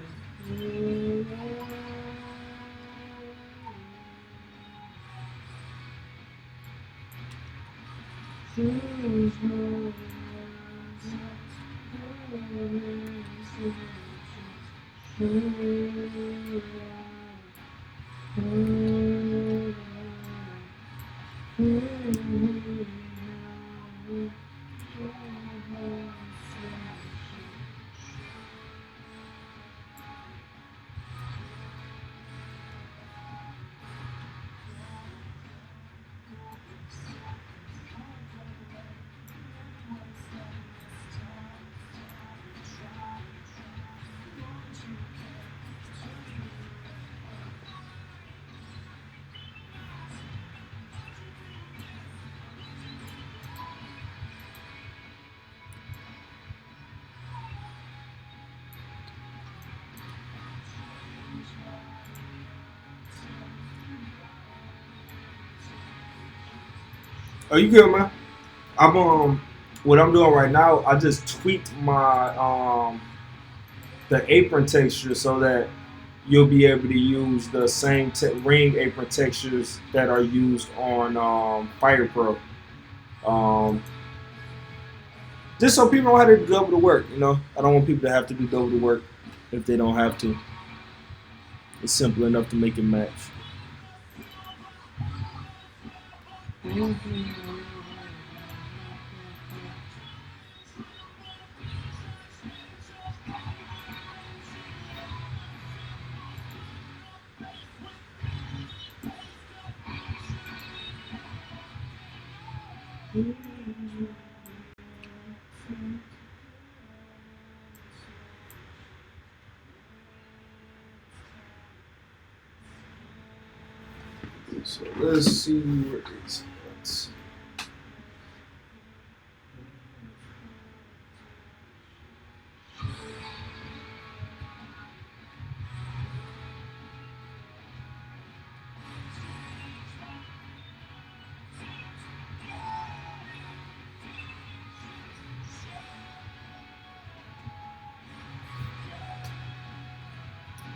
Oh, you good, man? I'm what I'm doing right now. I just tweaked my the apron texture so that you'll be able to use the same ring apron textures that are used on Fire Pro. Um, just so people don't have to do double the work. You know, I don't want people to have to do double the work if they don't have to. It's simple enough to make it match. So let's see what it's at.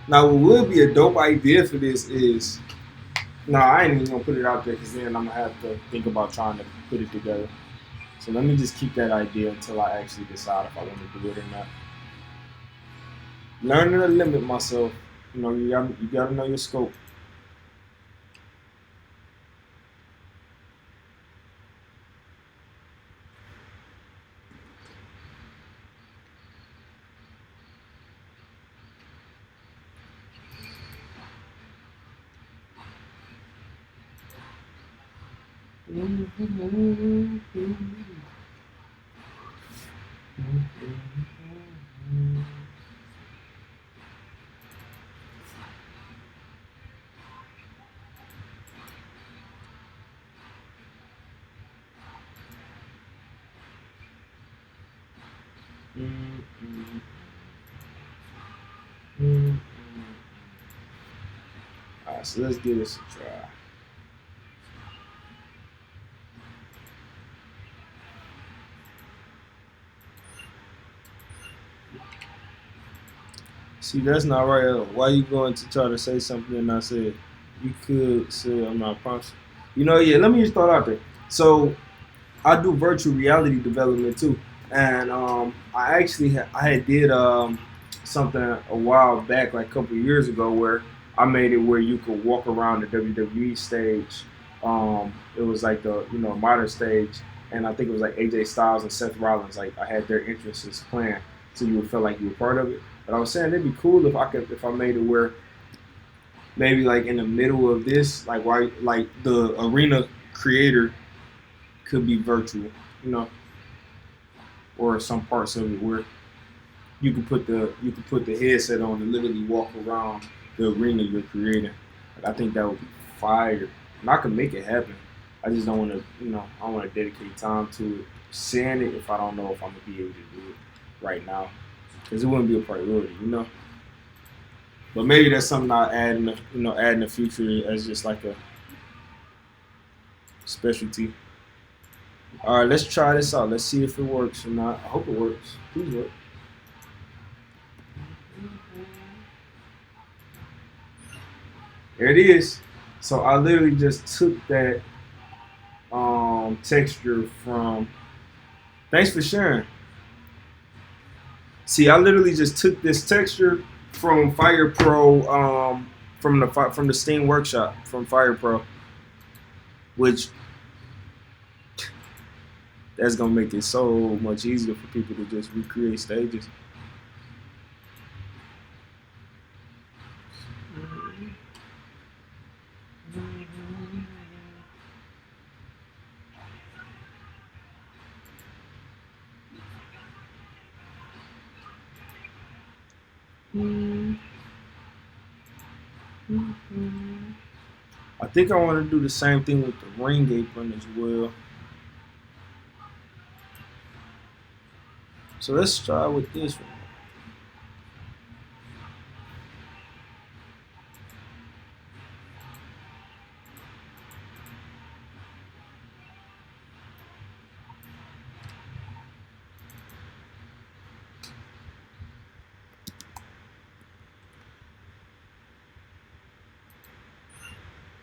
Now, what would be a dope idea for this is, no, I ain't even gonna put it out there because then I'm gonna have to think about trying to put it together. So let me just keep that idea until I actually decide if I want to do it or not. Learning to limit myself. You know, you gotta know your scope. Alright, so let's give this a try. See, that's not right. Why you going to try to say something and I said you could say I'm not promising? You know, yeah. Let me just throw it out there. So I do virtual reality development too, and I actually I had did something a while back, like a couple of years ago, where I made it where you could walk around the WWE stage. It was like the modern stage, and I think it was like AJ Styles and Seth Rollins. Like I had their entrances planned, so you would feel like you were part of it. But I was saying it'd be cool if I made it where maybe like in the middle of this, like why like the arena creator could be virtual, you know, or some parts of it where you could put the headset on and literally walk around the arena you're creating. Like, I think that would be fire, and I could make it happen. I just don't want to, I don't want to dedicate time to it. Saying it if I don't know if I'm gonna be able to do it right now, because it wouldn't be a priority, you know. But maybe that's something I'll add in the future as just like a specialty. All right, let's try this out. Let's see if it works or not. I hope it works. Please work. There it is. So I literally just took that texture from. Thanks for sharing. See, I literally just took this texture from Fire Pro, from the Steam Workshop from Fire Pro, which that's gonna make it so much easier for people to just recreate stages. I think I want to do the same thing with the ring apron as well. So let's try with this one.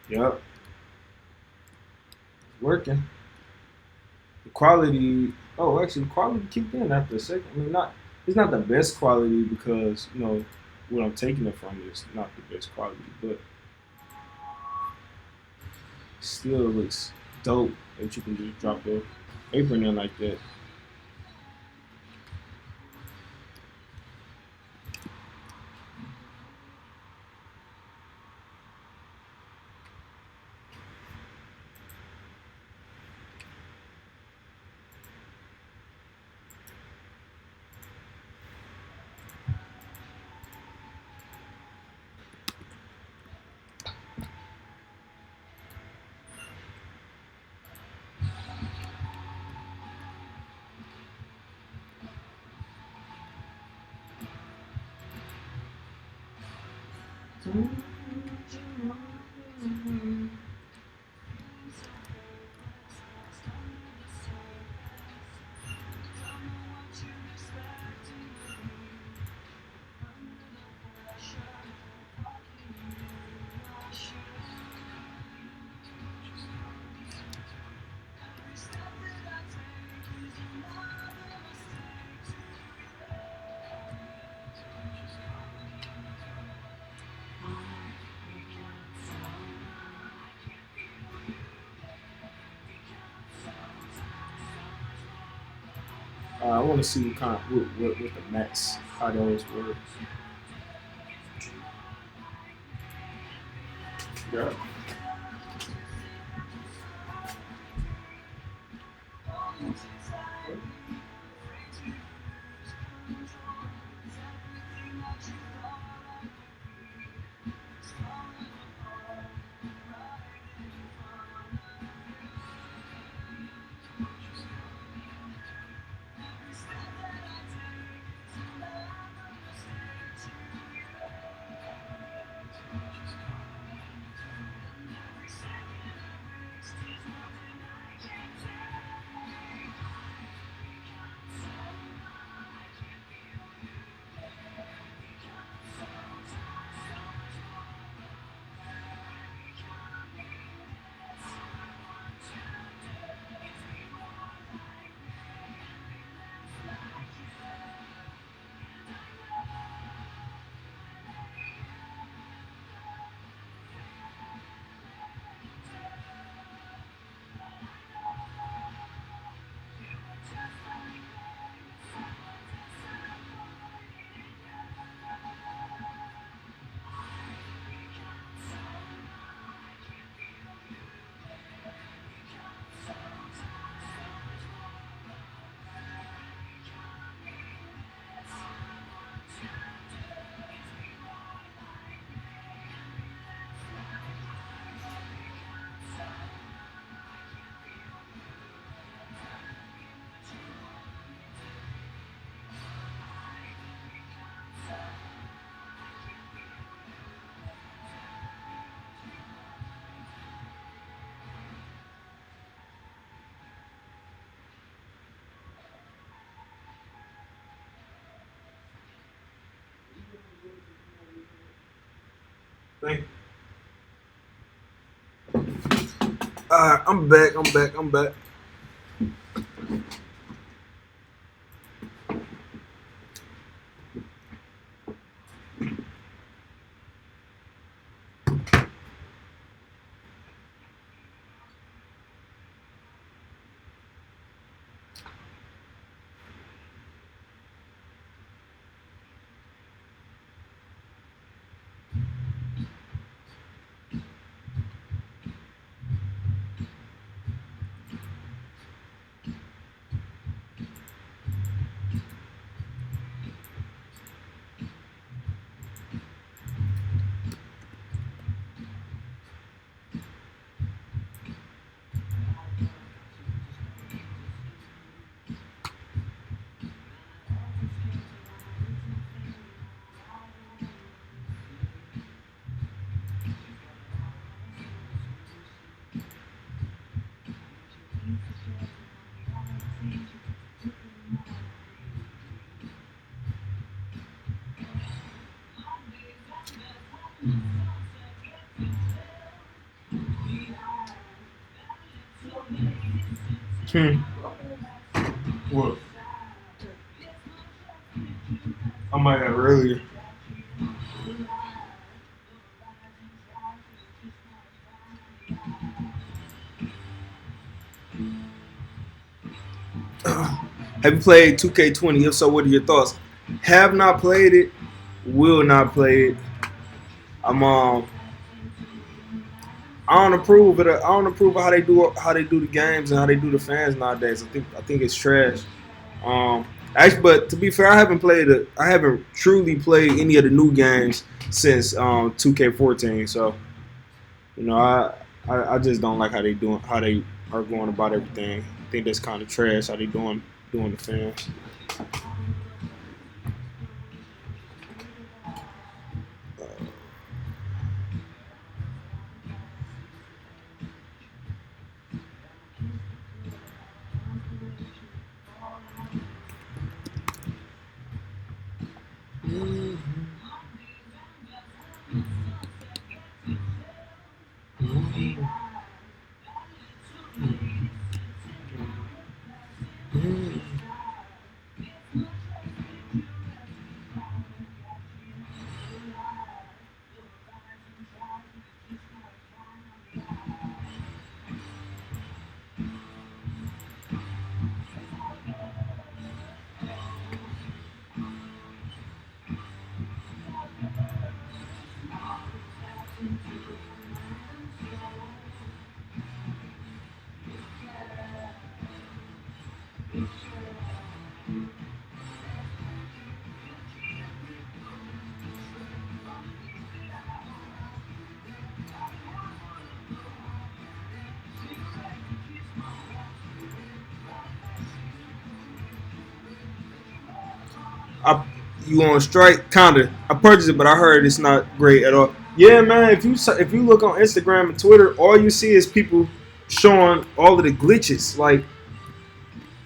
Yep, it's working. The quality. Oh, actually, quality kicked in after a second. I mean, not. It's not the best quality because what I'm taking it from is not the best quality, but still looks dope that you can just drop the apron in like that. I want to see what kind of what the mats how those work. Yeah. Thank you. All right, I'm back. I'm back. Hmm. What? I might have earlier. Have you played 2K20? If so, what are your thoughts? Have not played it. Will not play it. I'm I don't approve of it. I don't approve of how they do the games and how they do the fans nowadays. I think it's trash. Um, actually, but to be fair, I haven't truly played any of the new games since 2K14. So I just don't like how they are going about everything. I think that's kind of trash how they doing the fans. I You on strike? Kinda. I purchased it, but I heard it's not great at all. Yeah, man. If you look on Instagram and Twitter, all you see is people showing all of the glitches. Like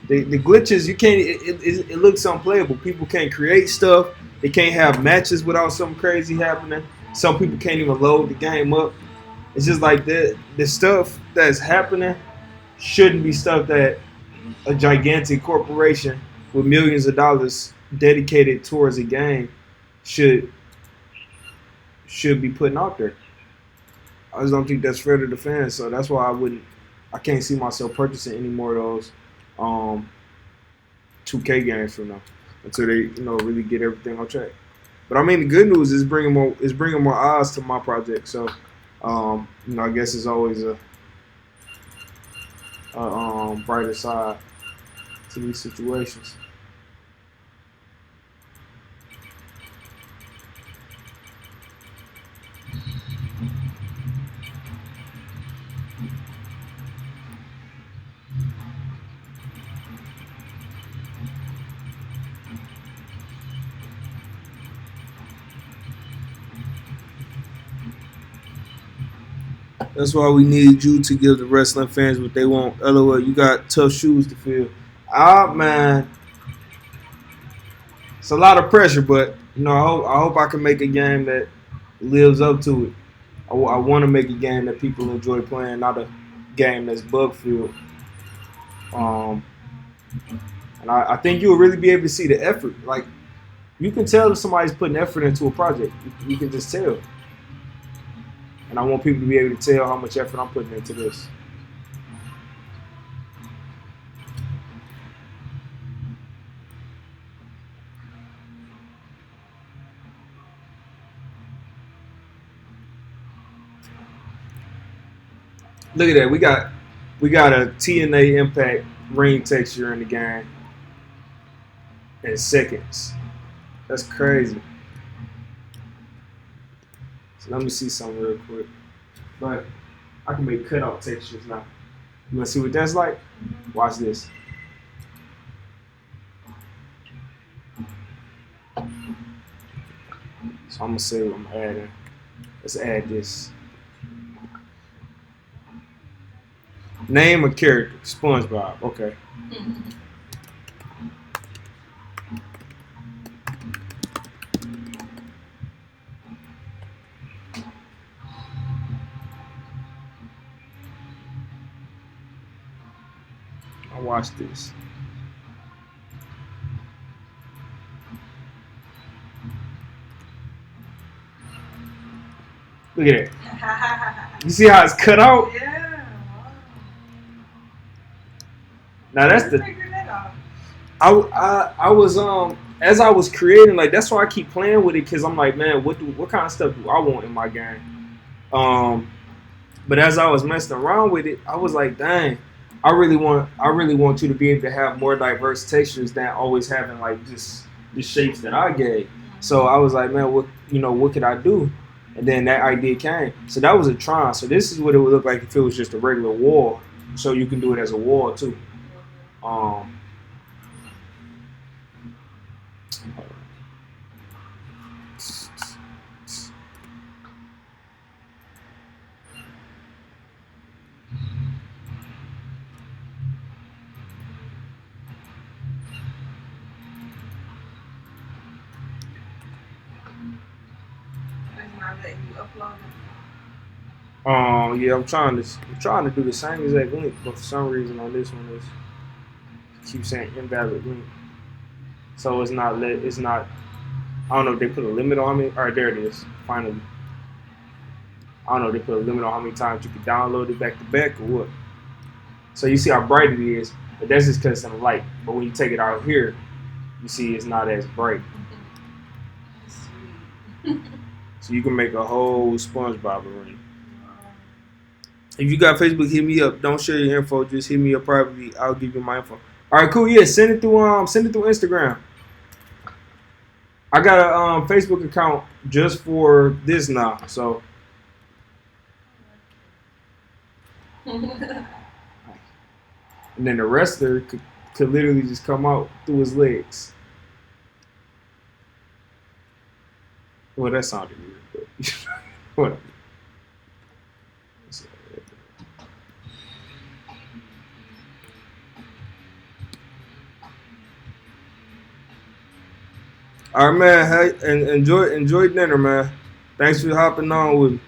the glitches, you can't. It looks unplayable. People can't create stuff. They can't have matches without something crazy happening. Some people can't even load the game up. It's just like the stuff that's happening shouldn't be stuff that a gigantic corporation with millions of dollars dedicated towards a game should be putting out there. I just don't think that's fair to the fans, so that's why I can't see myself purchasing any more of those 2K games from now until they really get everything on track. But I mean, the good news is bringing more eyes to my project. So I guess it's always a brighter side to these situations. That's why we need you to give the wrestling fans what they want. LOL, you got tough shoes to fill. Ah, man, it's a lot of pressure, but I hope I can make a game that lives up to it. I want to make a game that people enjoy playing, not a game that's bug filled. Um, and I think you'll really be able to see the effort. Like you can tell if somebody's putting effort into a project. You can just tell. And I want people to be able to tell how much effort I'm putting into this. Look at that. We got a TNA Impact ring texture in the game in seconds. That's crazy. So let me see something real quick. But I can make cutout textures now. You wanna see what that's like? Watch this. So I'm gonna say what I'm adding. Let's add this. Name a character. SpongeBob. Okay. Watch this. Look at that. You see how it's cut out? Yeah. Wow. Now that's Where'd you the. figure that out? I was as I was creating, like that's why I keep playing with it, because I'm like, man, what kind of stuff do I want in my game? But as I was messing around with it, I was like, dang, I really want you to be able to have more diverse textures than always having like just the shapes that I gave. So I was like, man, what could I do? And then that idea came. So that was a Tron. So this is what it would look like if it was just a regular wall. So you can do it as a wall too. Um, It's not letting you upload it. Yeah, I'm trying to do the same exact link, but for some reason on this one it keeps saying invalid link. So it's not. I don't know if they put a limit on how many. All right, there it is. Finally. I don't know if they put a limit on how many times you can download it back to back or what. So you see how bright it is, but that's just because it's in the light. But when you take it out here, you see it's not as bright. That's sweet. So you can make a whole SpongeBob arena. If you got Facebook, hit me up. Don't share your info. Just hit me up privately. I'll give you my info. All right, cool. Yeah, send it through Instagram. I got a Facebook account just for this now. So and then the wrestler could literally just come out through his legs. Well, that sounded weird, but whatever. All right, man. Hey, and enjoy dinner, man. Thanks for hopping on with me.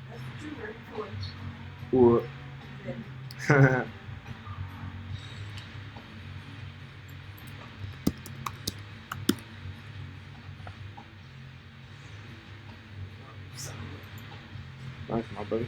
That's what you ready for. What? Then Thanks, my buddy.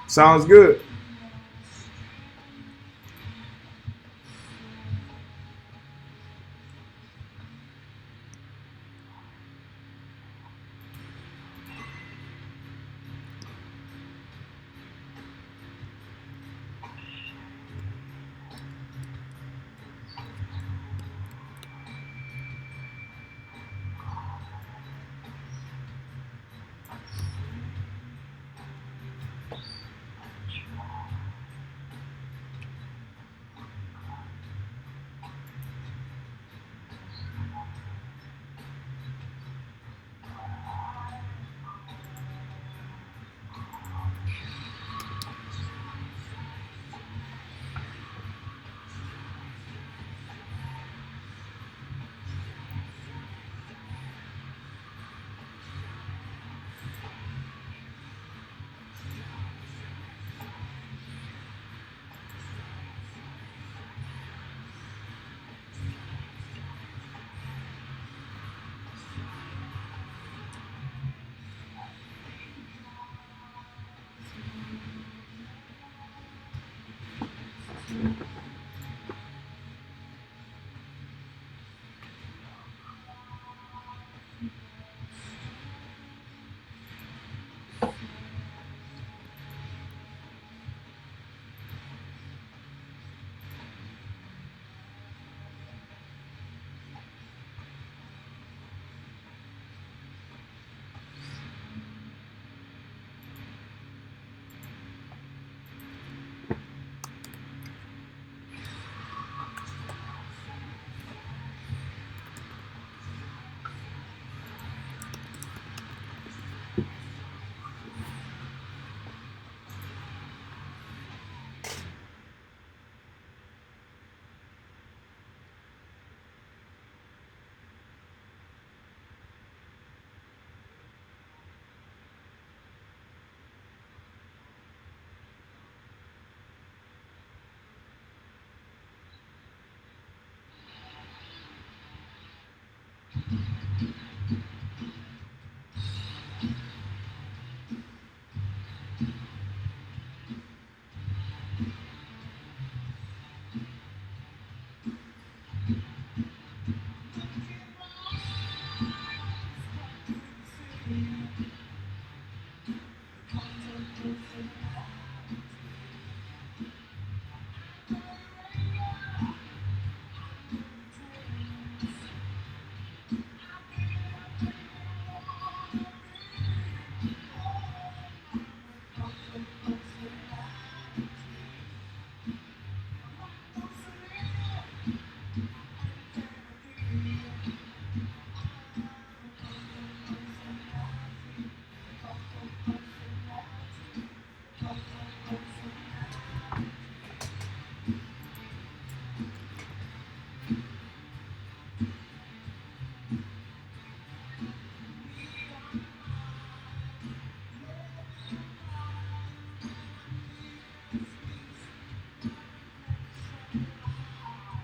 Sounds good.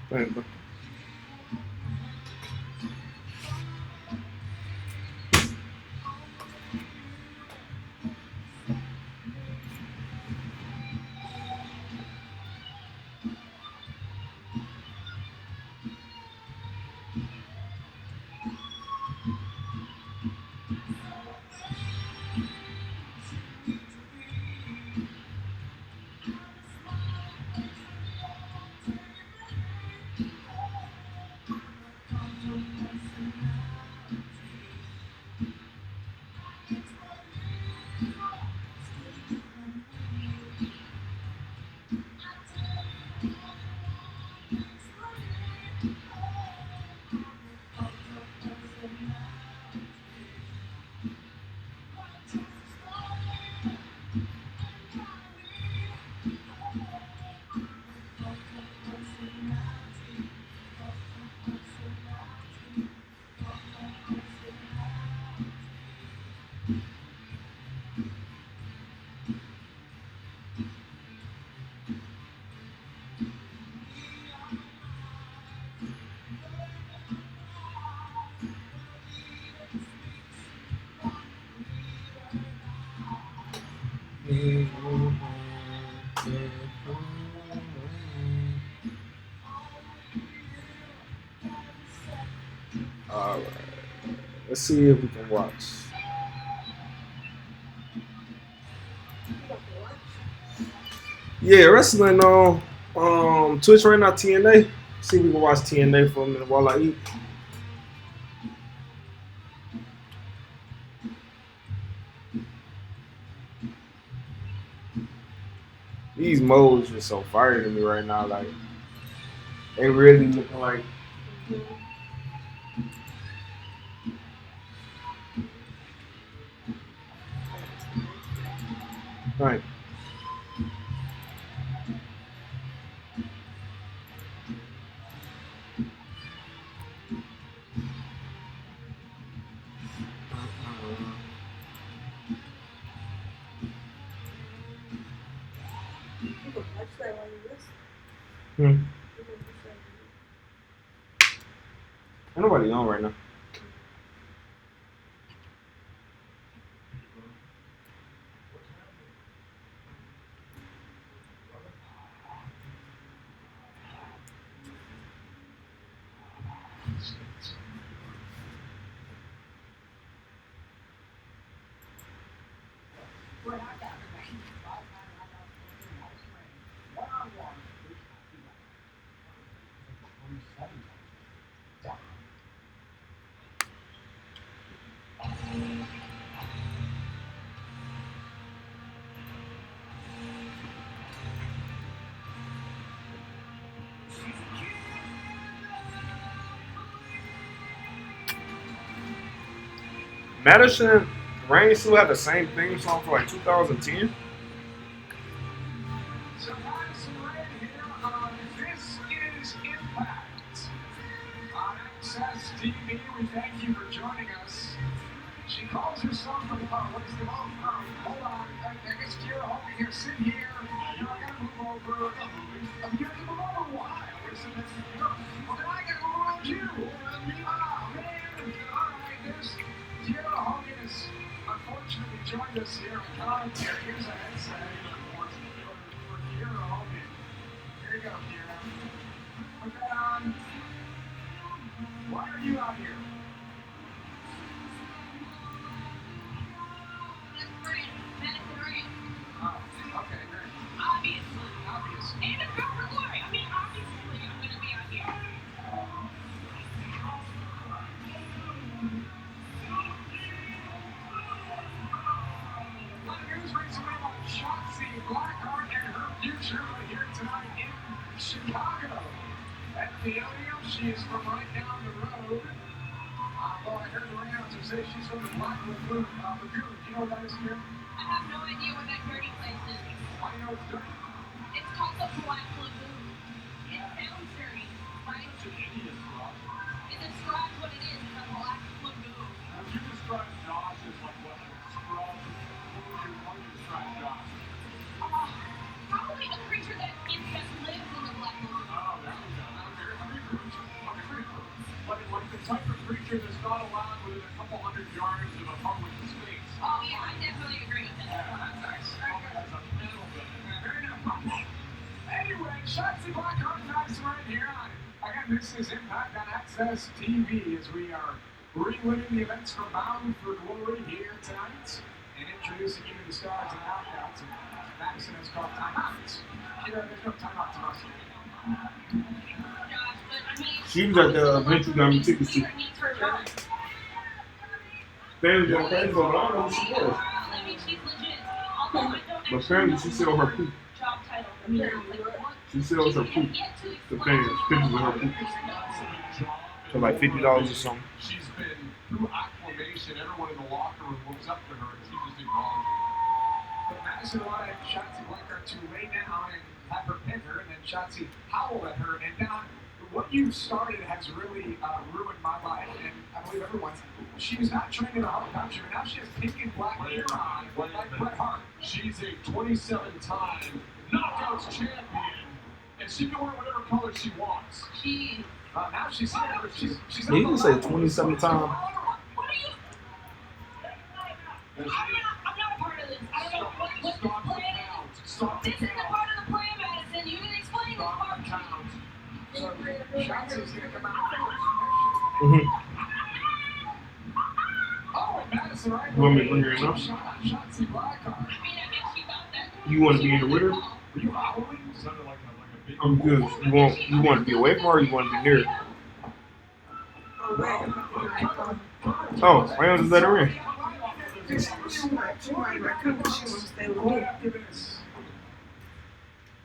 Right, bro. All right. Let's see if we can watch. Yeah, wrestling on Twitch right now, TNA. See if we can watch TNA for a minute while I eat. These modes are so fire to me right now. Like, they really looking like. Right. You can watch that while you listen. Hmm. You can watch that. Ain't nobody on right now. Madison Rain still had the same theme song for like 2010. So Madison Rand here on This Is Impact. On Access TV, we thank you for joining us. She calls herself what is the long term? Hold on, I guess you're over here, sit here. You're not gonna move over. You're gonna move over why? Well, then I gotta move around you. Oh, man. All right, there's Tierra Hogan has unfortunately joined us here in commentary. Here's a headset for Tierra Hogan. Here you go, Tierra. Put that on. Why are you out here? Oh, okay, great. Obviously. And it's not for glory. I mean, obviously, I'm going to be out here. News recently about Shotzi Blackheart and her future right here tonight in Chicago. At the Ilium, she is from right down the road. Although I heard the announcer say she's from the Black Lagoon. Do you know what that is here? I have no idea what that dirty place is. Why do you know it's dirty? It's called the Black Lagoon. It sounds dirty, right? It's an Indian rock. It describes what it is, the Black Lagoon. Would you describe Josh as like what? Like a scrub? What would you describe Josh? Probably a creature that just lives in the Black Lagoon. Oh, there we go. Very creature. Okay, very cool. Like the type of creature that's not allowed within a couple hundred yards of a public space. Oh, yeah, I definitely agree with that. That's nice. As a middle bit. Very nice. Anyway, Shotzi Blackheart nice right here. Again, this is Impact on Access TV as we are reliving the events from Bound for Glory here tonight and introducing you to the stars and knockouts. And Madison has called timeouts. There's no timeout to us. Josh, but I mean, She was at the event you got me tickets to. needs her job. Family on Facebook, but I don't know who she was. I mean, she's legit. Although I don't But actually apparently know she sell her poop. job title. I mean, like, what? She sells her poop Yet to to explain fans, pictures of her poop. For like $50 or something. She's been through acclimation. Everyone in the locker room looks up to her and she just acknowledges. But Madison wanted Shotzi Blackheart to lay down and have her pin her, and then Shotzi howled at her. And now, what you started has really ruined my life, and I believe everyone's. She was not trained in a hard country, but now she has pink and black hair on, like Bret Hart. She's a 27-time Knockouts champion, and she can wear whatever color she wants. She. Now she's here. She's Yeah, you can say 27 times. What are you? I'm not a part of this. I don't know what the plan is. Stop the This isn't count. part of the plan, Madison. You didn't explain this Stop part. the count. Shotzi's gonna come out. Mm-hmm. Oh, and Madison, right? You want me to bring her in now? Shotzi Blackheart. I mean, I guess she thought that. You want to be in the with her? Were you howling? Sounded like a big. I'm good. You want to be away from her or you want to be near her? Oh, why don't you let her in? She might not come because she wants to stay with me.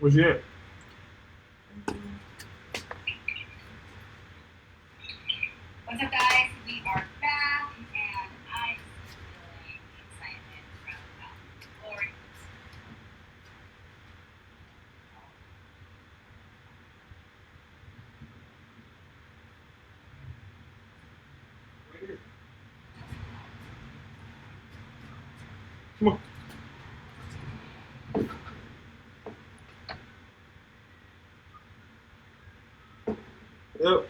Where's she at? What's up, guys? We are back, and I'm really excited from Glory. Come on. Yep.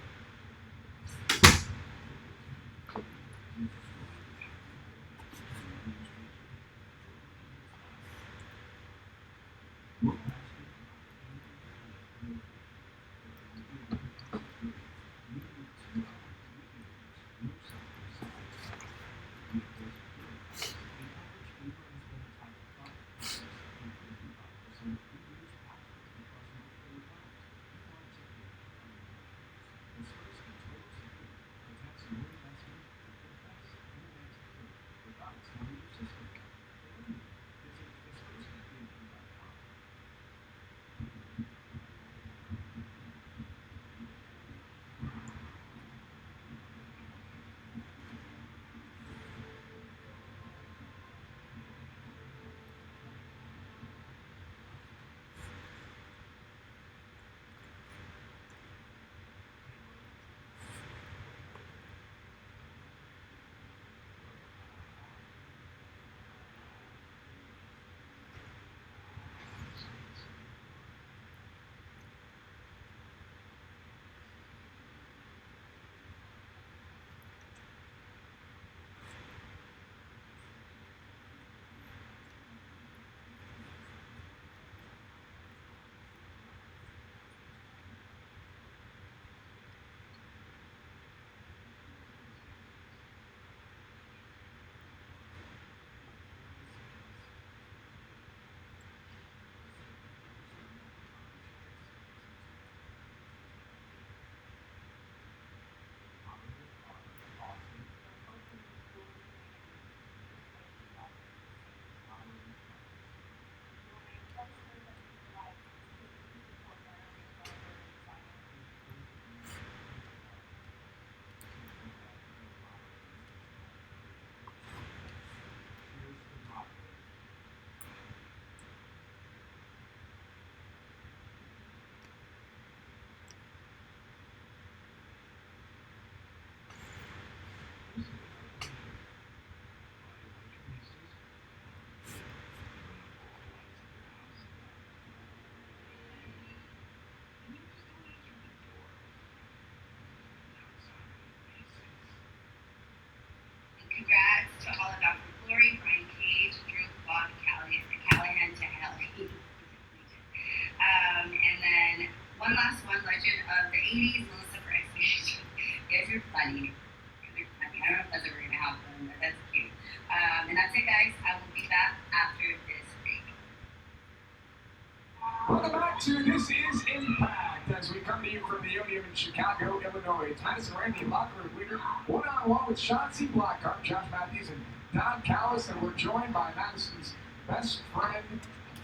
in Chicago, Illinois. Madison Rain, the locker room leader, one-on-one with Chauncey Blackheart, Josh Matthews, and Don Callerz, and we're joined by Madison's best friend,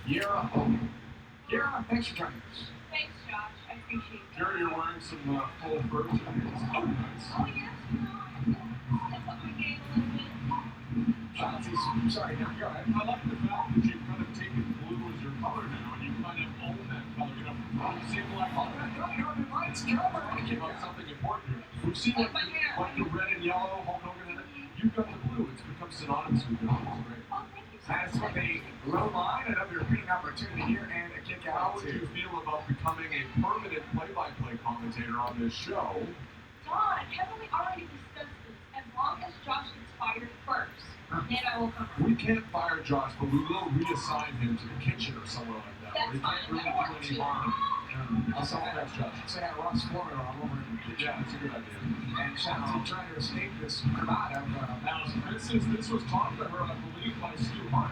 Kiera Hogan. Kiera, thanks for joining us. Thanks, Josh. I appreciate it. Jerry, you're wearing some full fur today. Oh, nice. Oh, yes. Step up my game a little bit. Chauncey's, sorry, now go ahead. I like the fact that you've kind of taken blue as your color now, and you kind of own that color. You know, we've seen like Northern Lights cover. about something important here. We've seen like the red and yellow, Hulk Hogan had it. You've got the blue. It's become synonymous with you. It's great. Oh, thank you so That's much. with a low line, another repeating opportunity here, and a kick How out would you too. feel about becoming a permanent play-by-play commentator on this show? Don, haven't we already discussed this? As long as Josh gets fired first, then I will come. We can't fire Josh, but we will reassign him to the kitchen or somewhere like that. That's Where he fine. can't really That'll work do any too. harm. I'll say Thanks, Josh. Say that Ross Florida all over in the kitchen. Yeah, that's a good idea. And Chauncey trying to escape this cravat of Now, this was taught to her, I believe, by Stu Hart.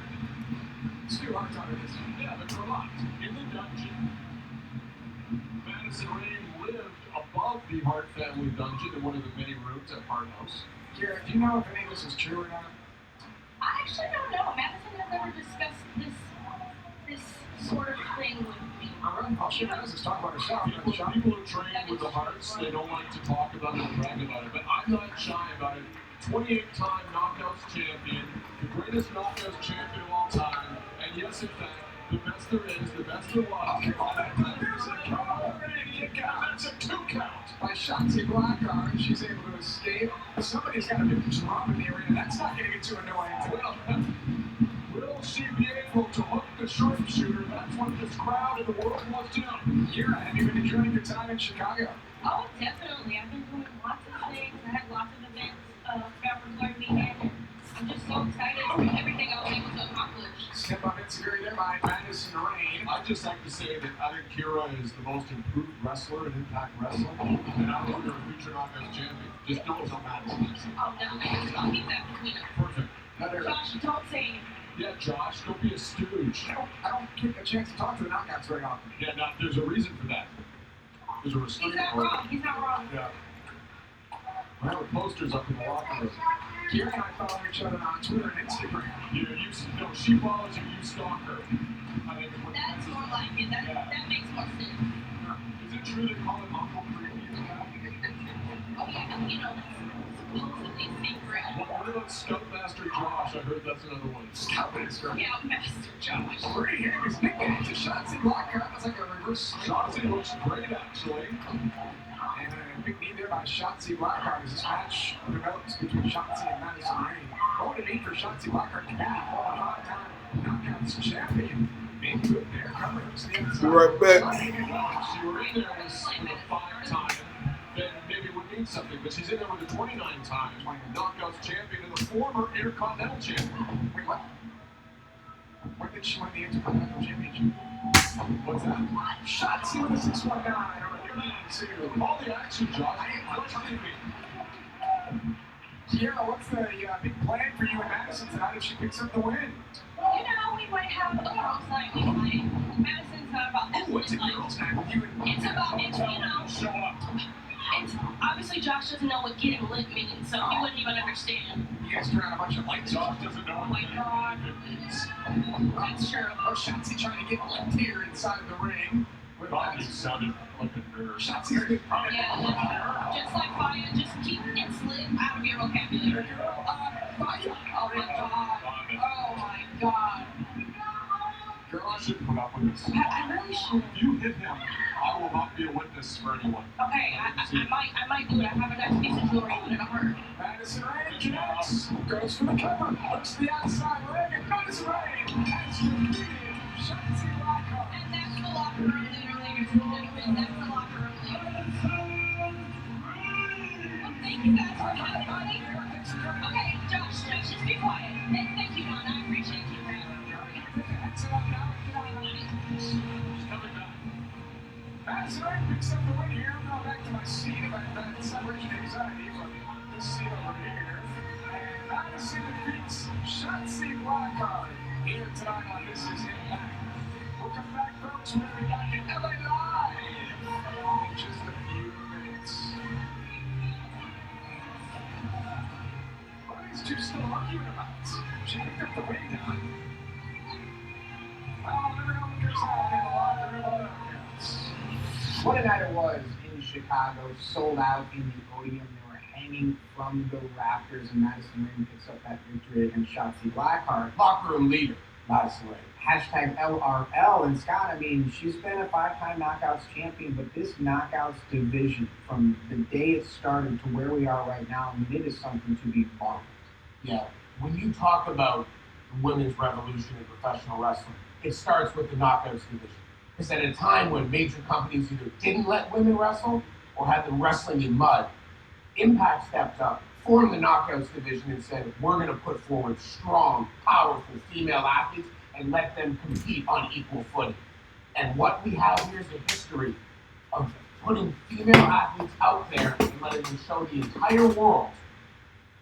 Stu Hart's under this. Yeah, the cravat in the dungeon. Madison Rain lived above the Hart family dungeon in one of the many rooms at Hart House. Kiera, do you know if any of this is true or not? I actually don't know. Madison has never discussed this sort of thing with me. All right, all she does is talk about herself. People who train with the Hearts, they don't like to talk about it and brag about it, but I'm not shy about it. 28-time knockouts champion, the greatest knockouts champion of all time, and yes, in fact, the best there is, the best there was. Okay, well, there's a count. Kick out. That's a 2 count by Chauncey Blackheart. She's able to escape. Somebody's got a big drum in the arena. That's not going to get too annoying. Will she be able to hook the sharpshooter? That's what this crowd in the world wants to know. Kiera, have you been enjoying your time in Chicago? Oh, definitely. I've been doing lots of things. I had lots of events throughout regular weekend, and I'm just so excited for everything I was able to accomplish. Step up insecurity there by Madison Rain. I'd just like to say that I think Kiera is the most improved wrestler in Impact Wrestling, and I think you're a future knockouts champion. Just don't tell Madison. Oh, no. I'll keep that between us. Perfect. Another. Josh, don't say anything. Yeah, Josh, don't be a stooge. I don't get a chance to talk to the knockouts very often. Yeah, now, there's a reason for that. There's a He's restraining not order. wrong. He's not wrong. Yeah. I have posters up in the locker room. Kiera and I follow each other on Twitter and Instagram. No, she follows you, you stalk her. I think it's what That's more like it. That makes more sense. Is it true they call him Uncle Creepy? Oh, yeah. You know, that's supposedly secret. What about Scoutmaster Josh? I heard that's another one. Scoutmaster. Scoutmaster Josh. Pretty him his nickname to Chauncey Blackheart. That's like a reverse. Chauncey looks great, actually. And a big knee there by Chauncey Blackheart as this match develops between Chauncey and Madison Rain. What would it mean for Chauncey Blackheart to be a 5-time knockouts champion? Being good there, covering to the inside. Be right back. If she were in there with a 5-time, then maybe it would mean something. But she's in there with a 29-time knockouts champion and the former Intercontinental champion. Wait, what? When did she win the Intercontinental Championship? What's that? Chauncey with a 619 over here. All the action, Josh. Question me. Kiera, what's the big plan for you and Madison tonight if she picks up the win? You know, we might have a girls' night. We might. Madison's not about that. Oh, it's a girls' night with you and It's about, it's, you know, Show up. it's obviously Josh doesn't know what getting lit means, so he wouldn't even understand. you guys turn on a bunch of lights. Josh doesn't know Oh my God. That's true. Oh, Chauncey trying to get licked here inside of the ring. With God, you Madison. sounded like a nerd. Chauncey's good. Yeah, just like Fire, just keep it slid out of your vocabulary. Fire. Oh my God. Oh my God. Girl, I should put up with this. I really should. If you hit him, I will not be a witness for anyone. Okay, I might do it. I have a nice piece of jewelry on it. I'll hurt. Madison Rain connects. Goes for the cover. Looks to the outside leg. And Madison Rain has defeated Chauncey Blackheart. And that's the locker room leader, ladies and gentlemen. That's the locker room leader. Well, thank you guys for having me. Okay, Josh, just be quiet. Thank you, Don. I appreciate you, man. She's coming back. Madison Rain picks up the win here. I'm going back to my seat. If I had separation anxiety, but this seat over here. And Madison defeats Chauncey Blackheart here tonight on This Is Impact. We'll come back, folks. We're back in LA Live in just a few minutes. two still arguing about? She picked up the rebound. Well, everyone goes out in the locker room on knockouts. What a night it was in Chicago, sold out in the Odeum. They were hanging from the rafters, and Madison Rain picks up that victory against Shotzi Blackheart. Locker room leader, Madison Rain. Hashtag LRL. And Scott, I mean, she's been a 5-time Knockouts champion, but this Knockouts division, from the day it started to where we are right now, I mean, it is something to be marveled. Yeah, when you talk about the women's revolution in professional wrestling, it starts with the Knockouts division. Because at a time when major companies either didn't let women wrestle or had them wrestling in mud, Impact stepped up, formed the Knockouts division, and said, we're going to put forward strong, powerful female athletes and let them compete on equal footing. And what we have here is a history of putting female athletes out there and letting them show the entire world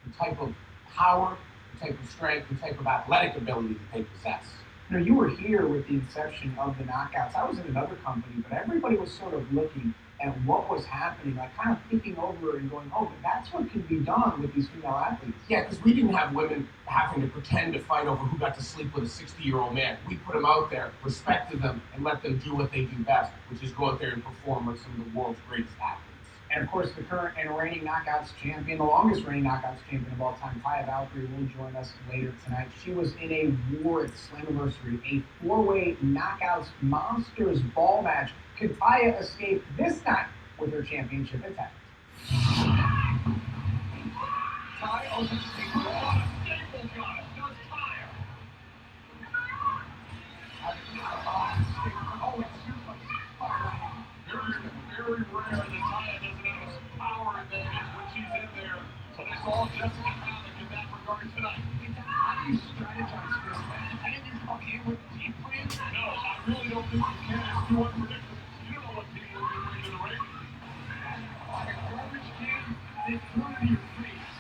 the type of power, the type of strength, the type of athletic ability that they possess. You know, you were here with the inception of the Knockouts. I was in another company, but everybody was sort of looking at what was happening, like kind of thinking over and going, oh, but that's what can be done with these female athletes. Yeah, because we didn't have women having to pretend to fight over who got to sleep with a 60-year-old man. We put them out there, respected them, and let them do what they do best, which is go out there and perform with some of the world's greatest athletes. And of course, the current and reigning Knockouts champion, the longest reigning Knockouts champion of all time, Taya Valkyrie, will join us later tonight. She was in a war at Slammiversary, a 4-way Knockouts Monsters Ball match. Could Taya escape this night with her championship intact? Taya opens the door on a staple gun. Does Taya? Oh, it's super. Very rare that Taya doesn't have a power advantage when she's in there. So they saw Jessica Havoc in that regard tonight. How do you strategize for this match? Can you come in with deep plans? No, I really don't think you can. It's too unpredictable. You don't know what people are going to bring to the ring. Like a garbage can, they throw it in your face.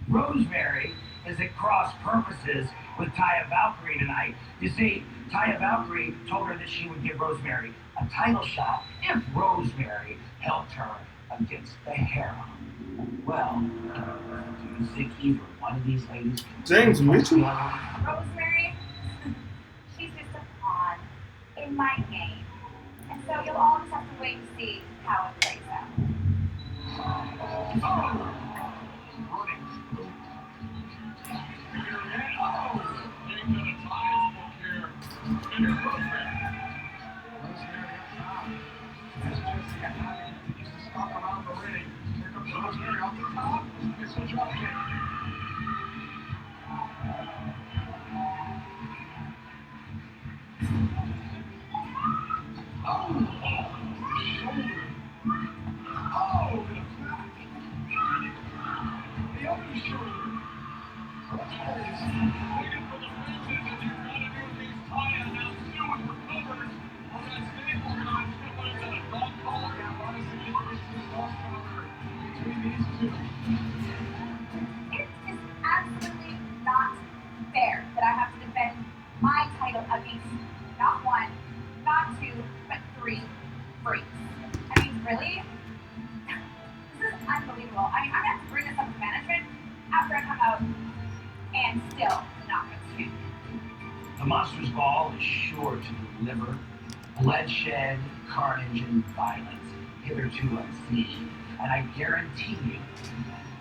Rosemary is at cross purposes with Taya Valkyrie tonight. You see, Taya Valkyrie told her that she would give Rosemary a title shot if Rosemary helped her against the Harem. Well, do you think either one of these ladies can James Mitchell? Rosemary, she's just a pawn in my game. And so you'll all just have to wait and see how it plays out. It is absolutely not fair that I have to defend my title against not one, not two, but 3 freaks. I mean, really? This is unbelievable. I mean, I'm gonna have to bring this up to management after I come out and still not win. The Monsters Ball is sure to deliver bloodshed, carnage, and violence hitherto unseen. And I guarantee you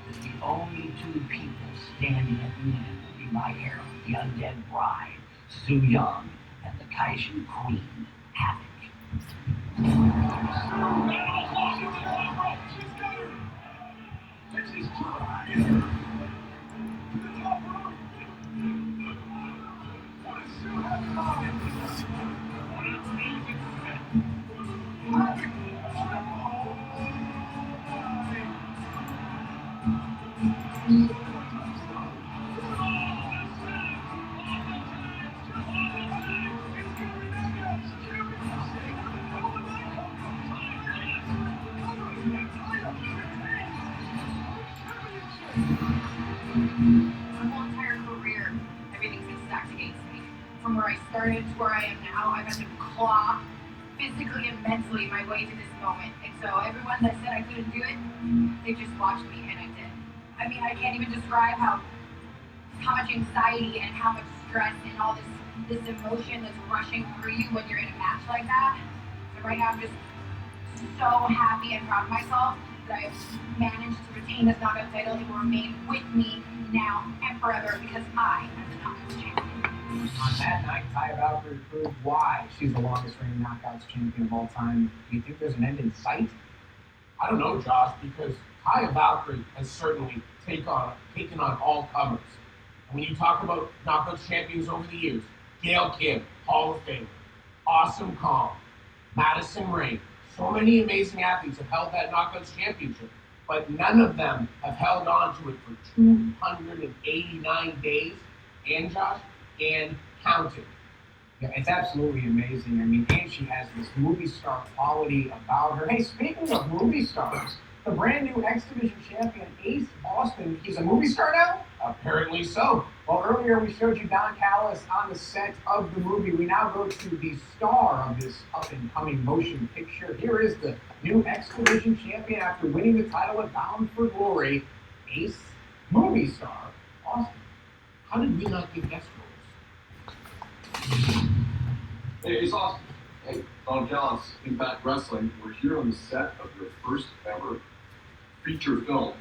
that the only 2 people standing at the end will be my hero, the Undead Bride, Su Yung, and the Kaiju Queen, Havoc. My whole entire career, everything's been stacked against me. From where I started to where I am now, I've had to claw physically and mentally my way to this moment. And so everyone that said I couldn't do it, they just watched me and I did. I mean, I can't even describe how much anxiety and how much stress and all this emotion that's rushing through you when you're in a match like that. So right now I'm just so happy and proud of myself that I've managed to retain this knockout title. It will remain with me now and forever because I am the knockouts champion. On that night, Taya Valkyrie proved why she's the longest reigning knockouts champion of all time. Do you think there's an end in sight? I don't know, Josh, because Taya Valkyrie has certainly taken on all comers. And when you talk about knockouts champions over the years, Gail Kim, Hall of Famer, Awesome Kong, Madison Rain, so many amazing athletes have held that knockouts championship, but none of them have held on to it for 289 days, and Josh, and counting. Yeah, it's absolutely amazing. I mean, and she has this movie star quality about her. Hey, speaking of movie stars, the brand new X Division champion, Ace Austin, he's a movie star now? Apparently so. Well, earlier we showed you Don Callis on the set of the movie. We now go to the star of this up-and-coming motion picture. Here is the new X Division champion after winning the title at Bound for Glory, Ace, movie star, Austin. How did we not get guest roles? Hey, it's Austin. Hey, Don Callerz, Impact Wrestling. We're here on the set of your first ever feature film.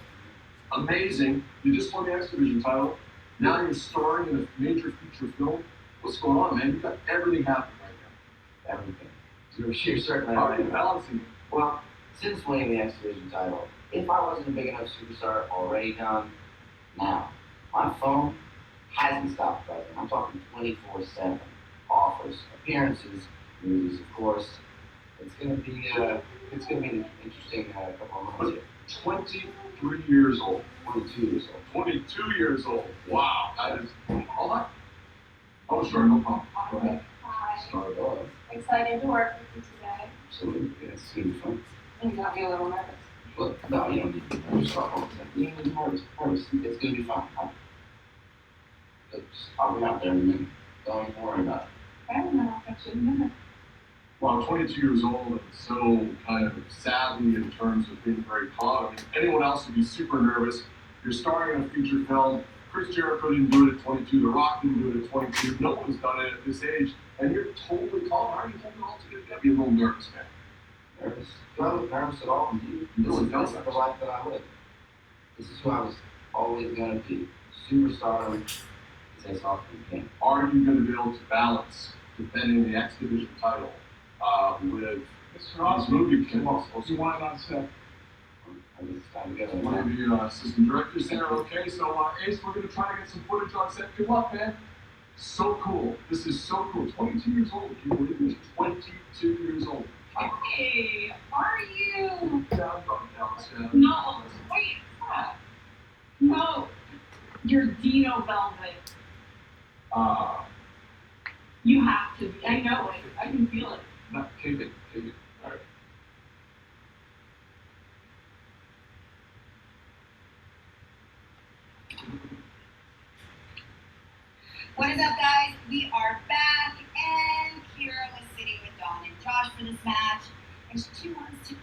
Amazing. You just won the X Division title. Now you're starring in a major feature film. What's going on, man? You've got everything happening right now. Everything. You're certainly How are right. you balancing it? Well, since winning the X Division title, if I wasn't a big enough superstar already, Don, now, my phone hasn't stopped buzzing. I'm talking 24/7. Offers, appearances, movies, of course. It's gonna be an interesting couple of months here. 23 years old. 22 years old. 22 years old. Wow. That is a lot. Oh, sure, no problem. Go ahead. Hi. Start it off. Excited to work with you today. Absolutely. Yeah, it's gonna be fun. You got me a little nervous. But no, you don't need to be nervous. Start off. You don't need to be nervous. It's gonna be fun. I'll be out there in a minute. Don't even worry about it. I don't know if I should admit. Well, I'm 22 years old and so kind of savvy in terms of being very calm. I mean, anyone else would be super nervous. You're starring in a feature film. Chris Jericho didn't do it at 22. The Rock didn't do it at 22. No one's done it at this age. And you're totally calm. How are you holding it all together? You gotta be a little nervous, man. Nervous? Do I look nervous at all? This is the life that I live. This is who I was always gonna be. Superstar. Ace Austin King. Are you going to be able to balance defending the X Division title with Mr. this Austin, movie? you want it on set. I guess it's time to get it. One of the assistant directors there. Okay, so Ace, we're going to try to get some footage on set. Good luck, man. So cool. This is so cool. 22 years old. Can you believe it? 22 years old. Hey, are you? Down, down. No, wait, stop. No, you're Dino Velvet. You have to be. I know it. I can feel it. No, keep it. All right. What is up, guys? We are back, and Kira was sitting with Dawn and Josh for this match, and she wants to.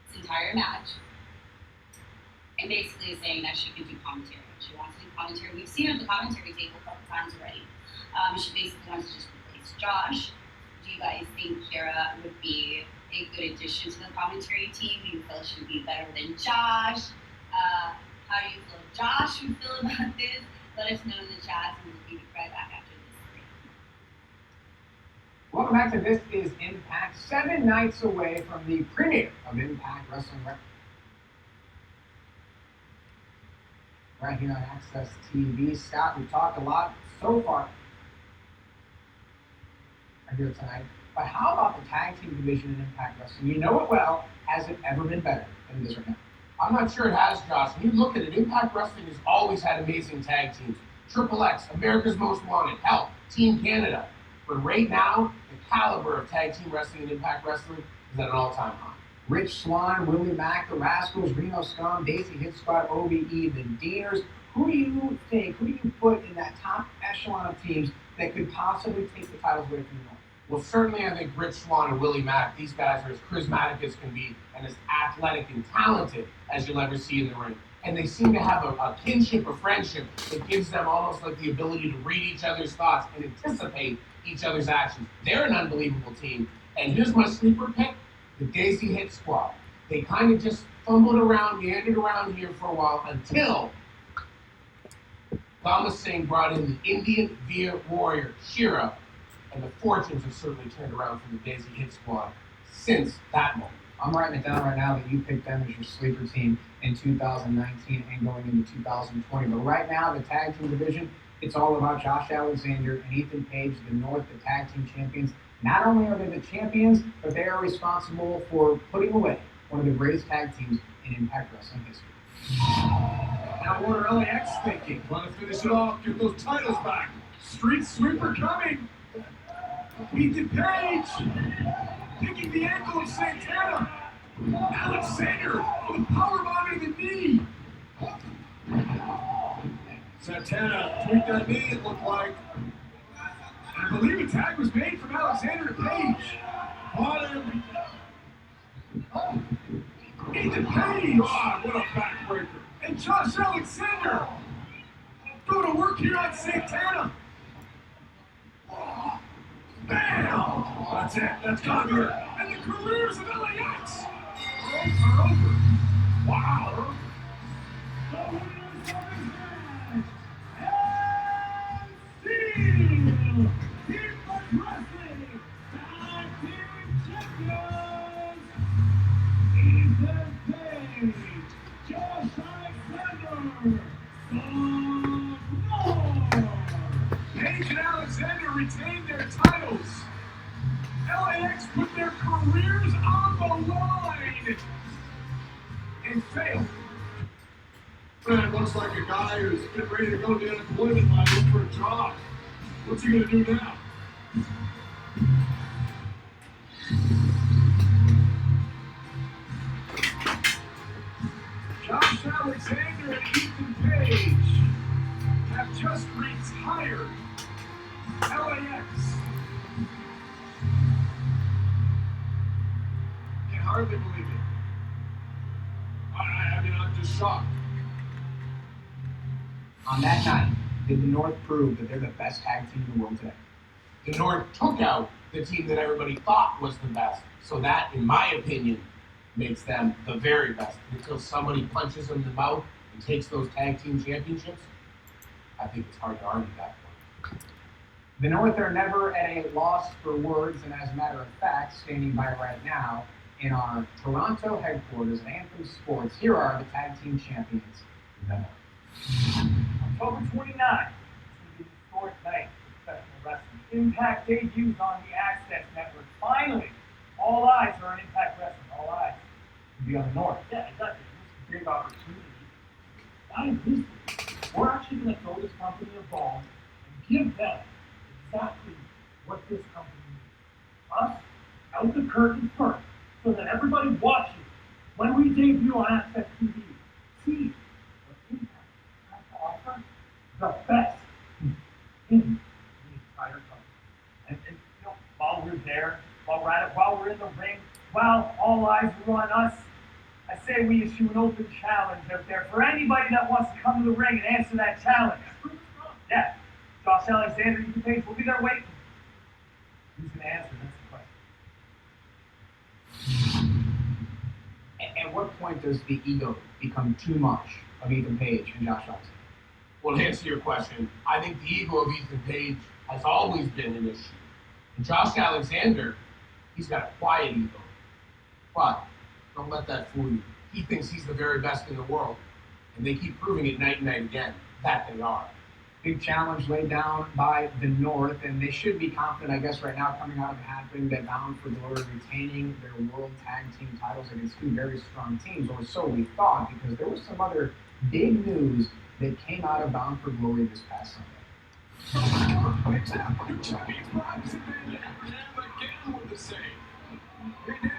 this entire match, and basically is saying that she could do commentary. She wants to do commentary. We've seen her at the commentary table a couple times already. She basically wants to just replace Josh. Do you guys think Kiera would be a good addition to the commentary team? Do you feel she would be better than Josh? How do you feel Josh would feel about this? Let us know in the chat, and we'll be right back after this break. Welcome back to This Is Impact, 7 nights away from the premiere of Impact Wrestling right here on Access TV. Scott, we've talked a lot so far here tonight, but how about the tag team division in Impact Wrestling? You know it well. Has it ever been better than it is right now? I'm not sure it has, Josh. When you look at it, Impact Wrestling has always had amazing tag teams. Triple X, America's Most Wanted, hell, Team Canada. But right now, the caliber of tag team wrestling and Impact Wrestling is at an all-time high. Rich Swann, Willie Mack, the Rascals, Reno Scum, Daisy Hit Squad, OVE, the Deaners. Who do you put in that top echelon of teams that could possibly take the titles away from the North? Well, certainly I think Rich Swann and Willie Mack, these guys are as charismatic as can be and as athletic and talented as you'll ever see in the ring. And they seem to have a kinship, a friendship that gives them almost like the ability to read each other's thoughts and anticipate each other's actions. They're an unbelievable team. And here's my sleeper pick, the Daisy Hit Squad. They kind of just fumbled around, meandered around here for a while until Thomas Singh brought in the Indian Veer Warrior, Shira, and the fortunes have certainly turned around for the Daisy Hit Squad since that moment. I'm writing it down right now that you picked them as your sleeper team in 2019 and going into 2020. But right now, the tag team division, it's all about Josh Alexander and Ethan Page, the North, the tag team champions. Not only are they the champions, but they are responsible for putting away one of the greatest tag teams in Impact Wrestling history. Now what are LAX thinking? Want to finish it off, get those titles back. Street Sweeper coming. Ethan Page picking the ankle of Santana. Alexander with a powerbomb to the knee. Santana tweaked that knee, it looked like. And I believe a tag was made from Alexander to Page. On him. Ethan Page! God, what a backbreaker. And Josh Alexander going to work here on Santana. Bam! That's it. That's Conquer. And the careers of LAX are over. Wow. The winners of this match, and Steel Impact Wrestling Tag Team Champions, Ethan Page, Josh Alexander, the North. Page and Alexander retained their titles. LAX put their careers on the line and failed. Man, looks like a guy who's getting ready to go to the unemployment line looking for a job. What's he going to do now? Josh Alexander and Ethan Page have just retired LAX. Can hardly believe it. I mean, I'm just shocked. On that night, did the North prove that they're the best tag team in the world today? The North took out the team that everybody thought was the best. So that, in my opinion, makes them the very best. Until somebody punches them in the mouth and takes those tag team championships, I think it's hard to argue that point. The North are never at a loss for words, and as a matter of fact, standing by right now in our Toronto headquarters at Anthem Sports, here are the tag team champions, the North. October 29th, it's going to be a historic night for professional wrestling. Impact debuts on the Access Network. Finally, all eyes are on Impact Wrestling. All eyes will be on the North. Yeah, exactly. It's a big opportunity. Not in history. We're actually going to throw this company a ball and give them exactly what this company needs. Us, out the curtain first, so that everybody watching, when we debut on Access TV, sees what Impact has to offer, the best in the entire company. And you know, while we're there, while we're in the I say we issue an open challenge out there for anybody that wants to come to the ring and answer that challenge. Yeah, Josh Alexander, Ethan Page, we'll be there waiting. Who's going to answer? That's the question. At what point does the ego become too much of Ethan Page and Josh Alexander? Well, to answer your question, I think the ego of Ethan Page has always been an issue. And Josh Alexander, he's got a quiet ego. But don't let that fool you. He thinks he's the very best in the world. And they keep proving it night and night again that they are. Big challenge laid down by the North, and they should be confident, I guess, right now coming out of it happening that Bound for Glory retaining their World Tag Team titles against two very strong teams, or so we thought, because there was some other big news that came out of Bound for Glory this past Sunday.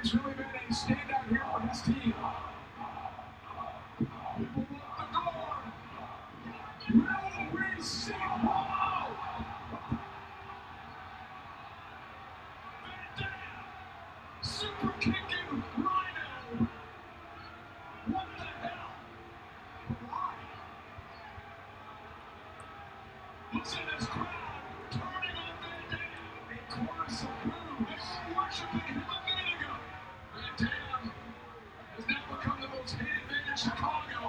It's really been a standout here for his team. Super kicking Rhino. What the hell? Why? Listen to this crowd turning on Van Dam. A chorus of boos worshiping him a minute ago. Van Dam has now become the most hated man in Chicago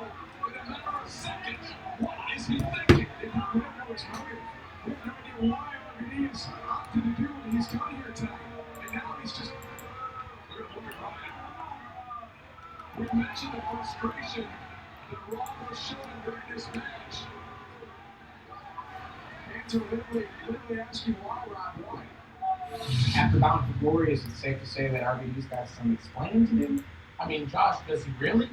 in a matter of seconds. What is he thinking? They don't know his motive. They have no idea why RVD is opted to do what he's done here tonight. And now he's just... We mentioned the frustration that Raw was showing during this match. And to literally ask you why, Rob, why? After Bound for Glory, is it safe to say that RVD's got some explaining to do? I mean, Josh, does he really?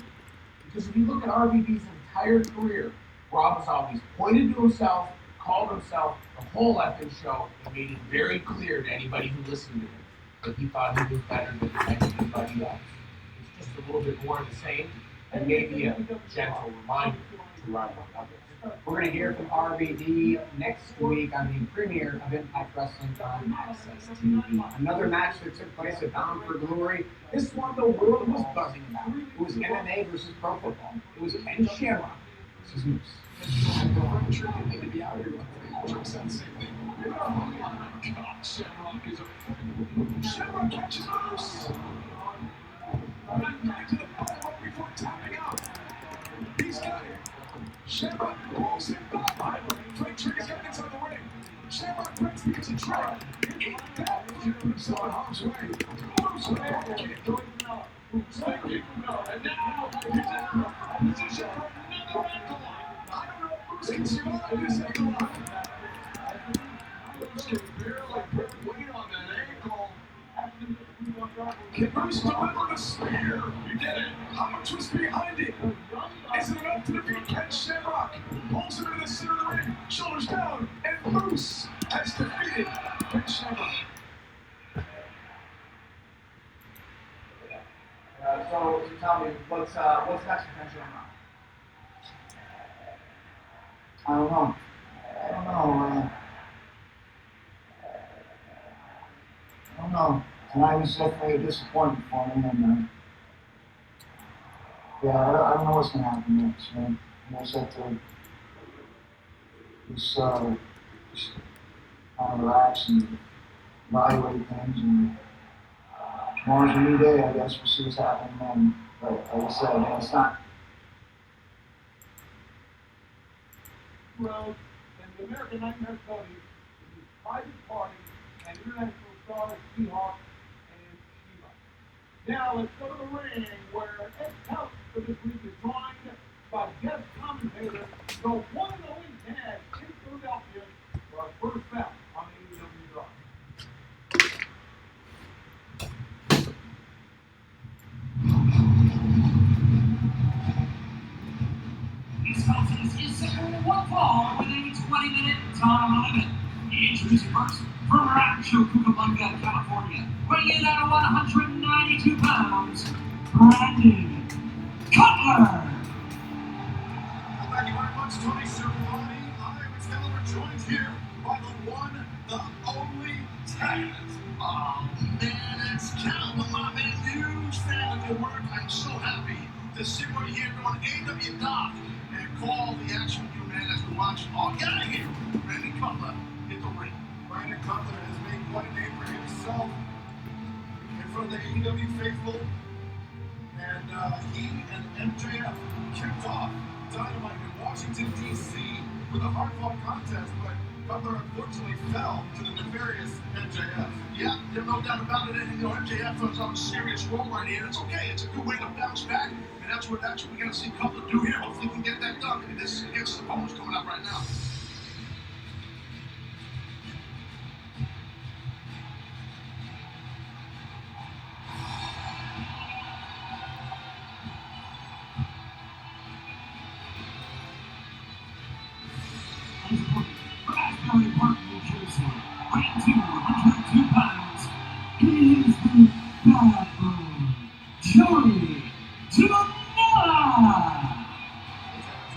Because if you look at RVD's entire career, Rob has always pointed to himself, called himself the whole effing show, and made it very clear to anybody who listened to him that he thought he was better than anybody else. It's just a little bit more of the same, and maybe a gentle reminder to run with others. We're going to hear from RVD next week on the premiere of Impact Wrestling on Access TV. Another match that took place at Bound for Glory. This one the world was buzzing about. It was MMA versus pro football. It was Ken Shamrock versus Moose. Shamrock catches Moose. Back to the ball before tapping out. He's got it. Shamrock pulls him back. Frank Trigger's got inside the ring. Shamrock breaks because of Trigger. Eat that. He put himself in harm's way. Moose with a kick. Thinking. And now he's in position for another ankle lock. I don't know if Moose can survive this ankle lock. Moose can barely put weight on that ankle. Can Moose deliver the spear? He did it. How much was behind it? Is it enough to defeat Ken Shamrock? Pulls him into the center of the ring, shoulders down, and Moose has defeated Ken Shamrock. So tell me, what's next for Ken Shamrock? I don't know. I don't know. Tonight was definitely a disappointment for me, and yeah, I don't know what's going to happen next, man. I just have to just kind of relax and evaluate things, and tomorrow's a new day, I guess. We'll see what's happening then. But like I said, man, it's not. Road and the American Nightmare Cody, the private party, and international stars Seahawk and Shiva. Now let's go to the ring where Ed's house for this week is joined by guest commentator, the one and only Dad in Philadelphia, for our first bout on AEW Dark. These contest is set for one fall with a 20-minute time limit. Introducing first, from Rancho Cucamonga, California, weighing in at 192 pounds, Brandon Callerz. Thank you very much, Tony Cervoni. I'm Callerz, joined here by the one, the only Taz. Oh man, it's Cal, my man, huge fan of your work. I'm so happy to sit right here on AW Doc and call the action with you, man, as we watch all guy here. Brandon Cutler hit the ring. Brandon Cutler has made quite a name for himself in front of the AEW faithful. And he and MJF kicked off Dynamite in Washington, D.C. with a hard-fought contest, but Cutler unfortunately fell to the nefarious MJF. Yeah, there's no doubt about it. And, MJF was on a serious roll right here. It's okay. It's a good way to bounce back. And that's what we're going to see Cutler do here. Hopefully he can get that done. And this is against the opponents coming out right now. Raspberry Park, New Jersey, weighing 202 pounds, he is the bad boy, Joey Janela!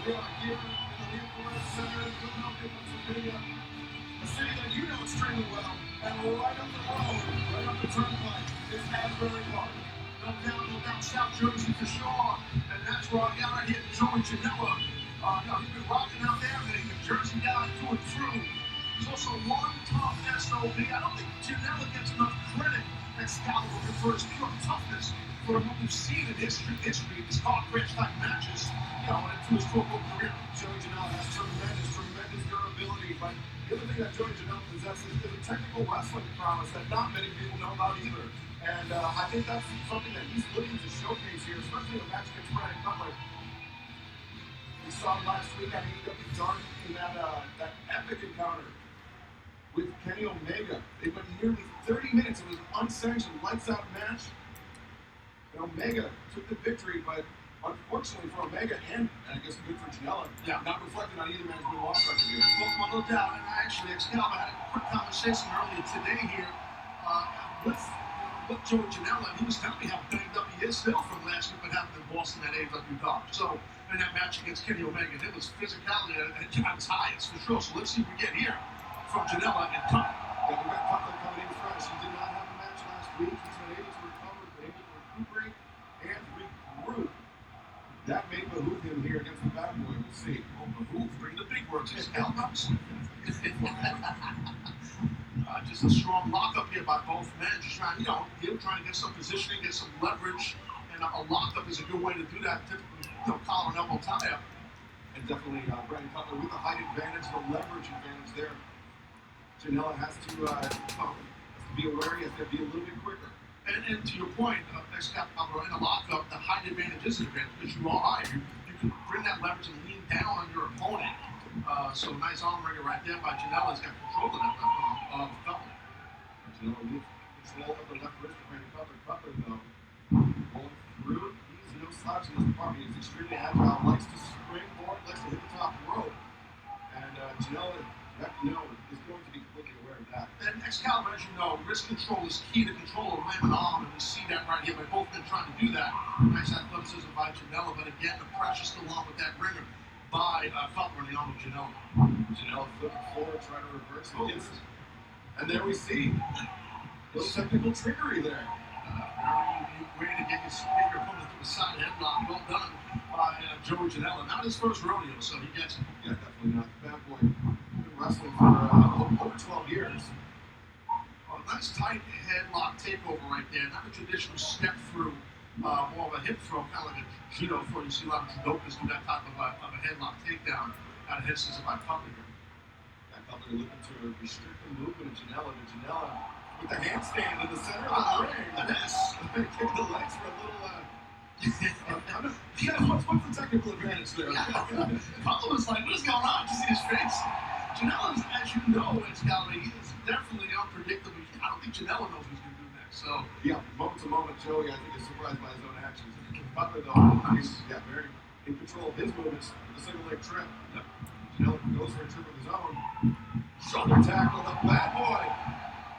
We are here in the Lincoln Center in Philadelphia, Pennsylvania, a city that you know extremely well, and right up the road, right up the turnpike, is Asbury Park. No doubt, South Jersey for sure, and that's where I got right here, Joey Janela. He's been rocking out there, but he's a Jersey guy through and through. He's also one tough SOB. I don't think Janela gets enough credit Excalibur for his pure toughness. For what we've seen in history, these car crash type matches, and through his football career. Joey Janela has tremendous durability, but the other thing that Joey Janela possesses is a technical wrestling prowess that not many people know about either. And I think that's something that he's looking to showcase here, especially in a match against Brandon Cutler. We saw last week at AEW Dark in that epic encounter with Kenny Omega. They went nearly 30 minutes. It was an unsanctioned, lights-out match. And Omega took the victory, but unfortunately for Omega, and I guess good for Janela, not reflecting on either man's win-loss record here. Well, no doubt. And actually, Excalibur had a quick conversation earlier today here with Joey Janela, and he was telling me how banged up he is still from last week, what happened in Boston at AEW Dark. So, in that match against Kenny Omega, it was physicality at its highest, for sure. So let's see what we get here from Janela and Cutler. Yeah, we got Cutler coming in fresh. He did not have a match last week. He's been able to recover, been able to recuperate, and regroup. That may behoove him here against the bad boy. We'll see. Oh, behoove, bring the big words. Excalibur. Just a strong lockup here by both men. Just trying to get some positioning, get some leverage, and a lockup is a good way to do that. Typically, collar and elbow tie-up, and definitely Brandon Cutler with the height advantage, the leverage advantage there. Janela has to be aware. He has to be a little bit quicker. And to your point, Excalibur in a lockup, the height advantage is an advantage because you are high. You can bring that leverage and lean down on your opponent. So nice arm ringer right there by Janela. He's got control of that left arm of Cutler. Janela with control of the left wrist of Brandon Cutler. Cutler, though, going through. He's no slouch in this department. He's extremely agile, likes to springboard, likes to hit the top rope. And Janela, you have to know, is going to be completely aware of that. And Excalibur, as you know, wrist control is key to control of limb and arm, and we see that right here by both men trying to do that. Nice athleticism by Janela, but again, the pressure still on with that ringer by Cutler in the arm of Janela. Janela flipped the floor, trying to reverse it. And there we see a little technical trickery there. Way to get your opponent to the side headlock. Well done by Joey Janela. Not his first rodeo, so he gets it. Yeah, definitely not. The bad boy. Been wrestling for over 12 years. A nice tight headlock takeover right there. Not a traditional step through, more of a hip throw, kind of like a judo throw. You see a lot of judokas do that type of a headlock takedown out of head scissors by Cutler here. Cutler looking to restrict the movement of Janela, but Janela with the handstand in the center of the ring. Yes. Kick the legs for a little. What's the technical advantage there? Cutler was like, what is going on? Did you see his face? Janela, as you know, Excalibur, he is definitely unpredictable. I don't think Janela knows what he's going to do next. So yeah, moment to moment, Joey, I think, is surprised by his own actions. Cutler, though, he's very in control of his movements. The single leg trip. Yep. Janela goes for a trip of his own. Shoulder tackle, the bad boy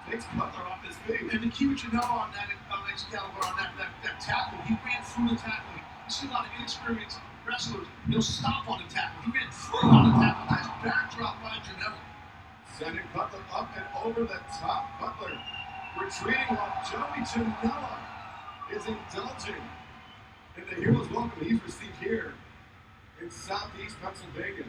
takes Cutler off his feet. And the key with Janela on that, Excalibur, on that tackle, he ran through the tackle. You see a lot of inexperienced wrestlers, they'll stop on the tackle. He ran through on the tackle. Nice backdrop by Janela. Sending Cutler up and over the top. Cutler retreating while Joey Janela is indulging And the hero's welcome he's received here in Southeast Pennsylvania.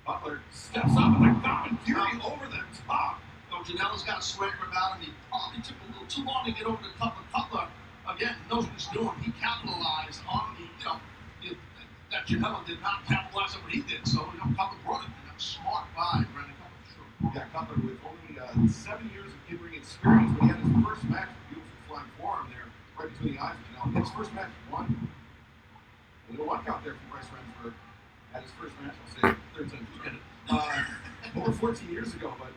Butler steps up and Common Fury over the top. So Janela's got a swagger about him. He probably took a little too long to get over the Cutler. Cutler, again, knows what he's doing. He capitalized on that Janela did not capitalize on what he did. So, Cutler brought it. That was smart by Brandon Cutler, for sure. Yeah, Cutler with only 7 years of in-ring experience, but he had his first match, beautiful flying forearm there, right between the eyes of Janela. His first match, won. A little one count there from Bryce Remsburg. At his first match, I'll say, third time he's got it. Over 14 years ago, but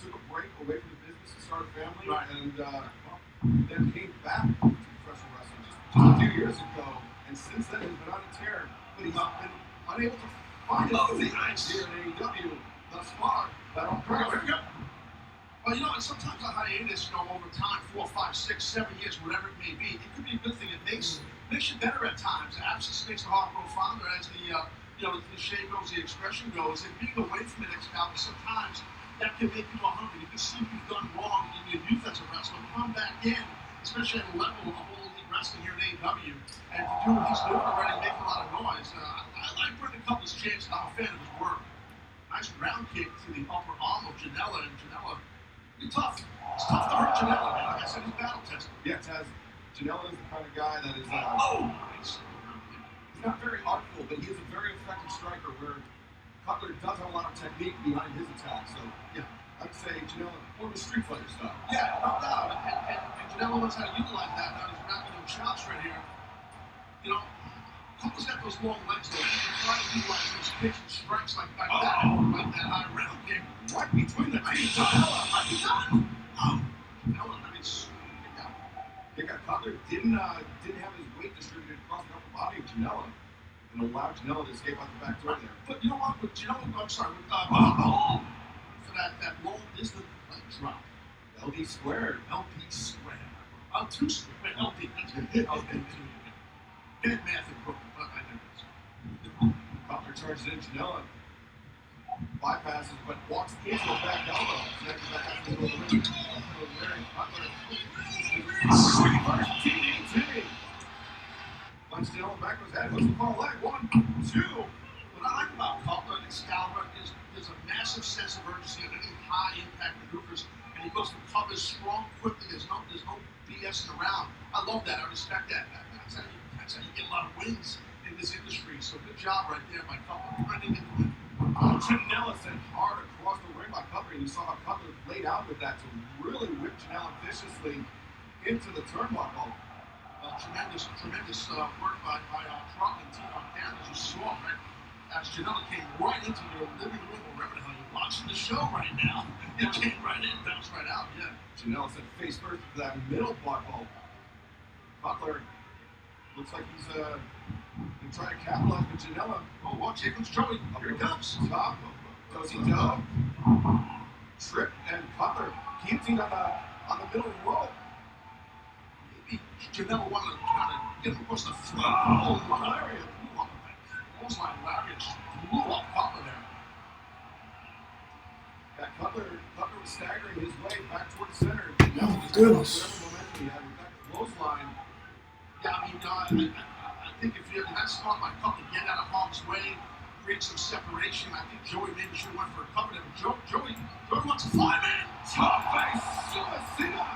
took a break away from the business to start a family, Right. And then came back to professional wrestling just a few years ago, and since then he's been on a tear, but he's been unable to find his nice here in AEW thus far. That on purpose. Here we go. Well, and sometimes a hiatus, over time, 4, 5, 6, 7 years, whatever it may be, it could be a good thing. It makes you better at times. Absence makes the heart grow fonder, as the cliche goes, the expression goes. And being away from it, Excalibur, sometimes that can make people hungry. You can see what you've done wrong in your youth as a wrestler. Come back in, especially at a level of all elite wrestling here in AEW, and to do what he's doing already, make a lot of noise. I like Brendan Cutler's chance. I'm a fan of his work. Nice ground kick to the upper arm of Janela, and Janela, it's tough. It's tough to hurt Janela. Like I said, he's battle tested. Yeah, Taz. Janela is the kind of guy that is. Nice. He's not very artful, but he is a very effective striker. Where Cutler does have a lot of technique behind his attack. So yeah, I'd say Janela more of a Street Fighter style. Yeah, no doubt. And Janela knows how to utilize that. Now he's wrapping them chops right here. Cutler's got those long legs though. He can try to utilize those kicks and strikes like that high round kick right between the teeth. Janela might be done. Janela, nice. Cutler didn't have his weight distributed across the upper body of Janela and allowed Janela to escape out the back door there. But you know what? With Janela, I'm sorry, for that long distance leg drop. LD squared. Two squared. LD. That's good. Bad math in Brooklyn, but I know this. Cutler charges in Janela. Bypasses, but walks into a back elbow. Connected back after the ring. Cutler. Sweet first TDT. Punch Janela back of his head. Hooks the far leg. 1, 2. What I like about Cutler and Excalibur is there's a massive sense of urgency on any high impact maneuvers, and he goes to cover strong, quickly. There's no BSing around. I love that. I respect that. That's how you get a lot of wins in this industry. So good job right there by Cutler. Trending in the win. Janela sent hard across the ring by Cutler, and you saw how Cutler laid out with that to really whip Janela viciously into the turnbuckle. Tremendous work by Trump and Team on Canada, as you saw, right? As Janela came right into your living room, or wherever the hell you're watching the show right now. It came right in, bounced right out, yeah. Janela sent face first to that middle buckle. Cutler looks like he's trying to capitalize with Janela. Oh, watch, here comes Joey. Here he comes. Top. Does he dub? Trip and Cutler guillotine on the middle rope. Maybe Janela wanted to try to get him across the throat. Oh, lariat. Blew up with that. Almost like lariat just blew up Cutler there. Yeah, Cutler was staggering his way back toward the center. Oh, goodness. Whatever momentum he had with that clothesline. Yeah, I think if that's smart by Cutler, get out of harm's way, create some separation. I think Joey maybe should have went for a cover there. But Joey wants a fly-man. Top face suicida.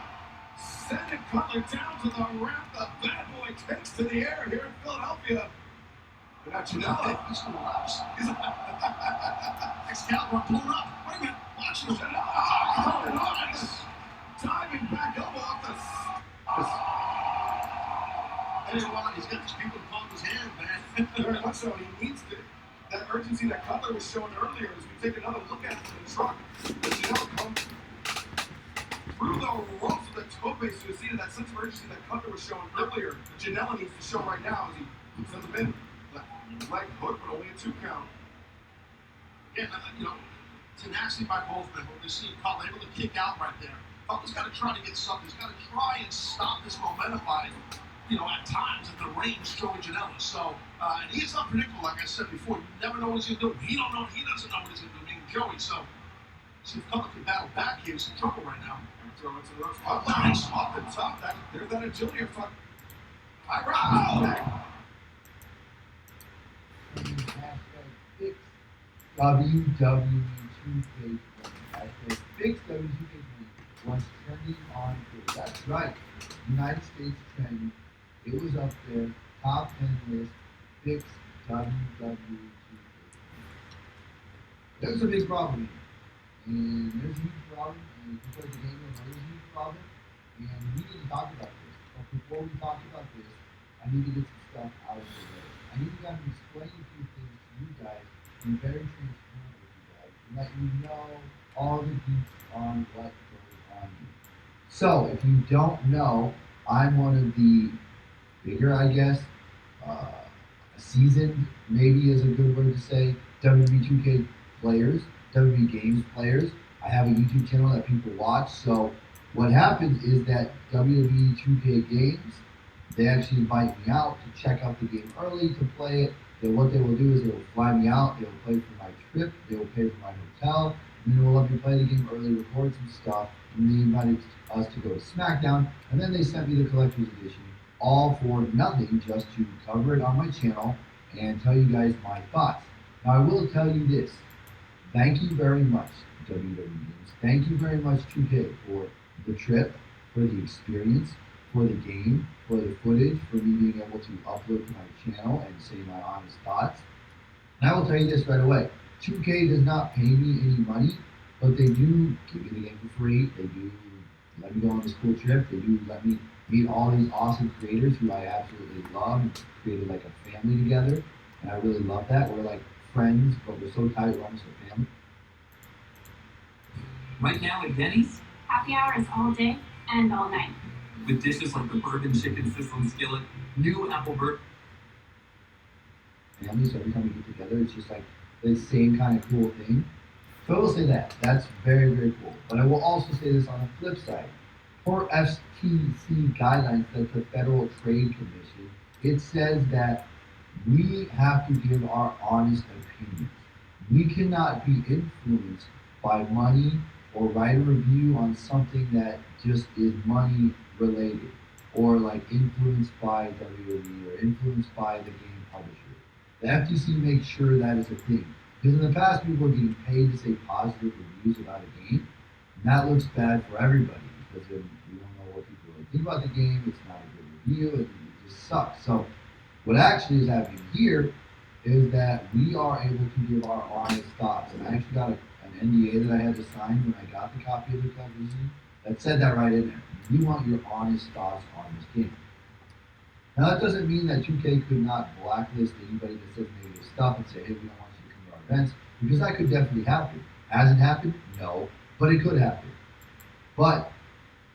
Sending Cutler down to the ramp. The bad boy takes to the air here in Philadelphia. And now Janela. He's going to lapse. Excalibur blown up. Wait a minute. Watch him. Oh, nice. Diving back elbow off the... He's got these people in palm of his hand, man. Very much so. He needs that urgency that Cutler was showing earlier as we take another look at it in the truck. As Janela comes through the ropes of the toe base, you see that sense of urgency that Cutler was showing earlier. That Janela needs to show right now as he sends him in. Leg hook, but only a 2 count. Again, tenacity by both men. We're seeing Cutler able to kick out right there. Cutler's got to try to get something. He's got to try and stop this momentum by, at times at the range, Joey Janela. So, and he's unpredictable, like I said before. You never know what he's going to do. He doesn't know what he's going to do, being Joey. So, see if Cutler can battle back here. He's in trouble right now. Throw it to the ropes. Nice off the top. There's that agility I'm talking. All right. Hashtag fix WWE2K20. Hashtag fix WWE2K20 was trending on Twitter. That's right. United States trend. It was up there. Top 10 list. Fix WWE2K20. There's a big problem here. And there's a huge problem. And because the game is a huge problem. And we need to talk about this. But before we talk about this, I need to get some stuff out of the way. I need to kind of explain a few things to you guys and be very transparent with you guys and let you know all the deets on what goes on here. So, if you don't know, I'm one of the bigger, I guess, seasoned, maybe is a good word to say, WWE 2K players, WWE Games players. I have a YouTube channel that people watch. So, what happens is that WWE 2K Games, they actually invite me out to check out the game early, to play it. Then what they will do is they will fly me out, they will pay for my trip, they will pay for my hotel, and then they will let me play the game early, record some stuff, and they invited us to go to SmackDown, and then they sent me the collector's edition, all for nothing, just to cover it on my channel and tell you guys my thoughts. Now I will tell you this, thank you very much, WWE Games. Thank you very much, 2K, for the trip, for the experience, for the game, for the footage, for me being able to upload to my channel and say my honest thoughts. And I will tell you this right away. 2K does not pay me any money, but they do give me the game for free. They do let me go on this cool trip. They do let me meet all these awesome creators who I absolutely love and created like a family together. And I really love that. We're like friends, but we're so tight, we're almost a family. Right now at Denny's, Happy hour is all day and all night. with dishes like the bourbon chicken sizzling skillet, new apple burger. Family, so every time we get together, it's just like the same kind of cool thing. So I will say that. That's very, very cool. But I will also say this on the flip side. For FTC guidelines, that's the Federal Trade Commission, it says that we have to give our honest opinions. We cannot be influenced by money or write a review on something that just is money related or like influenced by WWE or influenced by the game publisher. The FTC makes sure that is a thing. Because in the past, people are getting paid to say positive reviews about a game, and that looks bad for everybody because then we don't know what people really think about the game. It's not a good review, and it just sucks. So, what actually is happening here is that we are able to give our honest thoughts. And I actually got an NDA that I had to sign when I got the copy of the television that said that right in there. We want your honest thoughts on this game. Now, that doesn't mean that 2K could not blacklist anybody that says negative stuff and say, hey, we don't want you to come to our events, because that could definitely happen. Has it happened? No, but it could happen. But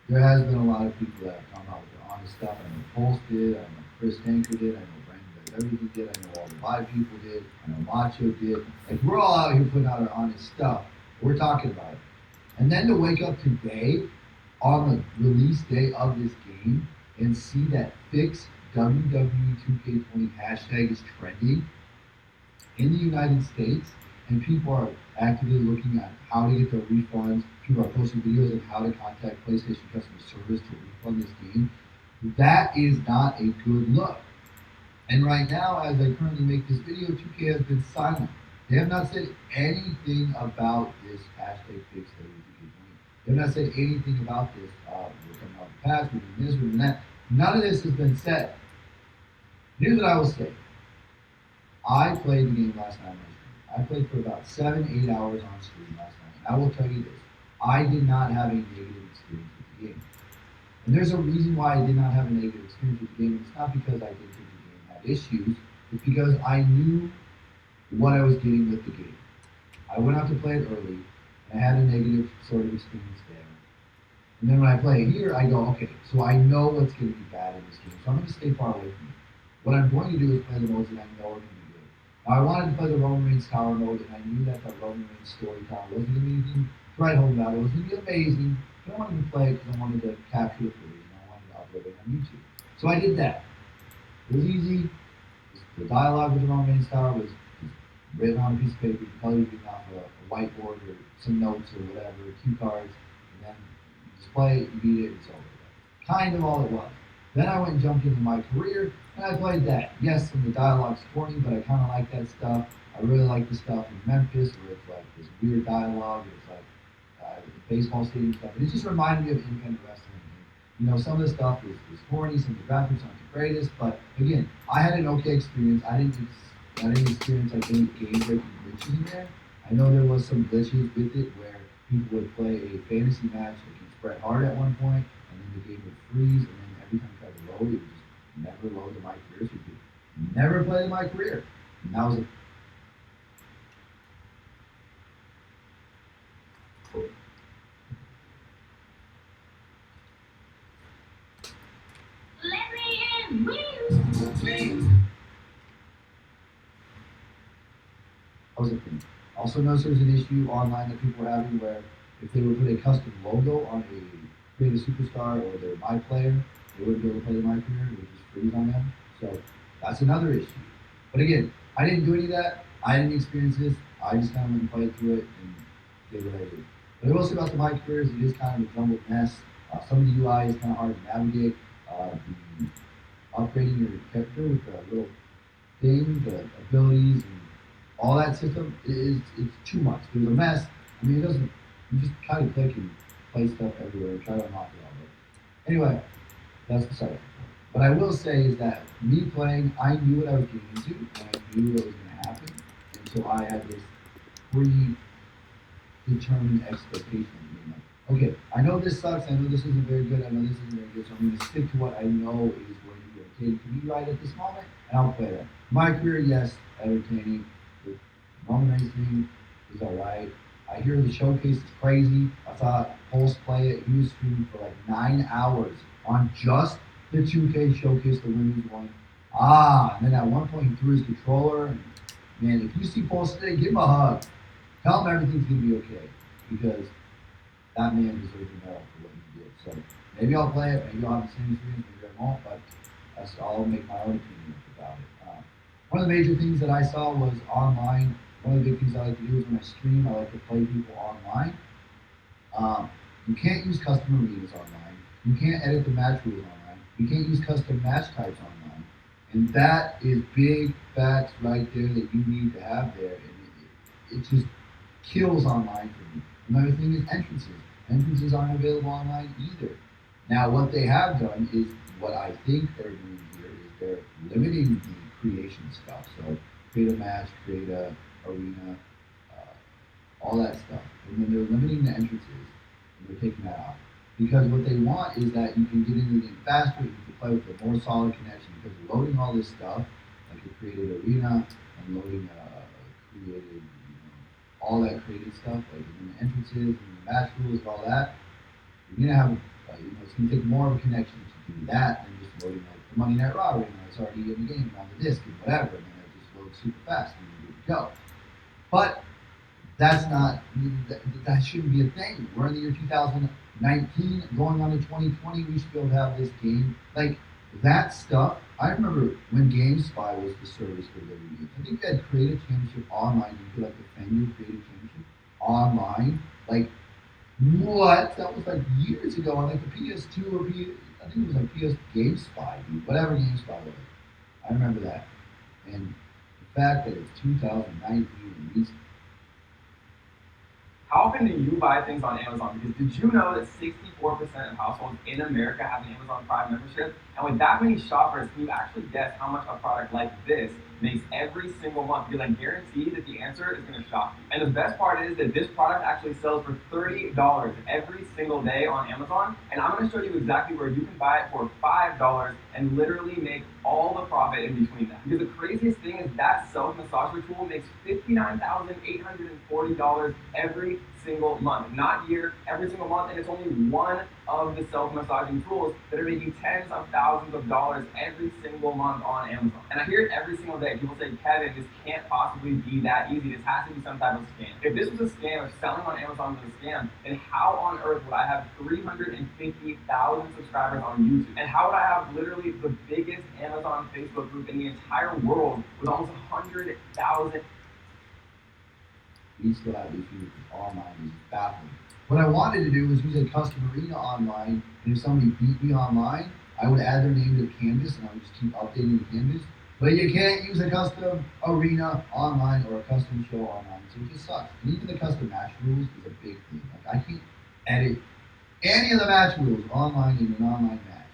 there has been a lot of people that have come out with their honest stuff. I know Pulse did, I know Chris Tanker did, I know Brandon Does Everything did, I know all the Vibe people did, I know Macho did. Like, we're all out here putting out our honest stuff. We're talking about it. And then to wake up today on the release day of this game and see that Fix WWE 2K20 hashtag is trending in the United States, and people are actively looking at how to get their refunds. People are posting videos on how to contact PlayStation customer service to refund this game. That is not a good look. And right now, as I currently make this video, 2K has been silent. They have not said anything about this hashtag Fix WWE 2K20. They have not said anything about this. We're coming out of the past, we're doing this, we're doing that. None of this has been said. Here's what I will say. I played the game last night on my stream. I played for about 7-8 hours on stream last night. And I will tell you this. I did not have a negative experience with the game. And there's a reason why I did not have a negative experience with the game. It's not because I didn't think the game had issues. It's because I knew what I was getting with the game. I went out to play it early, and I had a negative sort of experience there. And then when I play it here, I go, okay, so I know what's going to be bad in this game, so I'm going to stay far away from it. What I'm going to do is play the modes that I know are going to be good. Now, I wanted to play the Roman Reigns Tower mode, and I knew that the Roman Reigns Story Tower wasn't going to be anything to write home about. It was going to be amazing, but I wanted to play it because I wanted to capture the footage, and I wanted to upload it on YouTube. So I did that. It was easy. The dialogue with the Roman Reigns Tower was written on a piece of paper. You could probably read off a whiteboard or some notes or whatever, cue cards, and then you just play it, you beat it, it's over. Kind of all it was. Then I went and jumped into my career, and I played that. Yes, some of the dialogue's corny, but I kind of like that stuff. I really like the stuff in Memphis where it's like this weird dialogue. It's like baseball stadium stuff. And it just reminded me of independent wrestling. And, some of the stuff is corny. Some of the graphics aren't the greatest, but again, I had an okay experience. I didn't experience like any game-breaking glitches in there. I know there was some glitches with it where people would play a fantasy match against Bret Hart at one point, and then the game would freeze, and then every time you tried to load, it would just never load to my career, so you could never play my career. And that was a Let me in, woo! That was a thing. Also noticed there's an issue online that people were having where if they would put a custom logo on a creative superstar or their My Player, they wouldn't be able to play the My Career, it would just freeze on them. So that's another issue. But again, I didn't do any of that. I didn't experience this. I just kind of went and played through it and did what I did. But I will say about the My Career is it is kind of a jumbled mess. Some of the UI is kind of hard to navigate. The upgrading your character with the little thing, the abilities, and all that system it's too much. There's a mess. I mean, it doesn't. You just kind of click and play stuff everywhere. Try to unlock it all. But anyway, that's the side. What I will say is that me playing, I knew what I was getting into, and I knew what was going to happen, and so I had this predetermined expectation. Okay, I know this sucks. I know this isn't very good. I know this isn't very good. So I'm going to stick to what I know is going to be okay to me right at this moment, and I'll play that. My career, yes, entertaining. The Roman Reigns thing is alright. I hear the showcase is crazy. I saw Pulse play it. He was streaming for like 9 hours on just the 2K showcase, the women's one. And then at one point he threw his controller. And man, if you see Pulse today, give him a hug. Tell him everything's going to be okay. Because that man deserves a medal for what he did. So maybe I'll play it. Maybe I'll have the same experience. Maybe I won't. But I'll make my own opinion about it. One of the major things that I saw was online. One of the big things I like to do is when I stream, I like to play people online. You can't use custom arenas online. You can't edit the match rules online. You can't use custom match types online. And that is big facts right there that you need to have there. And it just kills online for me. Another thing is entrances. Entrances aren't available online either. Now, what they have done is what I think they're doing here is they're limiting the creation stuff. So create a match, create a arena, all that stuff. And then they're limiting the entrances and they're taking that out. Because what they want is that you can get into the game faster, you can play with a more solid connection because loading all this stuff, like a created arena and loading created, all that created stuff, like the entrances and the match rules and all that, you're gonna have, it's gonna take more of a connection to do that than just loading like the Monday Night Raw arena. It's already in the game and on the disc and whatever, and then it just loads super fast and you're good to go. But that's not, that shouldn't be a thing. We're in the year 2019, going on to 2020, we should be able to have this game. Like, that stuff, I remember when GameSpy was the service for WWE. I think they had Creative Championship online. You could like defend your Creative Championship online. Like, what? That was like years ago on like the PS2 or I think it was like PS GameSpy, dude. Whatever GameSpy was. I remember that. And the fact that it's 2019 and these. How often do you buy things on Amazon? Because did you know that 64% of households in America have an Amazon Prime membership? And with that many shoppers, can you actually guess how much a product like this makes every single month? Because I guarantee that the answer is going to shock you. And the best part is that this product actually sells for $30 every single day on Amazon. And I'm going to show you exactly where you can buy it for $5 and literally make all the profit in between that. Because the craziest thing is that self-massager tool makes $59,840 every single month, not year, every single month, and it's only one of the self-massaging tools that are making tens of thousands of dollars every single month on Amazon. And I hear it every single day. People say, Kevin, this can't possibly be that easy. This has to be some type of scam. If this was a scam, if selling on Amazon was a scam, then how on earth would I have 350,000 subscribers on YouTube? And how would I have literally the biggest Amazon Facebook group in the entire world with almost 100,000? We still have issues with online, is baffling. What I wanted to do was use a custom arena online, and if somebody beat me online, I would add their name to the canvas and I would just keep updating the canvas. But you can't use a custom arena online or a custom show online, so it just sucks. And even the custom match rules is a big thing. Like I can't edit any of the match rules online in an online match.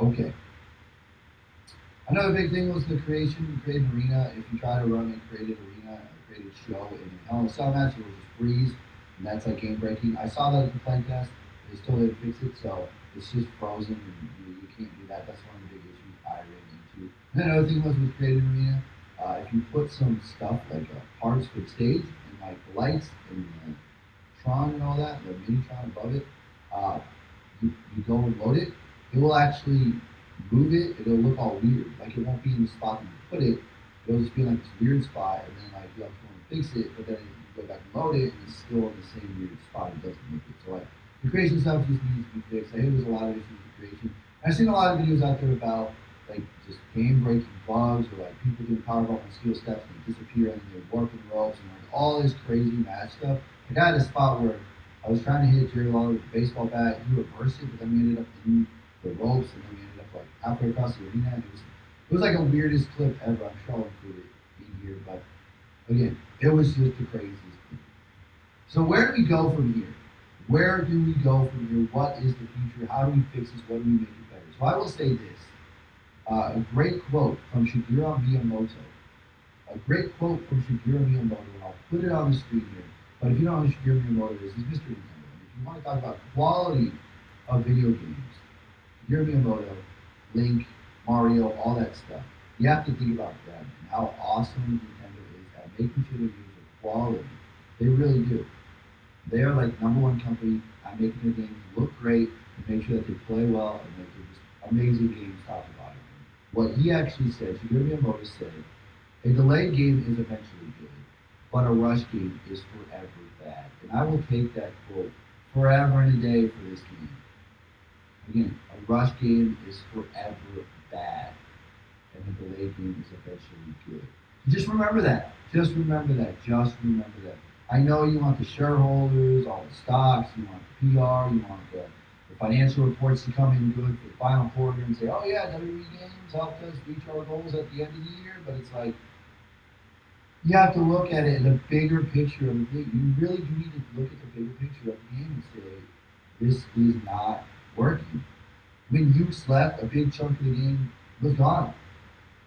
Okay. Another big thing was the create an arena. If you try to run a created arena, a created show in a Hell in a Cell match, it will just freeze, and that's like game breaking. I saw that at the play test. They still didn't fix it, so it's just frozen, and you can't do that. That's one of the big issues I ran into. And another thing was with created arena. If you put some stuff like parts for the stage and like the lights and the Tron and all that, the mini Tron above it, you go and load it, it will actually move it, it'll look all weird. Like it won't be in the spot that you put it, it'll just be in like this weird spot, and then like you have to go and fix it, but then you go back and load it, and it's still in the same weird spot, it doesn't look it. So like, the creation stuff just needs to be fixed. I hear there's a lot of issues with creation. I've seen a lot of videos out there about like just game breaking bugs, or like people doing powerbomb and steel steps and they disappear and they're warping ropes and like all this crazy match stuff. I got a spot where I was trying to hit Jerry Lawler with a baseball bat, he reversed it, but then we ended up in the ropes, and then we ended up like halfway across the arena, and it was like a weirdest clip ever. I'm sure I'll include it in here, but again, it was just the craziest thing. So where do we go from here? Where do we go from here? What is the future? How do we fix this? What do we make it better? So I will say this, a great quote from Shigeru Miyamoto. A great quote from Shigeru Miyamoto, and I'll put it on the screen here. But if you don't know who Shigeru Miyamoto is, he's Mr. Nintendo. And if you want to talk about quality of video games, Shigeru Miyamoto, Link, Mario, all that stuff, you have to think about them and how awesome Nintendo is at making sure their games are quality. They really do. They are like #1 company at making their games look great and make sure that they play well and that they're just amazing games top to bottom. What he actually said, Shigeru Miyamoto said, a delayed game is eventually good, but a rush game is forever bad. And I will take that quote forever and a day for this game. Again, a rush game is forever bad, and a delayed game is eventually good. Just remember that. Just remember that. Just remember that. I know you want the shareholders, all the stocks, you want the PR, you want the financial reports to come in good for the final quarter and say, oh yeah, WWE Games helped us reach our goals at the end of the year, but it's like, you have to look at it in a bigger picture of the thing. You really do need to look at the bigger picture of the game and say, this is not working. When you left, a big chunk of the game was gone.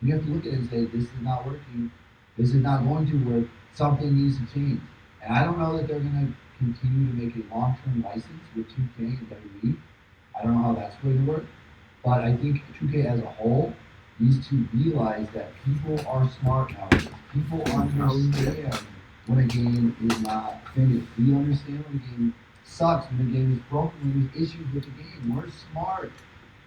You have to look at it and say, this is not working. This is not going to work. Something needs to change. And I don't know that they're going to continue to make a long-term license with 2K and WWE. I don't know how that's going to work. But I think 2K as a whole needs to realize that people are smart nowadays. People understand when a game is not finished. We understand when a game sucks, when a game is broken, when there's issues with the game. We're smart.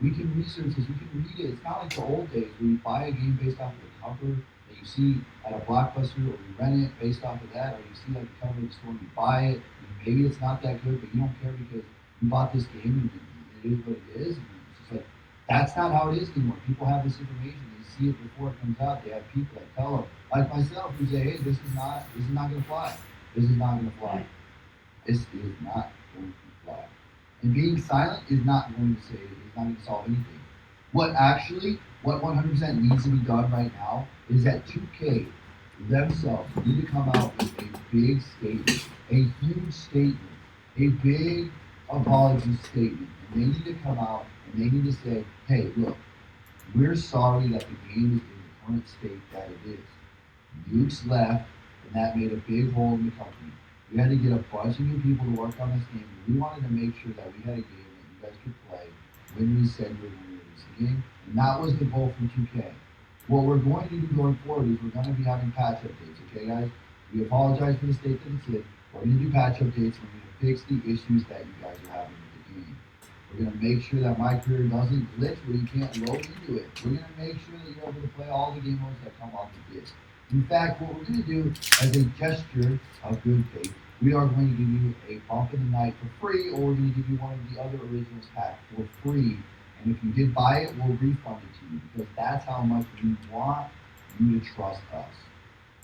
We can research this, we can read it. It's not like the old days where you buy a game based off of the cover that you see at a Blockbuster, or you rent it based off of that, or you see like a cover of the store and you buy it, and maybe it's not that good, but you don't care because you bought this game and it is what it is. And it's just like, that's not how it is anymore. People have this information, they see it before it comes out. They have people that tell them, like myself, who say, hey, this is not gonna fly. This is not gonna fly. This is not going to fly. And being silent is not going to solve anything. What 100% needs to be done right now is that 2K themselves need to come out with a big statement, a huge statement, a big apology statement. And they need to come out and they need to say, hey, look, we're sorry that the game is in the current state that it is. Duke's left, and that made a big hole in the company. We had to get a bunch of new people to work on this game, and we wanted to make sure that we had a game that you guys could play when we said we were going to release the game, and that was the goal from 2K. What we're going to do going forward is we're going to be having patch updates, okay guys? We apologize for the state that it's in. We're going to do patch updates, and we're going to fix the issues that you guys are having with the game. We're going to make sure that my career doesn't glitch where you can't load into it. We're going to make sure that you're able to play all the game modes that come off the disc. In fact, what we're going to do as a gesture of good faith, we are going to give you a bump in the night for free, or we're going to give you one of the other originals pack for free. And if you did buy it, we'll refund it to you, because that's how much we want you to trust us.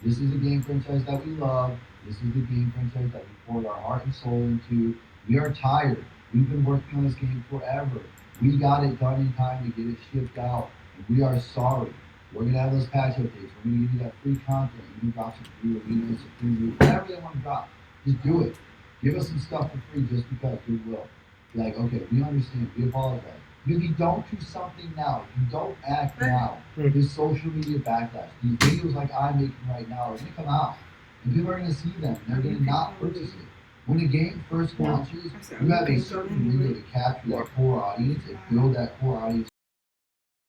This is a game franchise that we love. This is the game franchise that we poured our heart and soul into. We are tired We've been working on this game forever. We got it done in time to get it shipped out, and we are sorry. We're gonna have those patch updates. We're gonna give you that free content. You can drop some free arenas, some free moves, whatever they want to drop. Just do it. Give us some stuff for free just because goodwill. Be like, okay, we understand. We apologize. Because if you don't do something now, if you don't act now, this social media backlash, these videos like I'm making right now are gonna come out, and people are gonna see them. And they're gonna not purchase it. When the game first launches, you have a certain window to capture that core audience and build that core audience